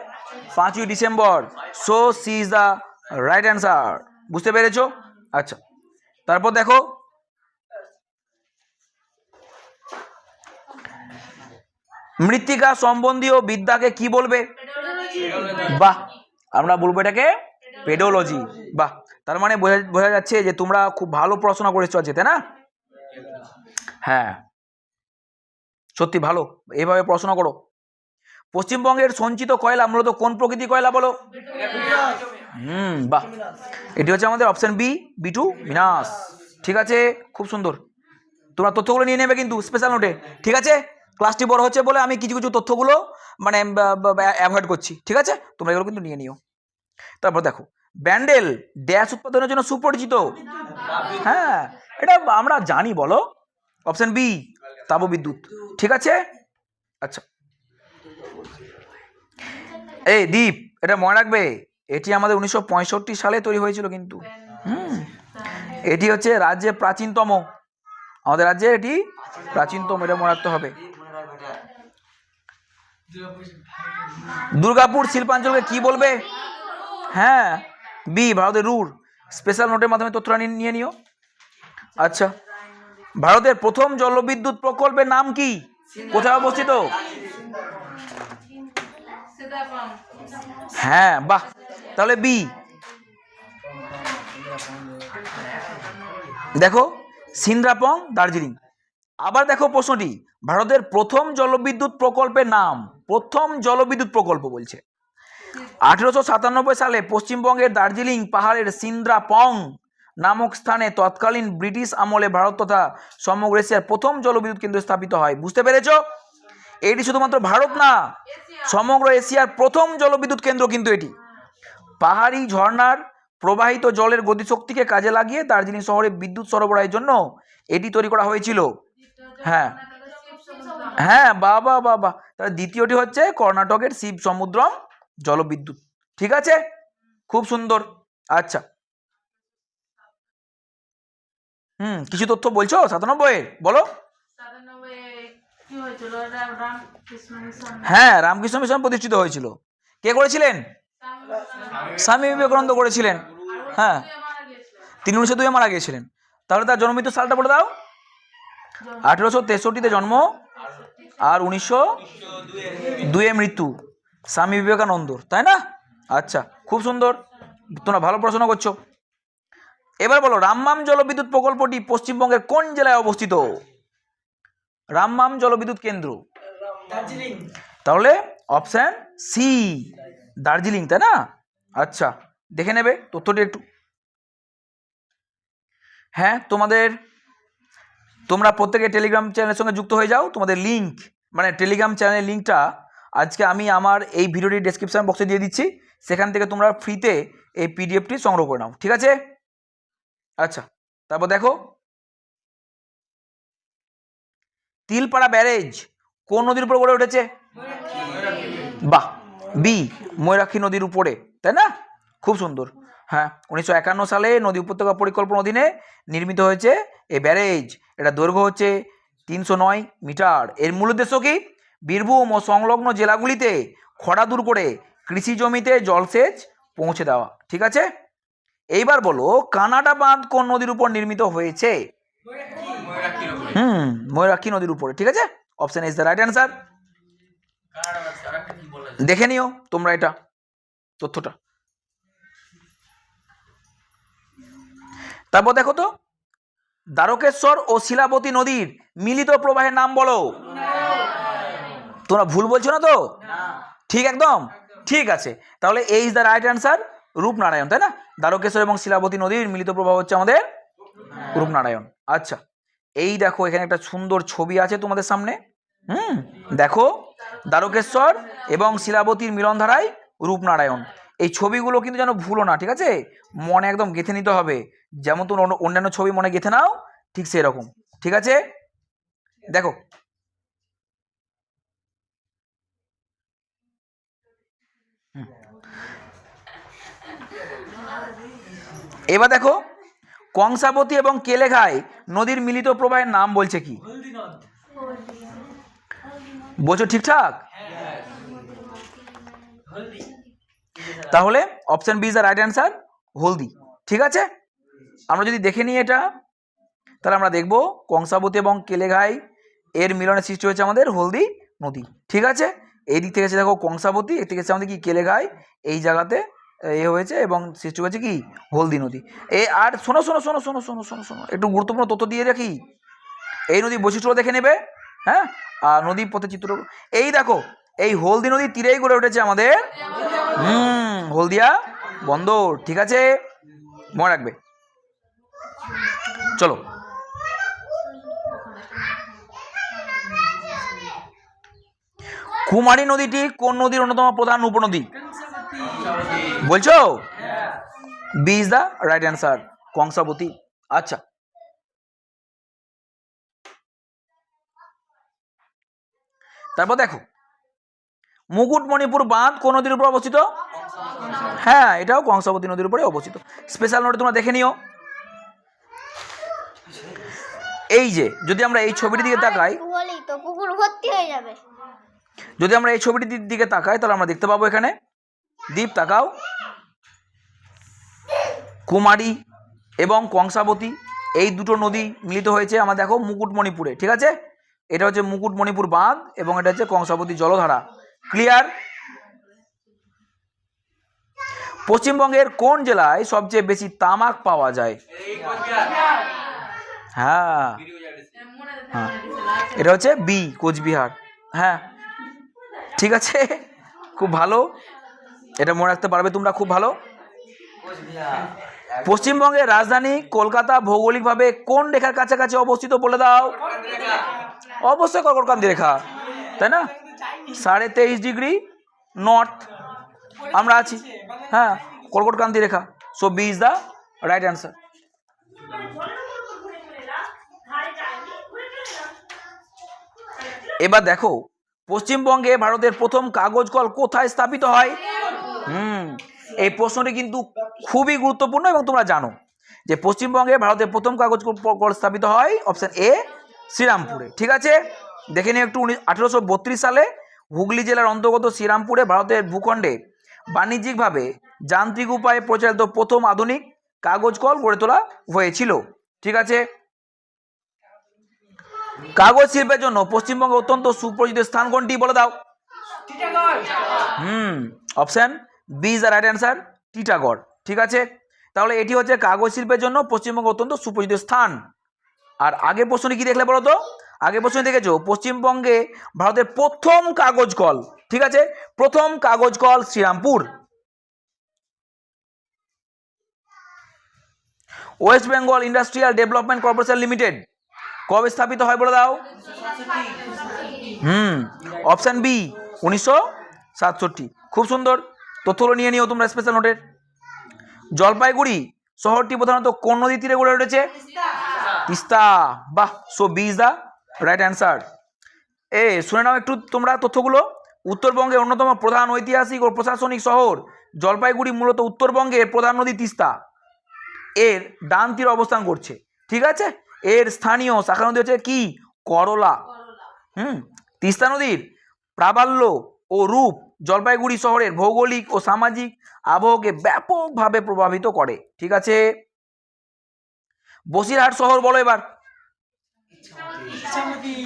5ই December. So C is the right answer. বুঝতে পেরেছো? আচ্ছা, তারপর দেখো, মৃত্তিকা সম্বন্ধীয় বিদ্যাকে কি বলবে? বাহ, আমরা বলবো এটাকে পেডোলজি। বাহ, তার মানে বোঝা যাচ্ছে যে তোমরা খুব ভালো পড়াশোনা করেছো আজকে, তাই না? হ্যাঁ, সত্যি ভালো, এইভাবে পড়াশোনা করো। পশ্চিমবঙ্গের সঞ্চিত কয়লা মূলত কোন প্রকৃতির কয়লা বলো? বাহ, এটি হচ্ছে আমাদের অপশন বি, বিটু মিনাস। ঠিক আছে, খুব সুন্দর। তোমরা তথ্যগুলো নিয়ে নেবে কিন্তু স্পেশাল নোটে। ঠিক আছে, ক্লাসটি বড় হচ্ছে বলে আমি কিছু কিছু তথ্যগুলো মানে অ্যাভয়েড করছি। ঠিক আছে, তোমরা এগুলো কিন্তু নিয়ে নিও। তারপর দেখো, ব্যান্ডেল ড্যাশ উৎপাদনের জন্য সুপরিচিত। হ্যাঁ, এটা আমরা জানি, বলো। অপশন বি, তাপবিদ্যুৎ। ঠিক আছে, আচ্ছা, এই দ্বীপ, এটা মনে রাখবে, এটি আমাদের 1965 সালে তৈরি হয়েছিল কিন্তু। এটি হচ্ছে রাজ্যের প্রাচীনতম, আমাদের রাজ্যে এটি প্রাচীনতম, এটা মনে রাখতে হবে। দুর্গাপুর শিল্পাঞ্চলকে কি বলবে? হ্যাঁ, বি, ভারতের রুর। স্পেশাল নোটের মাধ্যমে তথ্যটা নিয়ে নিও। আচ্ছা, ভারতের প্রথম জলবিদ্যুৎ প্রকল্পের নাম কি? কোথায় অবস্থিত? হ্যাঁ, বাহ, তাহলে বি। দেখো, সিন্দ্রাপং, দার্জিলিং। আবার দেখো প্রশ্নটি, ভারতের প্রথম জলবিদ্যুৎ প্রকল্পের নাম, প্রথম জলবিদ্যুৎ প্রকল্প বলছে। 1897 সালে পশ্চিমবঙ্গের দার্জিলিং পাহাড়ের সিন্দ্রাপং নামক স্থানে তৎকালীন ব্রিটিশ আমলে ভারত তথা সমগ্র এশিয়ার প্রথম জলবিদ্যুৎ কেন্দ্র স্থাপিত হয়। বুঝতে পেরেছো? এটি শুধুমাত্র ভারত না, সমগ্র এশিয়ার প্রথম জলবিদ্যুৎ কেন্দ্র কিন্তু এটি। পাহাড়ি ঝর্ণার প্রবাহিত জলের গতিশক্তিকে কাজে লাগিয়ে দার্জিলিং শহরে বিদ্যুৎ সরবরাহের জন্য এটি তৈরি করা হয়েছিল। হ্যাঁ হ্যাঁ, বাবা বাবা, তাহলে দ্বিতীয়টি হচ্ছে কর্ণাটকের শিব সমুদ্রম জলবিদ্যুৎ। ঠিক আছে, খুব সুন্দর। আচ্ছা, কিছু তথ্য বলছো 97-এর, বলো। হ্যাঁ, রামকৃষ্ণ মিশন প্রতিষ্ঠিত হয়েছিল। কে করেছিলেন? স্বামী বিবেকানন্দ করেছিলেন। হ্যাঁ, তিনি 1902 মারা গিয়েছিলেন। তাহলে তার জন্মমৃত্যু সালটা বলে দাও। 1863 জন্ম আর 1902 মৃত্যু স্বামী বিবেকানন্দর, তাই না? আচ্ছা, খুব সুন্দর, তোমরা ভালো পড়াশোনা করছো। এবার বলো, রামমাম জলবিদ্যুৎ প্রকল্পটি পশ্চিমবঙ্গের কোন জেলায় অবস্থিত? রামমাম জলবিদ্যুৎ কেন্দ্র, তাহলে অপশন সি, দার্জিলিং, তাই না? আচ্ছা, দেখে নেবে তথ্যটি একটু। হ্যাঁ, তোমরা প্রত্যেকে টেলিগ্রাম চ্যানেলের সঙ্গে যুক্ত হয়ে যাও। তোমাদের লিঙ্ক, মানে টেলিগ্রাম চ্যানেলের লিঙ্কটা আজকে আমি আমার এই ভিডিওটির ডেসক্রিপশন বক্সে দিয়ে দিচ্ছি। সেখান থেকে তোমরা ফ্রিতে এই পিডিএফটি সংগ্রহ করে নাও। ঠিক আছে, আচ্ছা, তারপর দেখো, তিলপাড়া ব্যারেজ কোন নদীর উপর গড়ে উঠেছে? বাহ, বি, ময়ূরাক্ষী নদীর উপরে, তাই না? খুব সুন্দর। হ্যাঁ, 1951 সালে নদী উপত্যকা পরিকল্পনা অধীনে নির্মিত হয়েছে এই ব্যারেজ। এটা দৈর্ঘ্য হচ্ছে 309 মিটার। এর মূল উদ্দেশ্য কি? বীরভূম ও সংলগ্ন জেলাগুলিতে খরা দূর করে কৃষি জমিতে জলসেচ পৌঁছে দেওয়া। ঠিক আছে, এইবার বলো কানাডা বাঁধ কোন নদীর উপর নির্মিত হয়েছে? ময়ূরাক্ষী নদীর উপরে। ঠিক আছে, option is the right answer. দেখে নিও তোমরা এটা তথ্যটা। তারপর দেখো তো, দ্বারকেশ্বর ও শিলাবতী নদীর মিলিত প্রবাহের নাম বলো। তোমরা ভুল বলছো না তো? ঠিক, একদম ঠিক আছে। তাহলে এই is the right answer, Rupnarayan, তাই না? দ্বারকেশ্বর এবং শিলাবতী নদীর মিলিত প্রবাহ হচ্ছে আমাদের রূপনারায়ণ। আচ্ছা, এই দেখো এখানে একটা সুন্দর ছবি আছে তোমাদের সামনে। দেখো, দ্বারকেশ্বর এবং শিলাবতীর মিলনধারায় রূপনারায়ণ। এই ছবিগুলো কিন্তু যেন ভুলো না, ঠিক আছে? মনে একদম গেঁথে নিতে হবে, যেমন তুমি অন্যান্য ছবি মনে গেঁথে নাও, ঠিক সেরকম। ঠিক আছে, দেখো এবার দেখো, কংসাবতী এবং কেলেঘাই নদীর মিলিত প্রবাহের নাম বলছে কি? বলছো ঠিকঠাক? তাহলে option B is the right answer, Haldi. ঠিক আছে, আমরা যদি দেখে নিই এটা, তাহলে আমরা দেখব কংসাবতী এবং কেলেঘাই এর মিলনের সৃষ্টি হয়েছে আমাদের হলদি নদী। ঠিক আছে, এই দিক থেকে এসে দেখো কংসাবতী, এর থেকে এসে আমাদের কি কেলেঘাই, এই জায়গাতে এ হয়েছে এবং সৃষ্টি হয়েছে কি হলদি নদী। আর শোনো শোনো শোনো শোনো শোনো শোনো শোনো একটু গুরুত্বপূর্ণ তথ্য দিয়ে রাখি। এই নদী বৈশিষ্ট্য দেখে নেবে, হ্যাঁ? আর নদী পথে চিত্র, এই দেখো এই হলদি নদীর তীরেই গড়ে উঠেছে আমাদের হলদিয়া বন্দর। ঠিক আছে, মনে রাখবে। চলো, কুমারী নদীটি কোন নদীর অন্যতম প্রধান উপনদী? বলছো? B is the right answer, Kangsabati. আচ্ছা, তারপর দেখো, মুকুটমণিপুর বাঁধ কোন নদীর উপর অবস্থিত? হ্যাঁ, এটাও কংসাবতী নদীর উপরে অবস্থিত। স্পেশাল নোটে তোমরা দেখে নিও। এই যে যদি আমরা এই ছবিটির দিকে তাকাই, তো পুকুর ভর্তি হয়ে যাবে। যদি আমরা এই ছবিটির দিকে তাকাই, তাহলে আমরা দেখতে পাবো এখানে, দ্বীপ তাকাও, কুমারী এবং কংসাবতী এই দুটো নদী মিলিত হয়েছে আমার দেখো মুকুটমণিপুরে। ঠিক আছে, এটা হচ্ছে মুকুটমণিপুর বাঁধ এবং এটা হচ্ছে কংসাবতী জলধারা। ক্লিয়ার? পশ্চিমবঙ্গের কোন জেলায় সবচেয়ে বেশি তামাক পাওয়া যায়? হ্যাঁ, এটা হচ্ছে বি, কোচবিহার। হ্যাঁ, ঠিক আছে, খুব ভালো, এটা মনে রাখতে পারবে তোমরা, খুব ভালো। পশ্চিমবঙ্গের রাজধানী কলকাতা ভৌগোলিকভাবে কোন রেখার কাছাকাছি অবস্থিত বলে দাও? অবশ্যই কর্কটক্রান্তি রেখা, তাই না? 23.5 ডিগ্রি নর্থ আমরা আছি, হ্যাঁ, কর্কটক্রান্তি রেখা। So B is the right answer. এবার দেখো, পশ্চিমবঙ্গে ভারতের প্রথম কাগজ কল কোথায় স্থাপিত হয়? এই প্রশ্নটি কিন্তু খুবই গুরুত্বপূর্ণ এবং তোমরা জানো যে পশ্চিমবঙ্গে ভারতের প্রথম কাগজ কল স্থাপিত হয় অপশন এ, শ্রীরামপুরে। ঠিক আছে, দেখে নিও একটু। 1832 সালে হুগলি জেলার অন্তর্গত শ্রীরামপুরে ভারতের ভূখণ্ডে বাণিজ্যিকভাবে যান্ত্রিক উপায়ে পরিচালিত প্রথম আধুনিক কাগজ কল গড়ে তোলা হয়েছিল। ঠিক আছে, কাগজ শিল্পের জন্য পশ্চিমবঙ্গে অত্যন্ত সুপরিচিত স্থান কোনটি বলে দাও? Option B is the right answer, Titagarh. ঠিক আছে, তাহলে এটি হচ্ছে কাগজ শিল্পের জন্য পশ্চিমবঙ্গে অত্যন্ত সুপরিচিত স্থান। আর আগের প্রশ্নে কি দেখলে বলো তো? আগের প্রশ্নে দেখেছো পশ্চিমবঙ্গে ভারতের প্রথম কাগজ কল, ঠিক আছে, প্রথম কাগজ কল Serampore. West Bengal Industrial Development Corporation Limited কবে স্থাপিত হয় বলে দাও? Option B, 1967। খুব সুন্দর, তথ্যগুলো নিয়ে নিও তোমরা স্পেশাল নোটের। জলপাইগুড়ি শহরটি প্রধানত কোন নদীর তীরে গড়ে উঠেছে? তিস্তা। বাহ, so B is the right answer. শুনে নাও একটু তোমরা তথ্যগুলো। উত্তরবঙ্গের অন্যতম প্রধান ঐতিহাসিক ও প্রশাসনিক শহর জলপাইগুড়ি মূলত উত্তরবঙ্গের প্রধান নদী তিস্তা এর ডান তীরে অবস্থান করছে। ঠিক আছে, এর স্থানীয় শাখা নদী হচ্ছে কি? করলা। তিস্তা নদীর প্রাবল্য ও রূপ জলপাইগুড়ি শহরের ভৌগোলিক ও সামাজিক আবহকে ব্যাপকভাবে প্রভাবিত করে। ঠিক আছে, বসিরহাট শহর বলো এবার। Ichhamati.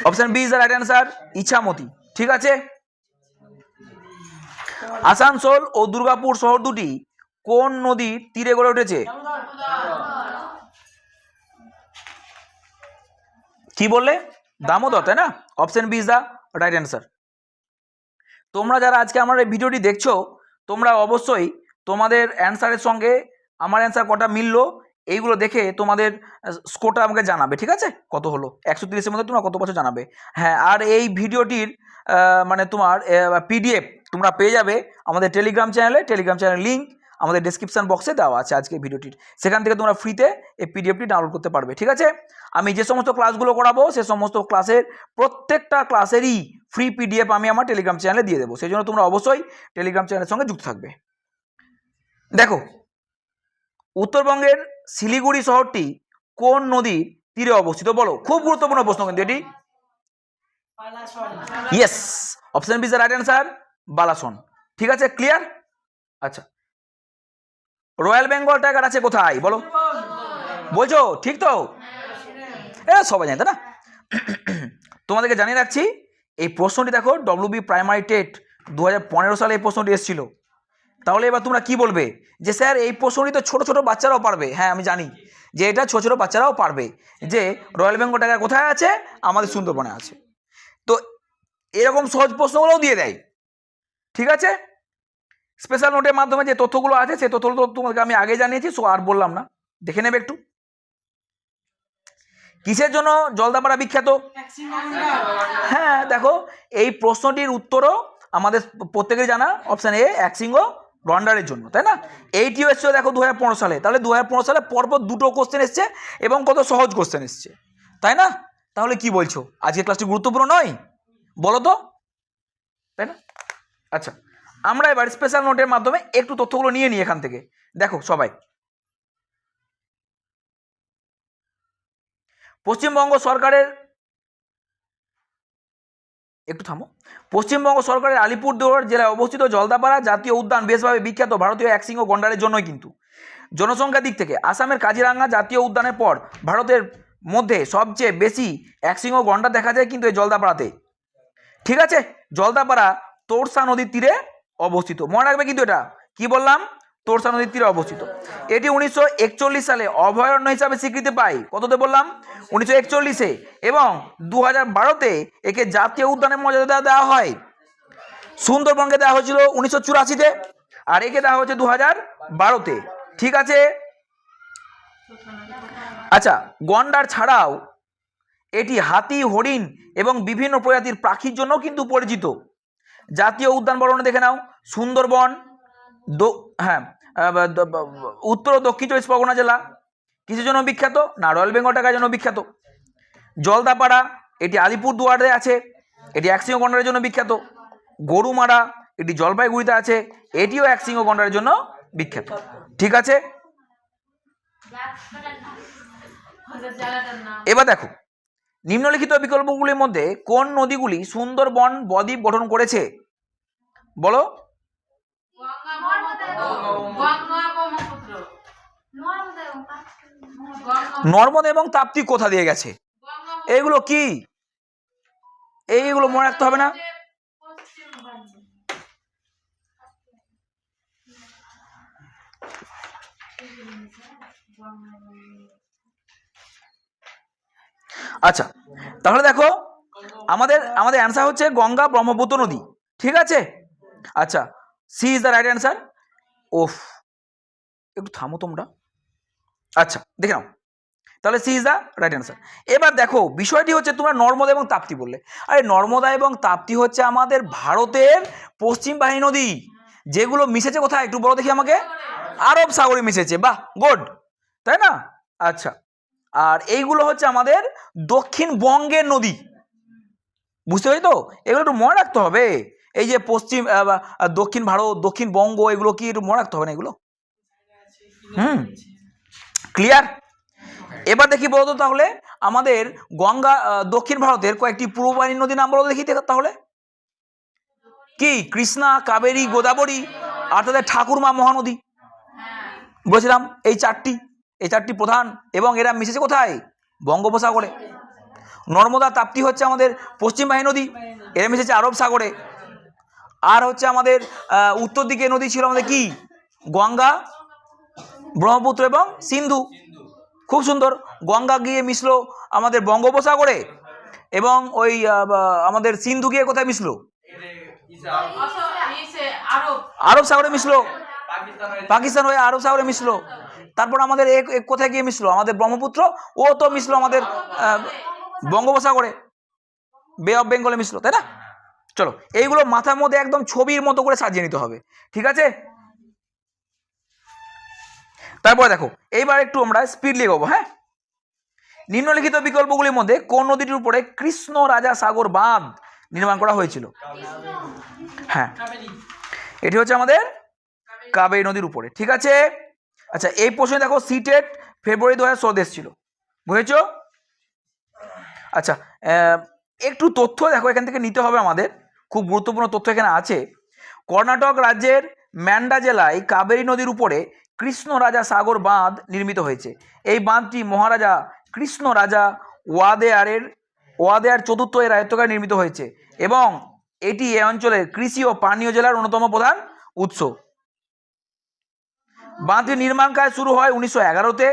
Option B is the right answer, Ichhamati. ঠিক আছে, আসানসোল ও দুর্গাপুর শহর দুটি কোন নদীর তীরে গড়ে উঠেছে? কি বললে? দামোদর, তাই না? Option B is the right answer. তোমরা যারা আজকে আমার এই ভিডিওটি দেখছো, তোমরা অবশ্যই তোমাদের অ্যান্সারের সঙ্গে আমার অ্যান্সার কটা মিললো এইগুলো দেখে তোমাদের স্কোরটা আমাকে জানাবে। ঠিক আছে, কত হলো 130-এর মধ্যে তোমরা কত বছর জানাবে। হ্যাঁ, আর এই ভিডিওটির মানে তোমার পিডিএফ তোমরা পেয়ে যাবে আমাদের টেলিগ্রাম চ্যানেলের লিঙ্ক আমাদের ডেসক্রিপশন বক্সে দেওয়া আছে আজকে ভিডিওটির। সেখান থেকে তোমরা ফ্রিতে এই পিডিএফটি ডাউনলোড করতে পারবে। ঠিক আছে, আমি যে সমস্ত ক্লাসগুলো করাবো সে সমস্ত ক্লাসের প্রত্যেকটা ক্লাসেরই ফ্রি পিডিএফ আমি আমার টেলিগ্রাম চ্যানেলে দিয়ে দেবো। সেই জন্য তোমরা অবশ্যই টেলিগ্রাম চ্যানেলের সঙ্গে যুক্ত থাকবে। দেখো, উত্তরবঙ্গের শিলিগুড়ি শহরটি কোন নদীর তীরে অবস্থিত? বলো, খুব গুরুত্বপূর্ণ প্রশ্ন কিন্তু এটি। Yes, option B is the right answer, Balason. ঠিক আছে, ক্লিয়ার? আচ্ছা, রয়্যাল বেঙ্গল টাইগার আছে কোথায় বলো? বলছো ঠিক তো? এটা সবাই জানে, তাই না? তোমাদেরকে জানিয়ে রাখছি, এই প্রশ্নটি দেখো WB প্রাইমারি টেট 2015 সালে এই প্রশ্নটি এসেছিল। তাহলে এবার তোমরা কি বলবে যে স্যার এই প্রশ্নটি তো ছোট ছোট বাচ্চারাও পারবে। হ্যাঁ, আমি জানি যে এটা ছোট ছোট বাচ্চারাও পারবে, যে রয়্যাল বেঙ্গল টাইগার কোথায় আছে? আমাদের সুন্দরবনে আছে। তো এরকম সহজ প্রশ্নগুলোও দিয়ে দেয়। ঠিক আছে, স্পেশাল নোটের মাধ্যমে যে তথ্যগুলো আছে সেই তথ্যগুলো তোমাকে আমি আগে জানিয়েছি, সো আর বললাম না, দেখে নেবে একটু। কিসের জন্য জলদাপাড়া বিখ্যাত? হ্যাঁ, দেখো এই প্রশ্নটির উত্তরও আমাদের প্রত্যেকের জানা, অপশন এ একশৃঙ্গ গন্ডারের জন্য, তাই না? এইটিও এসছে দেখো 2015 সালে। তাহলে 2015 সালে পরপর দুটো কোশ্চেন এসছে এবং কত সহজ কোশ্চেন এসছে, তাই না? তাহলে কি বলছো, আজকের ক্লাসটি গুরুত্বপূর্ণ নয়? বলো তো, তাই না? আচ্ছা, আমরা এবার স্পেশাল নোটের মাধ্যমে একটু তথ্যগুলো নিয়ে নিই এখান থেকে। দেখো সবাই, পশ্চিমবঙ্গ সরকারের আলিপুরদুয়ার জেলায় অবস্থিত জলদাপাড়া জাতীয় উদ্যান বেশভাবে বিখ্যাত ভারতীয় একশৃঙ্গ গন্ডারের জন্যই কিন্তু। জনসংখ্যার দিক থেকে আসামের কাজিরাঙ্গা জাতীয় উদ্যানের পর ভারতের মধ্যে সবচেয়ে বেশি একশৃঙ্গ গন্ডার দেখা যায় কিন্তু এই জলদাপাড়াতে। ঠিক আছে, জলদাপাড়া তোরসা নদীর তীরে অবস্থিত। মনে রাখবে কিন্তু, এটা কি বললাম? তোরসা নদীর তীরে অবস্থিত। এটি 1941 সালে অভয়ারণ্য হিসাবে স্বীকৃতি পায়। কততে বললাম? 1941-এ। এবং 2012-তে একে জাতীয় উদ্যানের মর্যাদা দেওয়া হয়। সুন্দরবনকে দেওয়া হয়েছিল 1984-তে, আর একে দেওয়া হয়েছে 2012-তে। ঠিক আছে, আচ্ছা, গন্ডার ছাড়াও এটি হাতি, হরিণ এবং বিভিন্ন প্রজাতির পাখির জন্য কিন্তু পরিচিত। জাতীয় উদ্যান বর্ণনা দেখে নাও। সুন্দরবন, উত্তর ও দক্ষিণ 24 পরগনা জেলা কিসের জন্য বিখ্যাত? না, রয়্যাল বেঙ্গল টাইগারের জন্য বিখ্যাত। জলদাপাড়া এটি আলিপুরদুয়ারে আছে, এটি একশৃঙ্গ গন্ডারের জন্য বিখ্যাত। গরুমারা এটি জলপাইগুড়িতে আছে, এটিও একশৃঙ্গ গন্ডারের জন্য বিখ্যাত। ঠিক আছে, এবার দেখো, নিম্নলিখিত বিকল্পগুলির মধ্যে কোন নদীগুলি সুন্দরবন বদ্বীপ গঠন করেছে? বলো। নর্মদা এবং তাপ্তি কোথা দিয়ে গেছে? এইগুলো কি? এইগুলো মনে রাখতে হবে না? আচ্ছা, তাহলে দেখো আমাদের অ্যান্সার হচ্ছে গঙ্গা ব্রহ্মপুত্র নদী। ঠিক আছে, আচ্ছা, C is the right answer. ওফ, একটু থামো তোমরা। আচ্ছা, দেখে নাও, তাহলে C is the right answer. এবার দেখো, বিষয়টি হচ্ছে তোমরা নর্মদা এবং তাপ্তি বললে। আরে নর্মদা এবং তাপ্তি হচ্ছে আমাদের ভারতের পশ্চিম বাহিনী নদী, যেগুলো মিশেছে কোথায় একটু বলো দেখি আমাকে? আরব সাগরে মিশেছে। বাহ, গুড, তাই না? আচ্ছা, আর এইগুলো হচ্ছে আমাদের দক্ষিণবঙ্গের নদী। বুঝতে পারি তো? এগুলো একটু মনে রাখতে হবে। এই যে পশ্চিম দক্ষিণ ভারত, দক্ষিণবঙ্গ, এগুলো কি একটু মনে রাখতে হবে না এগুলো? ক্লিয়ার? এবার দেখি বলতো তাহলে আমাদের গঙ্গা দক্ষিণ ভারতের কয়েকটি পূর্ববাহিনী নদীর নাম বলো দেখি তাহলে। কি? কৃষ্ণা, কাবেরী, গোদাবরী আর তাদের ঠাকুরমা মহানদী বলেছিলাম। এই চারটি প্রধান, এবং এরা মিশেছে কোথায়? বঙ্গোপসাগরে। নর্মদা, তাপ্তি হচ্ছে আমাদের পশ্চিম বাহিনী নদী, এরা মিশেছে আরব সাগরে। আর হচ্ছে আমাদের উত্তর দিকে নদী ছিল আমাদের কি? গঙ্গা, ব্রহ্মপুত্র এবং সিন্ধু। খুব সুন্দর। গঙ্গা গিয়ে মিশলো আমাদের বঙ্গোপসাগরে, এবং ওই আমাদের সিন্ধু গিয়ে কোথায় মিশলো? আরব সাগরে মিশলো। পাকিস্তান হয়ে আরব সাগরে মিশলো। তারপর আমাদের কোথায় গিয়ে মিশলো? আমাদের ব্রহ্মপুত্র, ও তো মিশলো আমাদের বঙ্গোপসাগরে, বে অফ বেঙ্গলে মিশলো, তাই না? চলো, এইগুলো মাথার মধ্যে একদম ছবির মতো করে সাজিয়ে নিতে হবে, ঠিক আছে? তারপরে দেখো, এইবার একটু আমরা স্পিড লিখবো। হ্যাঁ, নিম্নলিখিত বিকল্পগুলির মধ্যে কোন নদীটির উপরে কৃষ্ণ রাজা সাগর বাঁধ নির্মাণ করা হয়েছিল? হ্যাঁ, এটি হচ্ছে আমাদের কাবেরী নদীর উপরে, ঠিক আছে? আচ্ছা, এই প্রশ্নে দেখো সিটেট ফেব্রুয়ারি 2016 ছিল, বুঝেছ? আচ্ছা, একটু তথ্য দেখো এখান থেকে নিতে হবে আমাদের, খুব গুরুত্বপূর্ণ তথ্য এখানে আছে। কর্ণাটক রাজ্যের ম্যান্ডা জেলায় কাবেরী নদীর উপরে কৃষ্ণ রাজা সাগর বাঁধ নির্মিত হয়েছে। এই বাঁধটি মহারাজা কৃষ্ণ রাজা ওয়াদেয়ার চতুর্থ এর রায়ত্বকালে নির্মিত হয়েছে, এবং এটি এই অঞ্চলের কৃষি ও পানীয় জেলার অন্যতম প্রধান উৎস। বাঁধটির নির্মাণ কাজ শুরু হয় 1911-তে,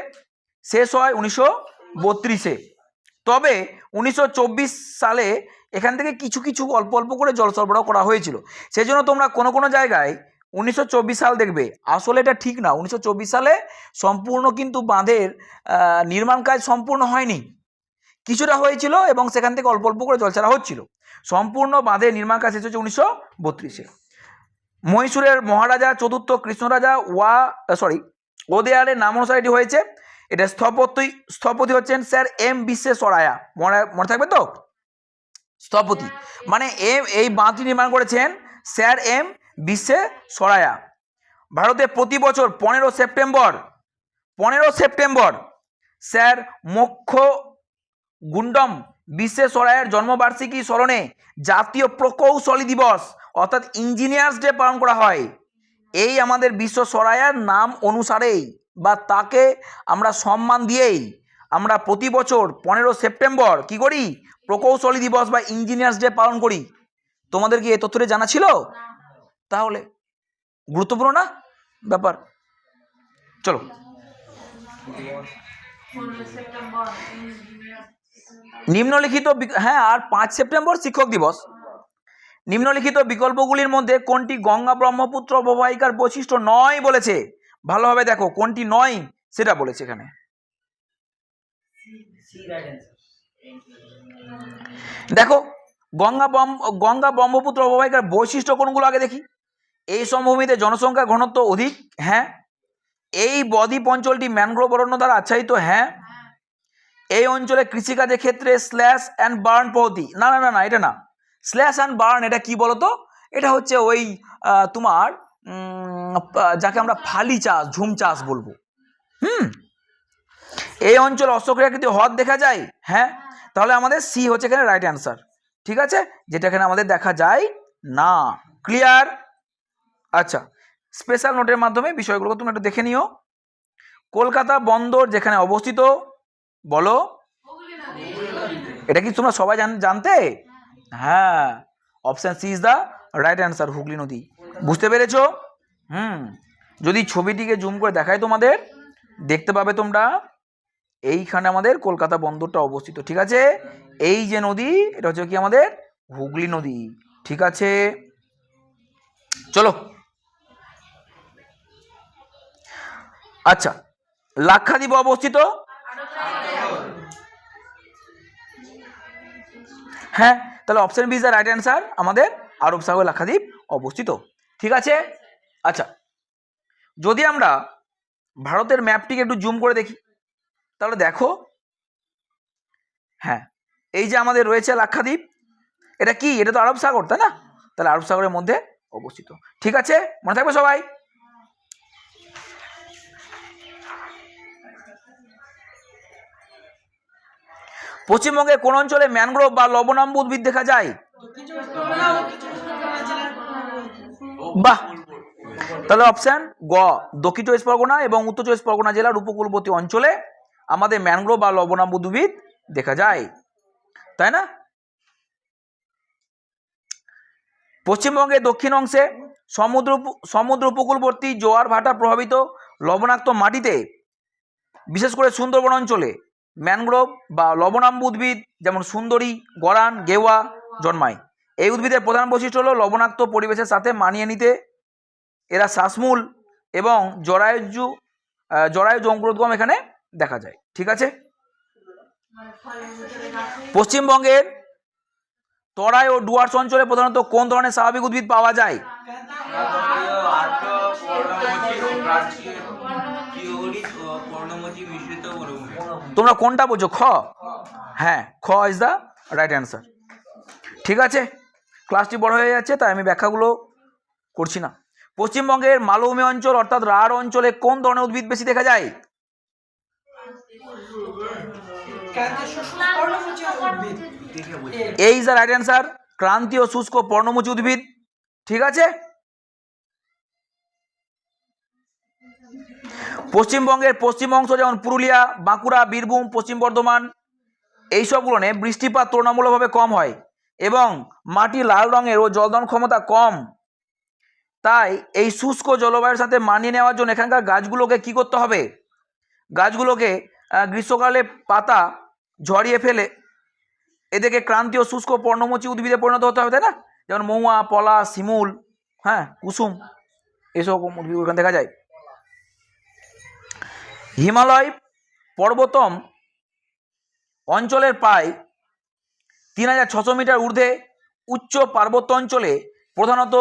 শেষ হয় 1932-এ। তবে 1924 সালে এখান থেকে কিছু কিছু অল্প অল্প করে জল সরবরাহ করা হয়েছিল। সেই জন্য তোমরা কোনো কোনো জায়গায় 1924 সাল দেখবে, আসলে এটা ঠিক না। 1924 সালে সম্পূর্ণ কিন্তু বাঁধের নির্মাণ কাজ সম্পূর্ণ হয়নি, কিছুটা হয়েছিল এবং সেখান থেকে অল্প অল্প করে জল ছাড়া হচ্ছিল। সম্পূর্ণ বাঁধের নির্মাণ কাজ শেষ হচ্ছে 1932-এ। মহীশূরের মহারাজা চতুর্থ কৃষ্ণরাজা ওদেয়ারের নাম অনুসারে এটি হয়েছে। এটা স্থপতি হচ্ছেন স্যার এম বিশ্বেশ্বরায়া, মনে থাকবে তো? স্থপতি মানে এই বাঁধটি নির্মাণ করেছেন স্যার এম বিশ্বেশ্বরায়া। ভারতে প্রতি বছর 15 সেপ্টেম্বর স্যার মোক্ষ গুন্ডম বিশ্বেশ্বরায়ের জন্মবার্ষিকী স্মরণে জাতীয় প্রকৌশলী দিবস অর্থাৎ ইঞ্জিনিয়ার্স ডে পালন করা হয়। এই আমাদের বিশ্বেশ্বরায়ার নাম অনুসারেই বা তাকে আমরা সম্মান দিয়েই আমরা প্রতি বছর 15 সেপ্টেম্বর কি করি? প্রকৌশলী দিবস বা ইঞ্জিনিয়ার্স ডে পালন করি। তোমাদের কি এই তথ্যটি জানা ছিল? তাহলে গুরুত্বপূর্ণ না ব্যাপার? চলো, নিম্নলিখিত হ্যাঁ, আর 5 সেপ্টেম্বর শিক্ষক দিবস। নিম্নলিখিত বিকল্পগুলির মধ্যে কোনটি গঙ্গা ব্রহ্মপুত্র অববাহিকার বৈশিষ্ট্য নয় বলেছে? ভালোভাবে দেখো কোনটি নয় সেটা বলেছে এখানে। দেখো, গঙ্গা ব্রহ্মপুত্র অববাহিকার বৈশিষ্ট্য কোনগুলো আগে দেখি। এই সমভূমিতে জনসংখ্যা ঘনত্ব অধিক, হ্যাঁ। এই বদ্বীপ অঞ্চলটি ম্যানগ্রোভ অরণ্য দ্বারা আচ্ছাদিত, হ্যাঁ। এই অঞ্চলে কৃষিকাজের ক্ষেত্রে স্ল্যাশ অ্যান্ড বার্ন পদ্ধতি, না, এটা না। স্ল্যাশ অ্যান্ড বার্ন এটা কি বলতো? এটা হচ্ছে ওই তোমার যাকে আমরা ফালি চাষ, ঝুম চাষ বলবো। এই অঞ্চল অশ্বক্রিয়াকৃতি হ্রদ দেখা যায়, হ্যাঁ। তাহলে আমাদের সি হচ্ছে এখানে রাইট অ্যান্সার, ঠিক আছে, যেটা এখানে আমাদের দেখা যায় না। ক্লিয়ার? আচ্ছা, স্পেশাল নোটের মাধ্যমে বিষয়গুলো তুমি একটু দেখে নিও। কলকাতা বন্দর যেখানে অবস্থিত, বলো। এটা কি তোমরা সবাই জানতে? হ্যাঁ, option C is the right answer, Hooghly নদী। বুঝতে পেরেছো? যদি ছবিটিকে জুম করে দেখায় তোমাদের, দেখতে পাবে তোমরা এইখানে আমাদের কলকাতা বন্দরটা অবস্থিত, ঠিক আছে। এই যে নদী, এটা হচ্ছে কি আমাদের হুগলি নদী, ঠিক আছে। চলো, আচ্ছা, লাক্ষাদ্বীপ অবস্থিত, হ্যাঁ। তাহলে option B is the right answer, আমাদের আরব সাগর লাক্ষাদ্বীপ অবস্থিত, ঠিক আছে। আচ্ছা, যদি আমরা ভারতের ম্যাপটিকে একটু জুম করে দেখি, তাহলে দেখো, হ্যাঁ, এই যে আমাদের রয়েছে লাক্ষাদ্বীপ, এটা কি? এটা তো আরব সাগর, তাই না? তাহলে আরব সাগরের মধ্যে অবস্থিত, ঠিক আছে, মনে থাকবে সবাই। পশ্চিমবঙ্গের কোন অঞ্চলে ম্যানগ্রোভ বা লবণাম্ব উদ্ভিদ দেখা যায়? দক্ষিণ চব্বিশ পরগনা ও উত্তর চব্বিশ পরগনা জেলার বাহ, তাহলে অপশন গ, দক্ষিণ চব্বিশ পরগনা এবং উত্তর চব্বিশ পরগনা জেলার উপকূলবর্তী অঞ্চলে আমাদের ম্যানগ্রোভ বা লবণাম্ব উদ্ভিদ দেখা যায়, তাই না? পশ্চিমবঙ্গের দক্ষিণ অংশে সমুদ্র উপকূলবর্তী জোয়ার ভাটা প্রভাবিত লবণাক্ত মাটিতে, বিশেষ করে সুন্দরবন অঞ্চলে ম্যানগ্রোভ বা লবণাম্ব উদ্ভিদ যেমন সুন্দরী, গরান, গেওয়া জন্মায়। এই উদ্ভিদের প্রধান বৈশিষ্ট্য হলো লবণাক্ত পরিবেশের সাথে মানিয়ে নিতে এরা শ্বাসমূল এবং জরায়ু অঙ্কুরোদ্গম এখানে দেখা যায়। ঠিক আছে। পশ্চিমবঙ্গের তরাই ও ডুয়ার্স অঞ্চলে প্রধানত কোন ধরনের স্বাভাবিক উদ্ভিদ পাওয়া যায়? তোমরা কোনটা বলছো? খ? হ্যাঁ, খ ইজ দ্য রাইট অ্যান্সার। ঠিক আছে, ক্লাসটি বড় হয়ে যাচ্ছে তাই আমি ব্যাখ্যাগুলো করছি না। পশ্চিমবঙ্গের মালভূমি অঞ্চল অর্থাৎ রাঢ় অঞ্চলে কোন ধরনের উদ্ভিদ বেশি দেখা যায়? এই ইজ দ্য রাইট অ্যান্সার, ক্রান্তীয় শুষ্ক পর্ণমোচী উদ্ভিদ। ঠিক আছে। পশ্চিমবঙ্গের পশ্চিম অংশ যেমন পুরুলিয়া, বাঁকুড়া, বীরভূম, পশ্চিম বর্ধমান এইসবগুলোনে বৃষ্টিপাত তুলনামূলকভাবে কম হয় এবং মাটি লাল রঙের ও জলদান ক্ষমতা কম। তাই এই শুষ্ক জলবায়ুর সাথে মানিয়ে নেওয়ার জন্য এখানকার গাছগুলোকে কি করতে হবে? গাছগুলোকে গ্রীষ্মকালে পাতা ঝরিয়ে ফেলে এদেরকে ক্রান্তীয় শুষ্ক পর্ণমোচী উদ্ভিদে পরিণত হতে হবে, তাই না? যেমন মহুয়া, পলাশ, শিমুল, হ্যাঁ, কুসুম, এসব উদ্ভিদ ওখানে দেখা যায়। হিমালয় পর্বতম অঞ্চলের প্রায় 3600 মিটার ঊর্ধ্বে উচ্চ পার্বত্য অঞ্চলে প্রধানত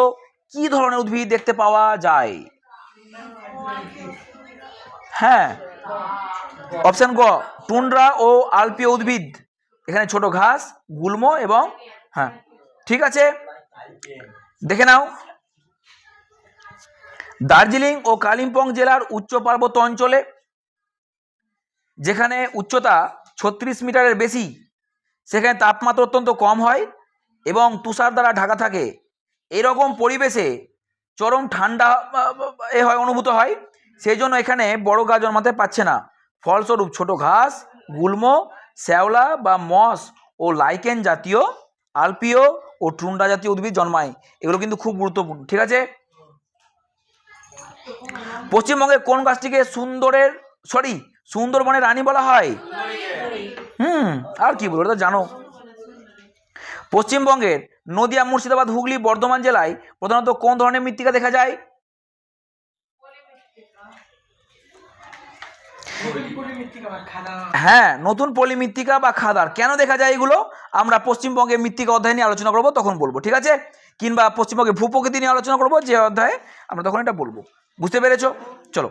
কি ধরনের উদ্ভিদ দেখতে পাওয়া যায়? হ্যাঁ, অপশন গ, টুন্ড্রা ও আলপীয় উদ্ভিদ। এখানে ছোট ঘাস, গুল্ম এবং হ্যাঁ, ঠিক আছে, দেখে নাও। দার্জিলিং ও কালিম্পং জেলার উচ্চ পার্বত্য অঞ্চলে, যেখানে উচ্চতা 36 মিটারের বেশি, সেখানে তাপমাত্রা অত্যন্ত কম হয় এবং তুষার দ্বারা ঢাকা থাকে। এরকম পরিবেশে চরম ঠান্ডা হয় অনুভূত হয়, সেই জন্য এখানে বড় গাছ জন্মাতে পারছে না। ফলস্বরূপ ছোট ঘাস, গুল্ম, শ্যাওলা বা মস ও লাইকেন জাতীয়, আলপীয় ও টুন্ড্রা জাতীয় উদ্ভিদ জন্মায়। এগুলো কিন্তু খুব গুরুত্বপূর্ণ। ঠিক আছে। পশ্চিমবঙ্গের কোন গাছটিকে সুন্দরবনের রানী বলা হয়? আর কি বলবো, এটা জানো। পশ্চিমবঙ্গের নদিয়া, মুর্শিদাবাদ, হুগলি, বর্ধমান জেলায় প্রধানত কোন ধরনের মৃত্তিকা দেখা যায়? হ্যাঁ, নতুন পলি মৃত্তিকা বা খাদার। কেন দেখা যায় এগুলো আমরা পশ্চিমবঙ্গের মৃত্তিকা অধ্যায় নিয়ে আলোচনা করবো, তখন বলবো। ঠিক আছে, কিংবা পশ্চিমবঙ্গের ভূপ্রকৃতি নিয়ে আলোচনা করবো যে অধ্যায়ে, আমরা তখন এটা বলবো। বুঝতে পেরেছো? চলো,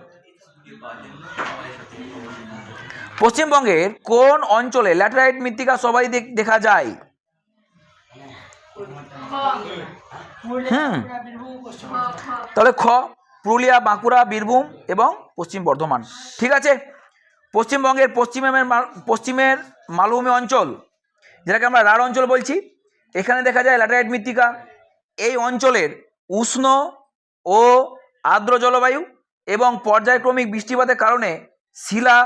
পশ্চিমবঙ্গের কোন অঞ্চলে ল্যাটেরাইট মৃত্তিকা সবাই দেখা যায়? তাহলে খ, পুরুলিয়া, বাঁকুড়া, বীরভূম এবং পশ্চিম বর্ধমান। ঠিক আছে। পশ্চিমবঙ্গের পশ্চিমের মালভূমি অঞ্চল, যেটাকে আমরা রাঢ় অঞ্চল বলছি, এখানে দেখা যায় ল্যাটেরাইট মৃত্তিকা। এই অঞ্চলের উষ্ণ ও আর্দ্র জলবায়ু এবং পর্যায়ক্রমিক বৃষ্টিপাতের কারণে শিলা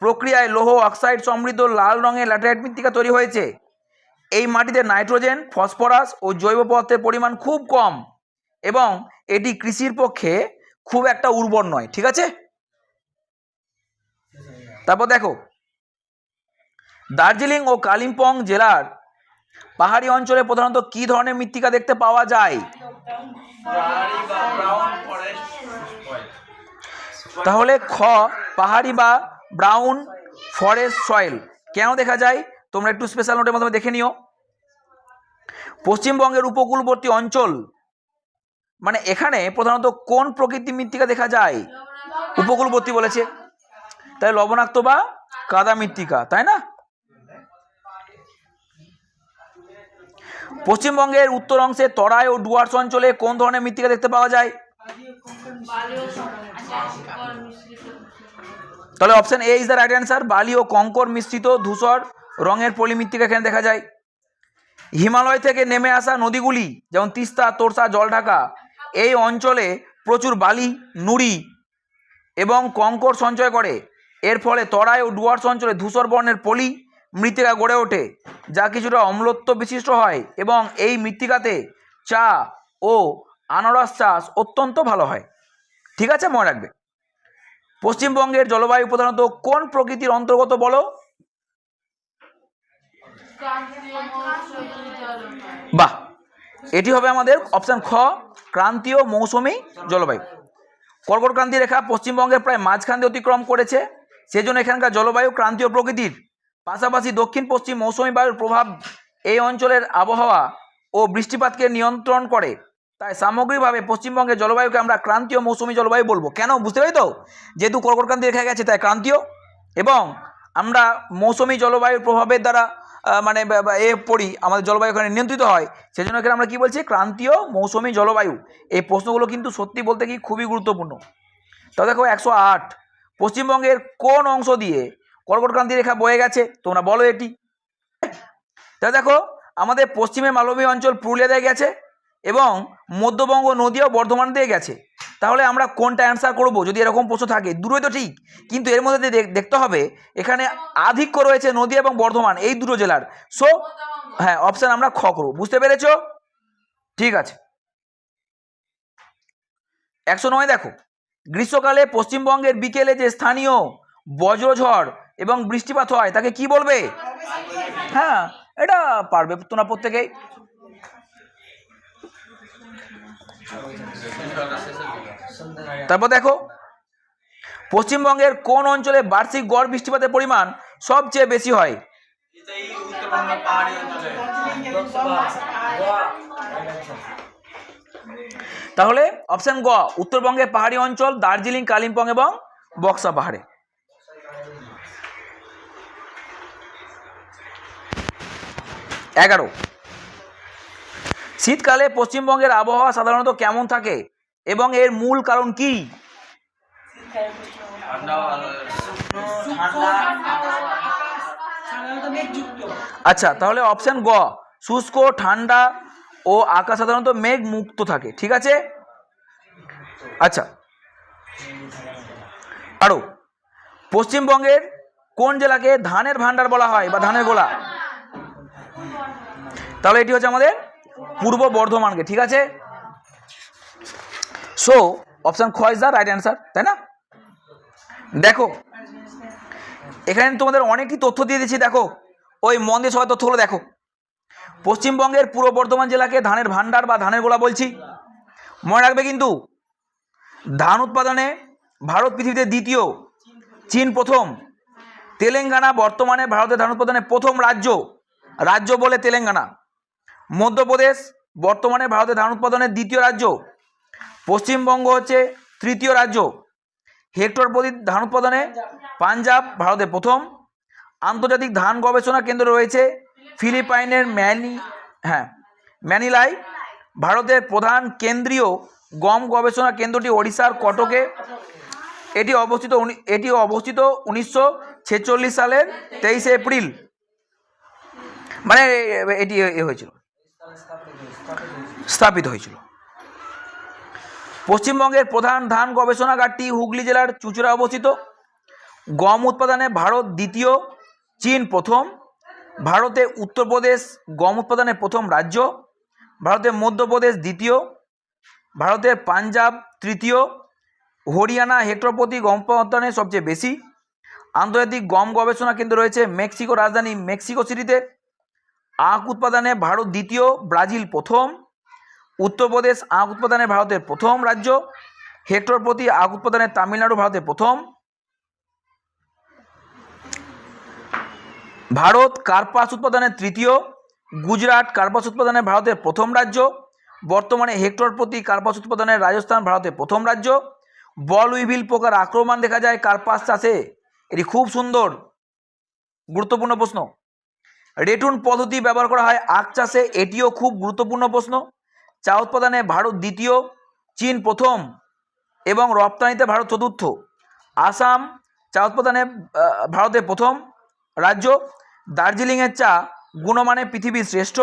প্রক্রিয়ায় লৌহ অক্সাইড সমৃদ্ধ লাল রঙের ল্যাটেরাইট মৃত্তিকা তৈরি হয়েছে। এই মাটিতে নাইট্রোজেন, ফসফরাস ও জৈব পদার্থের পরিমাণ খুব কম এবং এটি কৃষির পক্ষে খুব একটা উর্বর নয়। ঠিক আছে। তারপর দেখো, দার্জিলিং ও কালিম্পং জেলার পাহাড়ি অঞ্চলে প্রধানত কি ধরনের মৃত্তিকা দেখতে পাওয়া যায়? তাহলে খ, পাহাড়ি বা ব্রাউন ফরেস্ট সয়েল। কেন দেখা যায় তোমরা একটু স্পেশাল নোটের মাধ্যমে দেখে নিও। পশ্চিমবঙ্গের উপকূলবর্তী অঞ্চল, মানে এখানে প্রধানত কোন প্রকৃতির মৃত্তিকা দেখা যায়? উপকূলবর্তী বলেছে, তাই লবণাক্ত বা কাদা মৃত্তিকা, তাই না? পশ্চিমবঙ্গের উত্তর অংশে তরাই ও ডুয়ার্স অঞ্চলে কোন ধরনের মৃত্তিকা দেখতে পাওয়া যায়? তাহলে option A is the right answer, বালি ও কঙ্কর মিশ্রিত ধূসর রঙের পলিমৃত্তিকা এখানে দেখা যায়। হিমালয় থেকে নেমে আসা নদীগুলি যেমন তিস্তা, তোরসা, জলঢাকা এই অঞ্চলে প্রচুর বালি, নুড়ি এবং কঙ্কর সঞ্চয় করে। এর ফলে তরাই ও ডুয়ার্স অঞ্চলে ধূসর বর্ণের পলি মৃত্তিকা গড়ে ওঠে, যা কিছুটা অম্লত্ব বিশিষ্ট হয় এবং এই মৃত্তিকাতে চা ও আনারস চাষ অত্যন্ত ভালো হয়। ঠিক আছে, মনে রাখবে। পশ্চিমবঙ্গের জলবায়ু প্রধানত কোন প্রকৃতির অন্তর্গত বলো? বাহ, এটি হবে আমাদের অপশান খ, ক্রান্তীয় মৌসুমী জলবায়ু। কর্কটক্রান্তি রেখা পশ্চিমবঙ্গের প্রায় মাঝখান দিয়ে অতিক্রম করেছে, সেজন্য এখানকার জলবায়ু ক্রান্তীয় প্রকৃতির। পাশাপাশি দক্ষিণ পশ্চিম মৌসুমী বায়ুর প্রভাব এই অঞ্চলের আবহাওয়া ও বৃষ্টিপাতকে নিয়ন্ত্রণ করে। তাই সামগ্রিকভাবে পশ্চিমবঙ্গের জলবায়ুকে আমরা ক্রান্তীয় মৌসুমী জলবায়ু বলবো। কেন, বুঝতে পারি তো? যেহেতু কর্কটক্রান্তি রেখা গেছে তাই ক্রান্তীয়, এবং আমরা মৌসুমী জলবায়ুর প্রভাবের দ্বারা পড়ি, আমাদের জলবায়ু এখানে নিয়ন্ত্রিত হয়, সেজন্য এখানে আমরা কি বলছি? ক্রান্তীয় মৌসুমী জলবায়ু। এই প্রশ্নগুলো কিন্তু সত্যি বলতে কি খুবই গুরুত্বপূর্ণ। তো দেখো 108, পশ্চিমবঙ্গের কোন অংশ দিয়ে কর্কটক্রান্তি রেখা বয়ে গেছে? তোমরা বলো এটি। তা দেখো, আমাদের পশ্চিমে মালভূমি অঞ্চল পুরুলিয়া দিয়ে গেছে এবং মধ্যবঙ্গ নদীও বর্ধমান দিয়ে গেছে। তাহলে আমরা কোনটা অ্যান্সার করব যদি এরকম প্রশ্ন থাকে? দুটোই তো ঠিক, কিন্তু এর মধ্যে দেখতে হবে এখানে আধিক্য রয়েছে নদী এবং বর্ধমান এই দুটো জেলার। সো হ্যাঁ, অপশান আমরা খ করব। বুঝতে পেরেছ? ঠিক আছে। 109 দেখো, গ্রীষ্মকালে পশ্চিমবঙ্গের বিকেলে যে স্থানীয় বজ্রঝড় এবং বৃষ্টিপাত হয় তাকে কি বলবে? হ্যাঁ, এটা পারবে তোমরা প্রত্যেকেই। তারপর দেখো, পশ্চিমবঙ্গের কোন অঞ্চলে বার্ষিক গড় বৃষ্টিপাতের পরিমাণ সবচেয়ে বেশি হয়? তাহলে অপশন গ, উত্তরবঙ্গের পাহাড়ি অঞ্চল, দার্জিলিং, কালিম্পং এবং বক্সা পাহাড়ে। 11, শীতকালে পশ্চিমবঙ্গের আবহাওয়া সাধারণত কেমন থাকে এবং এর মূল কারণ কি? আচ্ছা, তাহলে অপশন গ, শুষ্ক, ঠান্ডা ও আকাশ সাধারণত মেঘ মুক্ত থাকে। ঠিক আছে। আচ্ছা, আরো, পশ্চিমবঙ্গের কোন জেলাকে ধানের ভান্ডার বলা হয় বা ধানের গোলা? তাহলে এটি হচ্ছে আমাদের পূর্ব বর্ধমানকে। ঠিক আছে। সো অপশন খ ইজ দ্য রাইট অ্যান্সার, তাই না? দেখো, এখানে তোমাদের অনেকই তথ্য দিয়ে দিচ্ছি, দেখো ওই মন দিয়ে সবাই তথ্যগুলো দেখো। পশ্চিমবঙ্গের পূর্ব বর্ধমান জেলাকে ধানের ভান্ডার বা ধানের গোলা বলছি। মনে রাখবে কিন্তু, ধান উৎপাদনে ভারত পৃথিবীতে দ্বিতীয়, চীন প্রথম। তেলেঙ্গানা বর্তমানে ভারতের ধান উৎপাদনের প্রথম রাজ্য বলে তেলেঙ্গানা। মধ্যপ্রদেশ বর্তমানে ভারতের ধান উৎপাদনের দ্বিতীয় রাজ্য। পশ্চিমবঙ্গ হচ্ছে তৃতীয় রাজ্য। হেক্টর প্রতি ধান উৎপাদনে পাঞ্জাব ভারতের প্রথম। আন্তর্জাতিক ধান গবেষণা কেন্দ্র রয়েছে ফিলিপাইনের ম্যানিলায়। ভারতের প্রধান কেন্দ্রীয় গম গবেষণা কেন্দ্রটি ওড়িশার কটকে। এটি অবস্থিত 1946 সালের 23 এপ্রিল, এটি হয়েছিল, স্থাপিত হয়েছিল। পশ্চিমবঙ্গের প্রধান ধান গবেষণাগারটি হুগলি জেলার চুঁচুড়া অবস্থিত। গম উৎপাদনে ভারত দ্বিতীয়, চীন প্রথম। ভারতে উত্তরপ্রদেশ গম উৎপাদনের প্রথম রাজ্য। ভারতের মধ্যপ্রদেশ দ্বিতীয়। ভারতের পাঞ্জাব তৃতীয়। হরিয়ানা হেক্টর প্রতি গম উৎপাদনে সবচেয়ে বেশি। আন্তর্জাতিক গম গবেষণা কেন্দ্র রয়েছে মেক্সিকো রাজধানী মেক্সিকো সিটিতে। আখ উৎপাদনে ভারত দ্বিতীয়, ব্রাজিল প্রথম। উত্তরপ্রদেশ আখ উৎপাদনে ভারতের প্রথম রাজ্য। হেক্টর প্রতি আখ উৎপাদনে তামিলনাড়ু ভারতের প্রথম। ভারত কার্পাস উৎপাদনে তৃতীয়। গুজরাট কার্পাস উৎপাদনে ভারতের প্রথম রাজ্য। বর্তমানে হেক্টর প্রতি কার্পাস উৎপাদনে রাজস্থান ভারতের প্রথম রাজ্য। বল উইভিল পোকার আক্রমণ দেখা যায় কার্পাস চাষে। এটি খুব সুন্দর গুরুত্বপূর্ণ প্রশ্ন। রেটুন পদ্ধতি ব্যবহার করা হয় আখ চাষে। এটিও খুব গুরুত্বপূর্ণ প্রশ্ন। চা উৎপাদনে ভারত দ্বিতীয়, চীন প্রথম এবং রপ্তানিতে ভারত চতুর্থ। আসাম চা উৎপাদনে ভারতের প্রথম রাজ্য। দার্জিলিংয়ের চা গুণমানে পৃথিবীর শ্রেষ্ঠ।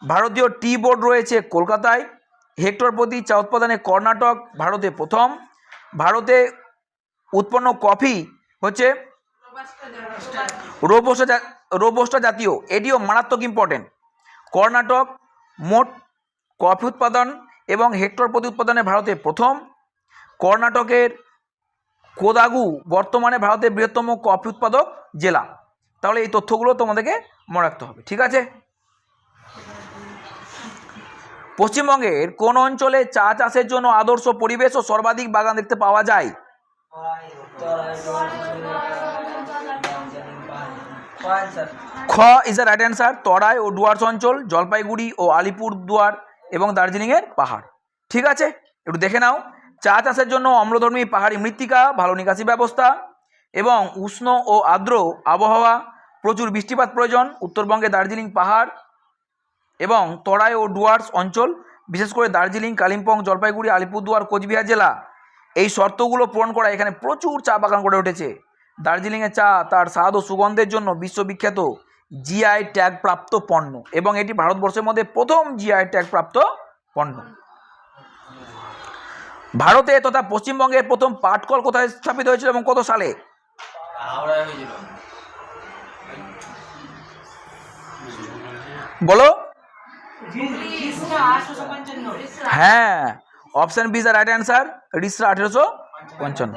ভারতীয় টি বোর্ড রয়েছে কলকাতায়। হেক্টর প্রতি চা উৎপাদনে কর্ণাটক ভারতে প্রথম। ভারতে উৎপন্ন কফি হচ্ছে রোবোস্টা জাতীয়, এটিও মারাত্মক ইম্পর্টেন্ট। কর্ণাটক মোট কফি উৎপাদন এবং হেক্টর প্রতি উৎপাদনে ভারতে প্রথম। কর্ণাটকের কোদাগু বর্তমানে ভারতের বৃহত্তম কফি উৎপাদক জেলা। তাহলে এই তথ্যগুলো তোমাদেরকে মনে রাখতে হবে, ঠিক আছে। পশ্চিমবঙ্গের কোন অঞ্চলে চা চাষের জন্য আদর্শ পরিবেশ ও সর্বাধিক বাগান দেখতে পাওয়া যায়? খ ইজ দ্য রাইট অ্যান্সার। তরাই ও ডুয়ার্স অঞ্চল, জলপাইগুড়ি ও আলিপুরদুয়ার এবং দার্জিলিংয়ের পাহাড়, ঠিক আছে। একটু দেখে নাও। চা চাষের জন্য অম্লধর্মী পাহাড়ি মৃত্তিকা, ভালো নিকাশি ব্যবস্থা এবং উষ্ণ ও আর্দ্র আবহাওয়া, প্রচুর বৃষ্টিপাত প্রয়োজন। উত্তরবঙ্গে দার্জিলিং পাহাড় এবং তরাই ও ডুয়ার্স অঞ্চল, বিশেষ করে দার্জিলিং, কালিম্পং, জলপাইগুড়ি, আলিপুরদুয়ার, কোচবিহার জেলা, এই শর্তগুলো পূরণ করা এখানে প্রচুর চা বাগান গড়ে উঠেছে। দার্জিলিংয়ের চা তার স্বাদ ও সুগন্ধের জন্য বিশ্ববিখ্যাত, জিআই ট্যাগ প্রাপ্ত পণ্য, এবং এটি ভারতবর্ষের মধ্যে প্রথম জিআই ট্যাগ প্রাপ্ত পণ্য। ভারতে তথা পশ্চিমবঙ্গের প্রথম পাটকল কোথায় স্থাপিত হয়েছিল এবং কত সালে? বলো। হ্যাঁ, option B is the right answer. Rishra 1855।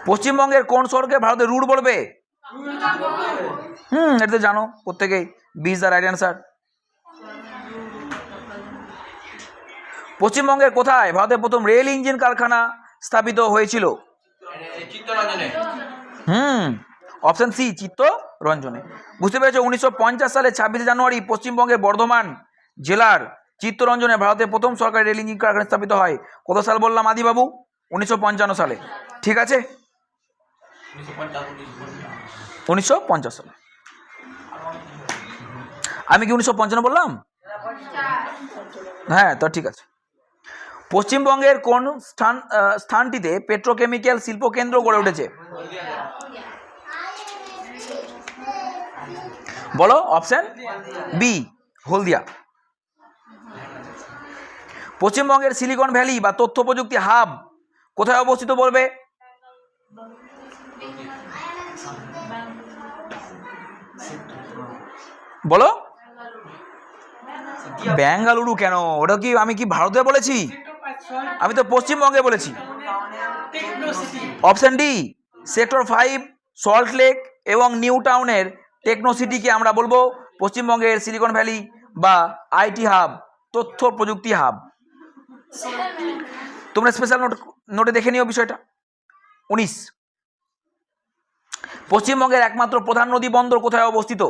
পশ্চিমবঙ্গের কোন শহরকে ভারতের রুট বলবে? এটা তো জানো প্রত্যেকেই, B is the right answer. পশ্চিমবঙ্গের কোথায় ভারতের প্রথম রেল ইঞ্জিন কারখানা স্থাপিত হয়েছিল? অপশন সি, চিত্তরঞ্জনে। বুঝতে পেরেছো? 1950 সালে 26 জানুয়ারি পশ্চিমবঙ্গের বর্ধমান জেলার চিত্তরঞ্জনে ভারতের প্রথম সরকারি রেল ইঞ্জিন কারখানা স্থাপিত হয়। কত সাল বললাম আদিবাবু? 1955 সালে, ঠিক আছে। 1950 সালে। আমি কি 1955 বললাম? হ্যাঁ, তো ঠিক আছে। পশ্চিমবঙ্গের কোন স্থানটিতে পেট্রোকেমিক্যাল শিল্প কেন্দ্র গড়ে উঠেছে? বলো। অপশন বি, হলদিয়া। পশ্চিমবঙ্গের সিলিকন ভ্যালি বা তথ্য প্রযুক্তি হাব কোথায় অবস্থিত বলবে? বলো। বেঙ্গালুরু কেন? ওটা কি আমি কি ভারতে বলেছি? আমি তো পশ্চিমবঙ্গে বলেছি। Option D, sector 5, salt lake এবং নিউ টাউনের টেকনো সিটিকে আমরা বলবো পশ্চিমবঙ্গের সিলিকন ভ্যালি বা আইটি হাব, তথ্য প্রযুক্তি হাব। তোমরা স্পেশাল নোটে দেখে নিও বিষয়টা। 19, পশ্চিমবঙ্গের একমাত্র প্রধান নদী বন্দর কোথায় অবস্থিত?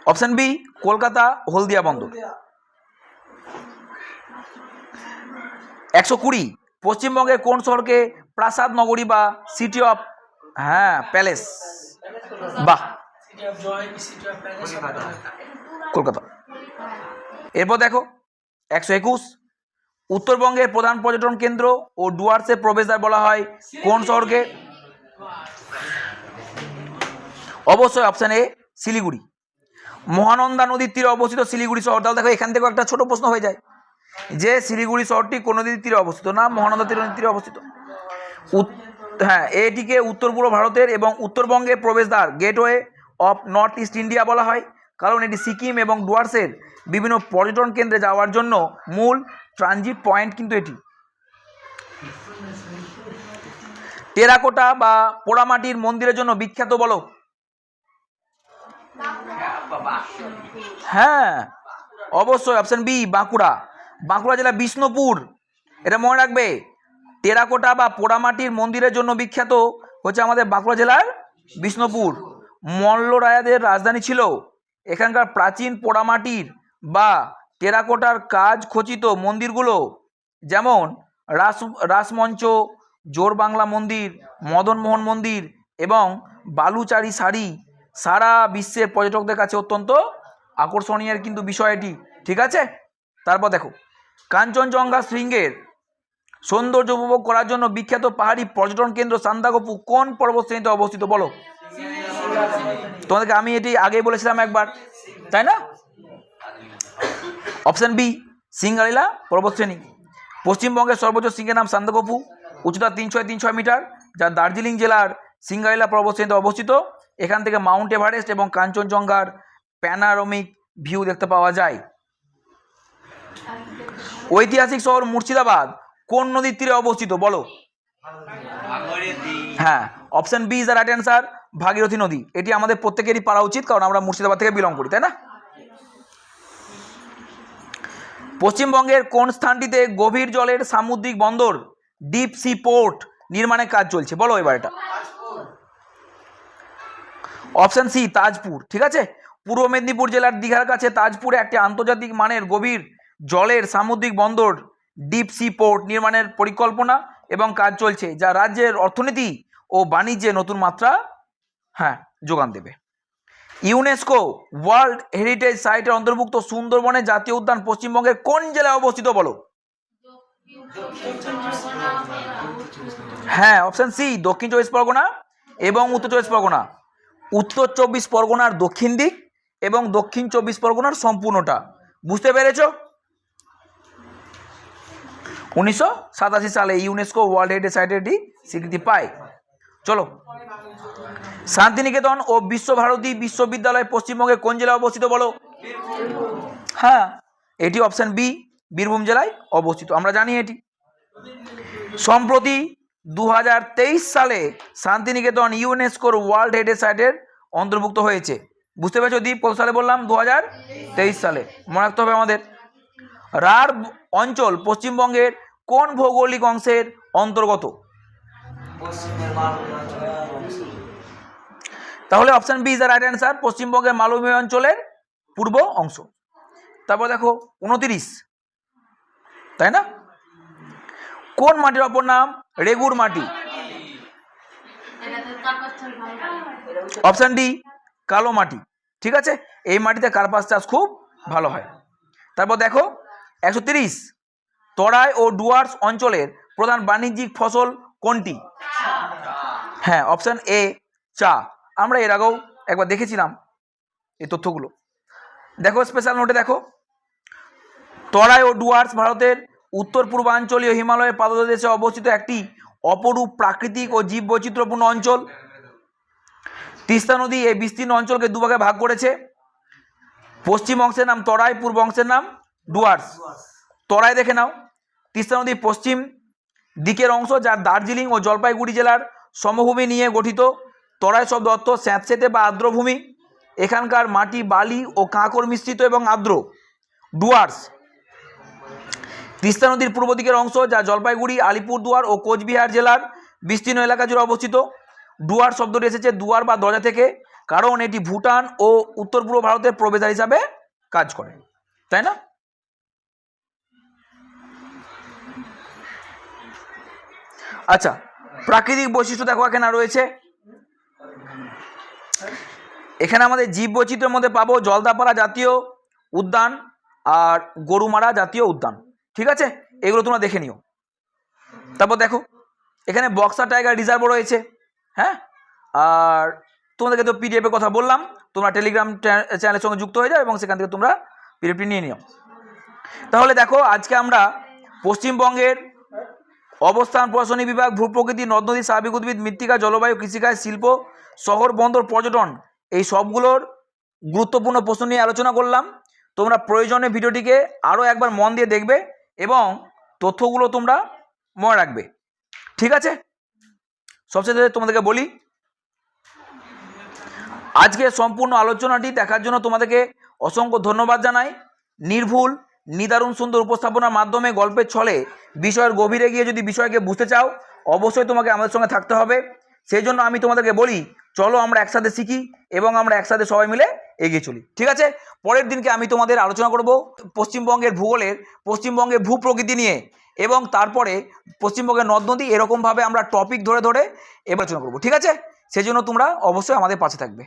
অপশন বি, কলকাতা হলদিয়া বন্দর। 120, পশ্চিমবঙ্গের কোন শহরকে প্রাসাদ নগরী বা সিটি অফ প্যালেস, বাহ, কলকাতা। এরপর দেখো 121, উত্তরবঙ্গের প্রধান পর্যটন কেন্দ্র ও ডুয়ার্সের প্রবেশদ্বার বলা হয় কোন শহরকে? অবশ্যই অপশন এ, শিলিগুড়ি। মহানন্দা নদীর তীরে অবস্থিত শিলিগুড়ি শহর। তাহলে দেখো এখান থেকে একটা ছোট প্রশ্ন হয়ে যায় যে শিলিগুড়ি শহরটি কোন নদীর তীরে অবস্থিত? না, মহানন্দা নদীর তীরে অবস্থিত। হ্যাঁ, এটিকে উত্তর পূর্ব ভারতের এবং উত্তরবঙ্গের প্রবেশদ্বার, gateway of north east India বলা হয়, কারণ এটি সিকিম এবং ডুয়ার্সের বিভিন্ন পর্যটন কেন্দ্রে যাওয়ার জন্য মূল ট্রানজিট পয়েন্ট কিন্তু এটি। টেরাকোটা বা পোড়ামাটির মন্দিরের জন্য বিখ্যাত বলো। হ্যাঁ, অবশ্যই অপশন বি, বাঁকুড়া। বাঁকুড়া জেলা বিষ্ণুপুর, এটা মনে রাখবে। টেরাকোটা বা পোড়ামাটির মন্দিরের জন্য বিখ্যাত হচ্ছে আমাদের বাঁকুড়া জেলার বিষ্ণুপুর। মল্ল রাজাদের রাজধানী ছিল। এখানকার প্রাচীন পোড়ামাটির বা টেরাকোটার কাজ খচিত মন্দিরগুলো যেমন রাসমঞ্চ, জোর বাংলা মন্দির, মদনমোহন মন্দির এবং বালুচারি শাড়ি সারা বিশ্বের পর্যটকদের কাছে অত্যন্ত আকর্ষণীয় কিন্তু বিষয় এটি, ঠিক আছে। তারপর দেখো কাঞ্চনজঙ্ঘা শৃঙ্গের সৌন্দর্য উপভোগ করার জন্য বিখ্যাত পাহাড়ি পর্যটন কেন্দ্র সান্দাকফু কোন পর্বতশ্রেণীতে অবস্থিত বলো? তোমাদেরকে আমি এটি আগেই বলেছিলাম একবার, তাই না? অপশন বি সিঙ্গালীলা পর্বতশ্রেণী। পশ্চিমবঙ্গের সর্বোচ্চ শৃঙ্গের নাম সান্দাকফু, উচ্চতা 306 মিটার, যা দার্জিলিং জেলার সিঙ্গালীলা পর্বতশ্রেণীতে অবস্থিত। এখান থেকে মাউন্ট এভারেস্ট এবং কাঞ্চনজঙ্ঘার প্যানারোমিক ভিউ দেখতে পাওয়া যায়। ঐতিহাসিক শহর মুর্শিদাবাদ কোন নদীর তীরে অবস্থিত বলো? হ্যাঁ, option B is the right answer, Bhagirathi নদী। এটি আমাদের প্রত্যেকেরই পারা উচিত, কারণ আমরা মুর্শিদাবাদ থেকে বিলং করি, তাই না? পশ্চিমবঙ্গের কোন স্থানটিতে গভীর জলের সামুদ্রিক বন্দর ডিপ সি পোর্ট নির্মাণের কাজ চলছে বলো এবার এটা? Option C Tajpur. ঠিক আছে, পূর্ব মেদিনীপুর জেলার দীঘার কাছে তাজপুরে একটি আন্তর্জাতিক মানের গভীর জলের সামুদ্রিক বন্দর ডিপ সি পোর্ট নির্মাণের পরিকল্পনা এবং কাজ চলছে, যা রাজ্যের অর্থনীতি ও বাণিজ্যে নতুন মাত্রা যোগান দেবে। ইউনেস্কো ওয়ার্ল্ড হেরিটেজ সাইটের অন্তর্ভুক্ত সুন্দরবনের জাতীয় উদ্যান পশ্চিমবঙ্গের কোন জেলায় অবস্থিত বলো? হ্যাঁ, অপশন সি দক্ষিণ চব্বিশ পরগনা এবং উত্তর চব্বিশ পরগনা। উত্তর চব্বিশ পরগনার দক্ষিণ দিক এবং দক্ষিণ চব্বিশ পরগনার সম্পূর্ণটা। বুঝতে পেরেছ? 1987 সালে ইউনেস্কো ওয়ার্ল্ড হেরিটেজ সাইটের এটি স্বীকৃতি পায়। চলো, শান্তিনিকেতন ও বিশ্বভারতী বিশ্ববিদ্যালয় পশ্চিমবঙ্গের কোন জেলায় অবস্থিত বলো? হ্যাঁ, এটি অপশন বি বীরভূম জেলায় অবস্থিত, আমরা জানি এটি। সম্প্রতি 2023 সালে শান্তিনিকেতন ইউনেস্কোর ওয়ার্ল্ড হেরিটেজ সাইটের অন্তর্ভুক্ত হয়েছে। বুঝতে পেরেছো দীপ? কত সালে বললাম? 2023 সালে। মনে রাখতে হবে আমাদের। রাঢ় অঞ্চল পশ্চিমবঙ্গের কোন ভৌগোলিক অংশের অন্তর্গত? তাহলে option B is the right answer, পশ্চিমবঙ্গের মালভূমি অঞ্চলের পূর্ব অংশ। তারপর দেখো 29, তাই না? কোন মাটির অপর নাম রেগুর মাটি? অপশন ডি কালো মাটি। ঠিক আছে, এই মাটিতে কার্পাস চাষ খুব ভালো হয়। তারপর দেখো 130, তরাই ও ডুয়ার্স অঞ্চলের প্রধান বাণিজ্যিক ফসল কোনটি? হ্যাঁ, অপশন এ চা। আমরা এর আগেও একবার দেখেছিলাম এই তথ্যগুলো। দেখো স্পেশাল নোটে দেখো, তরাই ও ডুয়ার্স ভারতের উত্তর পূর্বাঞ্চলীয় হিমালয়ের পাদদেশে অবস্থিত একটি অপরূপ প্রাকৃতিক ও জীববৈচিত্র্যপূর্ণ অঞ্চল। তিস্তা নদী এই বিস্তীর্ণ অঞ্চলকে দুভাগে ভাগ করেছে। পশ্চিম অংশের নাম তরাই, পূর্ব অংশের নাম ডুয়ার্স। তরাই দেখে নাও, তিস্তা নদীর পশ্চিম দিকের অংশ, যা দার্জিলিং ও জলপাইগুড়ি জেলার সমভূমি নিয়ে গঠিত। তরাই শব্দ অর্থ স্যাঁতসেঁতে বা আর্দ্রভূমি। এখানকার মাটি বালি ও কাঁকর মিশ্রিত এবং আর্দ্র। ডুয়ার্স তিস্তা নদীর পূর্ব দিকের অংশ, যা জলপাইগুড়ি, আলিপুরদুয়ার ও কোচবিহার জেলার বিস্তীর্ণ এলাকা জুড়ে অবস্থিত। ডুয়ার শব্দটি এসেছে দুয়ার বা দরজা থেকে, কারণ এটি ভুটান ও উত্তর পূর্ব ভারতের প্রবেশদ্বার হিসাবে কাজ করে, তাই না? আচ্ছা, প্রাকৃতিক বৈশিষ্ট্য দেখো এখানে রয়েছে। এখানে আমাদের জীববৈচিত্র্যের মধ্যে পাবো জলদাপাড়া জাতীয় উদ্যান আর গরুমারা জাতীয় উদ্যান। ঠিক আছে, এগুলো তোমরা দেখে নিও। তারপর দেখো এখানে বক্সা টাইগার রিজার্ভও রয়েছে। হ্যাঁ, আর তোমাদেরকে তো পিডিএফ এর কথা বললাম, তোমরা টেলিগ্রাম চ্যানেলের সঙ্গে যুক্ত হয়ে যাও এবং সেখান থেকে তোমরা পিডিএফটি নিয়ে নিও। তাহলে দেখো আজকে আমরা পশ্চিমবঙ্গের অবস্থান, প্রশাসনিক বিভাগ, ভূপ্রকৃতি, নদ নদী, স্বাভাবিক উদ্ভিদ, মৃত্তিকা, জলবায়ু, কৃষিকাজ, শিল্প, শহর, বন্দর, পর্যটন, এই সবগুলোর গুরুত্বপূর্ণ প্রশ্ন নিয়ে আলোচনা করলাম। তোমরা প্রয়োজনে ভিডিওটিকে আরও একবার মন দিয়ে দেখবে এবং তথ্যগুলো তোমরা মনে রাখবে। ঠিক আছে, সবশেষে তোমাদেরকে বলি, আজকে সম্পূর্ণ আলোচনাটি দেখার জন্য তোমাদেরকে অসংখ্য ধন্যবাদ জানাই। নির্ভুল, নিদারুণ সুন্দর উপস্থাপনার মাধ্যমে গল্পের ছলে বিষয়ের গভীরে গিয়ে যদি বিষয়কে বুঝতে চাও, অবশ্যই তোমাকে আমাদের সঙ্গে থাকতে হবে। সেই জন্য আমি তোমাদেরকে বলি, চলো আমরা একসাথে শিখি এবং আমরা একসাথে সবাই মিলে এগিয়ে চলি। ঠিক আছে, পরের দিনকে আমি তোমাদের আলোচনা করব পশ্চিমবঙ্গের ভূগোলের, পশ্চিমবঙ্গের ভূপ্রকৃতি নিয়ে, এবং তারপরে পশ্চিমবঙ্গের নদ নদী, এরকমভাবে আমরা টপিক ধরে ধরে আলোচনা করব। ঠিক আছে, সেই জন্য তোমরা অবশ্যই আমাদের পাশে থাকবে।